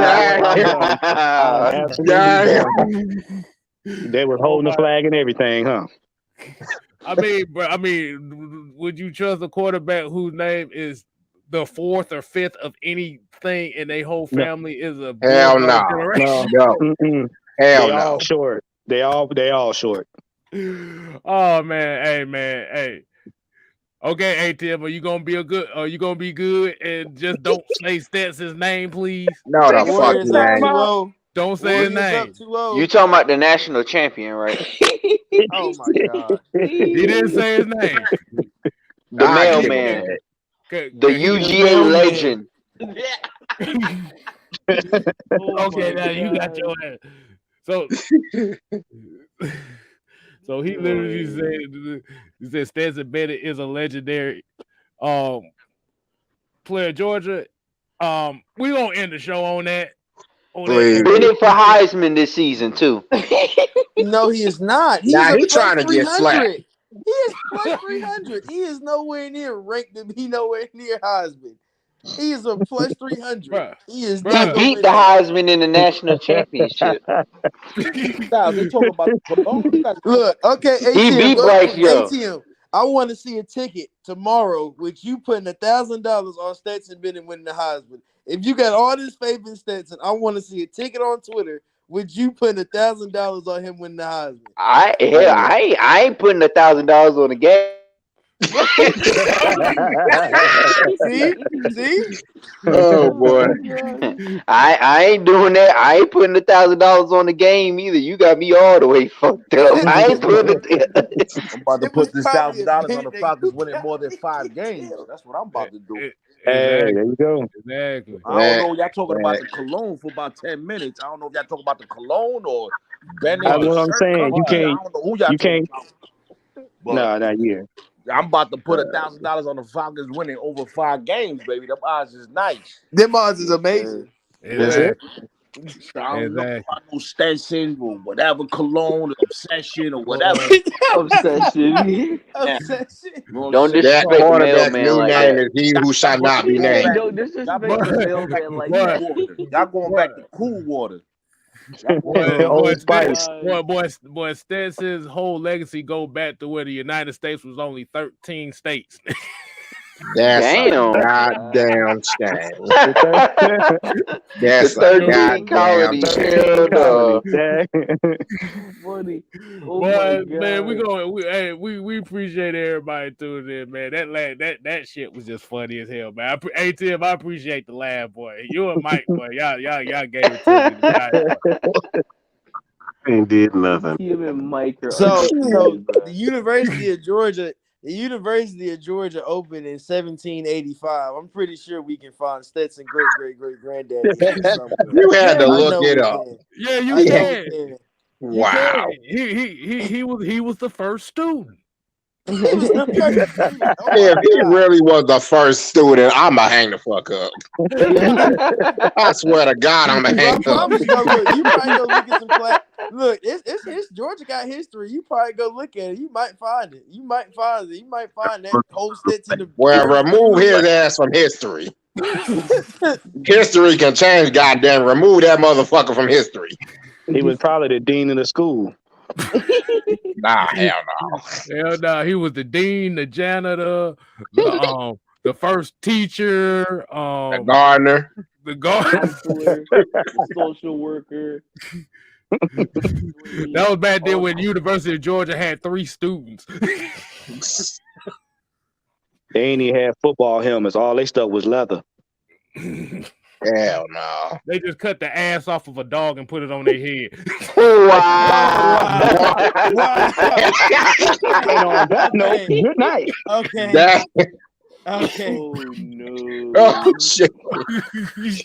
Damn. They were holding the flag and everything, huh? I mean, would you trust a quarterback whose name is the fourth or fifth of anything, and their whole family is a hell no, generation? no, hell they no. all short. They all short. Oh man, hey. Okay, ATM, are you gonna be good and just don't say Stetson's name, please? No, the fuck name. Don't say his name. You talking about the national champion, right? Oh my god. He didn't say his name. The mailman. The UGA legend. Okay, now you got your ass. So he literally said Stetson Bennett is a legendary player at Georgia. We gonna end the show on that. Bennett for Heisman this season too. No, he is not. He's trying to get slapped. He is plus 300. He is nowhere near ranked to be nowhere near Heisman. He is a plus 300. He is. He beat the Heisman in the national championship. Look, okay, ATM, he beat Bryce Young. ATM, I want to see a ticket tomorrow with you putting $1,000 on Stetson Bennett winning the Heisman. If you got all this faith in Stetson, I want to see a ticket on Twitter with you putting $1,000 on him winning the Heisman. I ain't putting $1,000 on the game. See? Oh boy. I ain't doing that. I ain't putting $1,000 on the game either. You got me all the way fucked up. I ain't putting it. I'm about to put this $1,000 on the Falcons winning more than 5 games. That's what I'm about to do. Hey, there you go. Exactly. I don't know. Y'all talking about the cologne for about 10 minutes. I don't know if y'all talking about the cologne or Bennett. That's what I'm saying. You can't. I don't know who y'all talking about. No, not yet. I'm about to put $1,000 on the Falcons winning over 5 games, baby. Them odds is nice. Them odds is amazing. Exactly. I don't know about no Stetson or whatever, cologne, obsession or whatever. Obsession. Don't disrespect That the quarterback's mailman new like name that. is he who shall not be named. Don't disrespect the mailman like that. Y'all going back to cool water. Boy, Stetson's whole legacy go back to where the United States was only 13 states. That's Damn. a goddamn shame. The That's a 13 goddamn colonies. Funny. Boy, man, we appreciate everybody tuning in, man. That shit was just funny as hell, man. Tim, I appreciate the laugh, boy. You and Mike, boy, y'all gave it to me. Ain't did nothing. Him and Mike are So the University of Georgia. The University of Georgia opened in 1785. I'm pretty sure we can find Stetson great granddaddy. You had to look it up. Yeah, you can. Wow. He was the first student. If he really was the first student, I'ma hang the fuck up. I swear to God, I'ma hang up. Look, you probably go look at some class. Look, it's Georgia got history. You probably go look at it. You might find it. You might find that whole Stetson. Well, remove his ass from history. History can change, goddamn. Remove that motherfucker from history. He was probably the dean of the school. Nah, hell no. Hell no, he was the dean, the janitor, the first teacher, the gardener, the social worker. That was back then when the University of Georgia had 3 students. They ain't even had football helmets. All they stuff was leather. Hell no. They just cut the ass off of a dog and put it on their head. Wow. And on that note, good night. Okay. Oh no. Oh shit.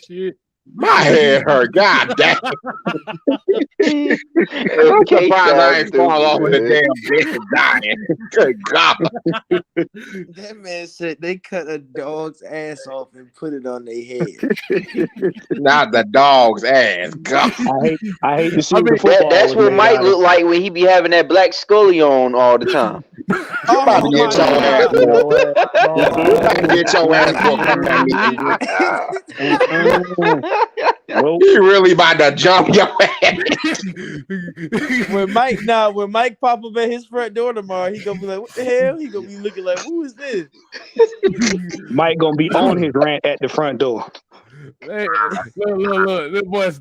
Shit. My head hurt. God damn. I'm Okay, surprised I ain't fall off of the man. damn bed dying. Good God. That man said they cut a dog's ass off and put it on their head. Not the dog's ass. God. I hate to see the football. That's was what made Mike out of. look like when he be having that black Scully on all the time. You about to get your ass whooped. You about to get your ass whooped. Come at me. You really about to jump your ass. When Mike pop up at his front door tomorrow, he gonna be like, "What the hell?" He gonna be looking like, "Who is this?" Mike gonna be on his rant at the front door. Hey, look.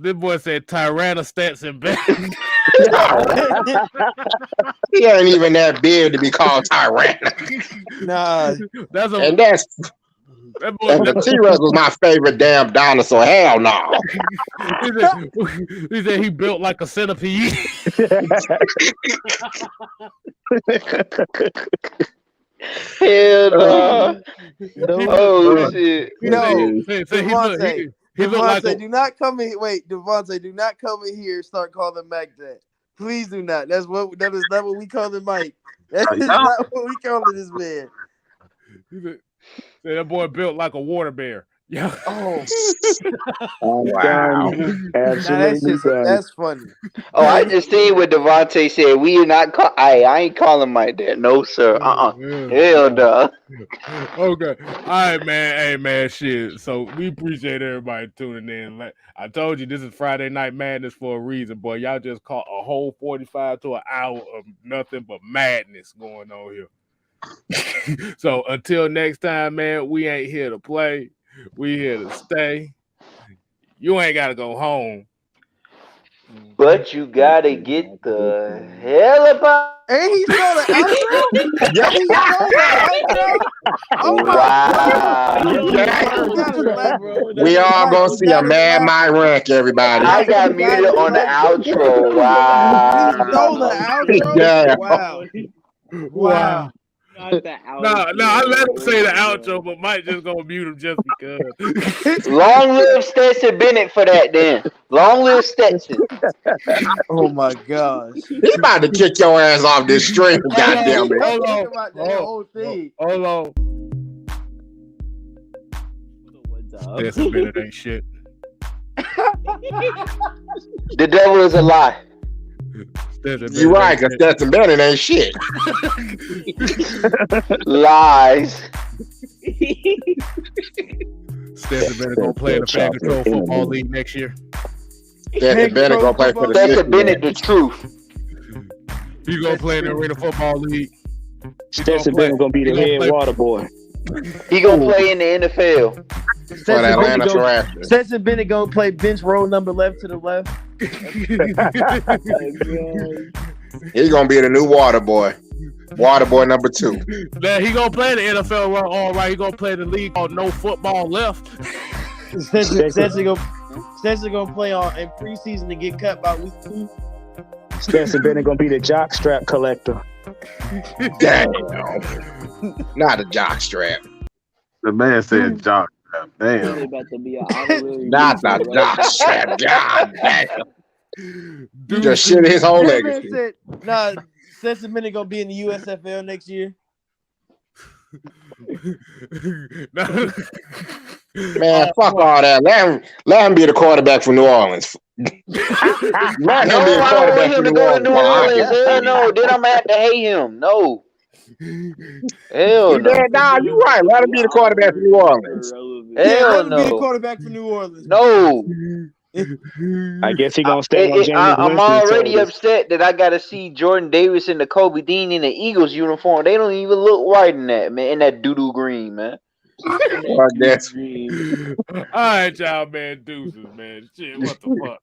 This boy said Tyrannostats and He ain't even that big to be called Tyrant. Nah, and the T-Rex was my favorite damn dinosaur. Hell no. He said he built like a centipede. Hell no. Oh shit. Devontae, do not come in. Wait, Devontae, do not come in here and start calling Mac that. Please do not. That is not what we calling Mike. That is not what we calling this man. That boy built like a water bear. Yeah. Oh. Wow. Absolutely. That's funny. Oh, I just seen what Devontae said. We are not I ain't calling Mike that. No, sir. Hell no. Okay. All right, man. Hey, man, shit. So we appreciate everybody tuning in. I told you this is Friday Night Madness for a reason, boy. Y'all just caught a whole 45 to an hour of nothing but madness going on here. So until next time, man, we ain't here to play. We here to stay. You ain't got to go home. But you got to get the hell about. And he stole the outro? Yeah, he stole the outro? Oh, wow. We all going to see a Mad Mike rank, everybody. I got muted on the outro. Wow. He stole the outro? Yeah. Wow. No, I let him say the outro, but Mike just gonna mute him just because. Long live Stetson Bennett for that, then. Long live Stetson. Oh my gosh. He about to kick your ass off this stream, goddamn it. Hold on. Stetson Bennett ain't shit. The devil is a lie. You're right, because Stetson Bennett ain't shit. Lies. Stetson Bennett gonna play in the Fan Control Football League next year. Stetson Bennett gonna play for the Stetson Bennett, the truth. He's gonna play in the Arena Football League. Stetson Bennett gonna be the head water boy. He gonna play in the NFL. Stetson Bennett gonna play bench row number left to the left. He's gonna be the new water boy. Water boy number 2. Now he gonna play the NFL run. All right, he gonna play the league called No Football Left. Stetson gonna play in preseason to get cut by week 2. Stetson Bennett gonna be the jock strap collector. Damn. Not a jock strap. The man said jock strap. Damn. About to be an honorary Not the jock strap. God damn. Just shit his whole legacy. Stetson Bennett gonna be in the USFL next year. Man, fuck all that. Let him be the quarterback for New Orleans. Let him be the quarterback for New Orleans. Hell no, then I'm gonna have to hate him. No. Hell no. Nah, you're right. Let him be the quarterback for New Orleans. Hell no. Be the quarterback for New Orleans. No. I guess he gonna stay on James I'm already upset that I gotta see Jordan Davis and the Kobe Dean in the Eagles uniform. They don't even look right in that, man. In that doo-doo green, man. All right, y'all, man. Deuces, man. Shit, what the fuck?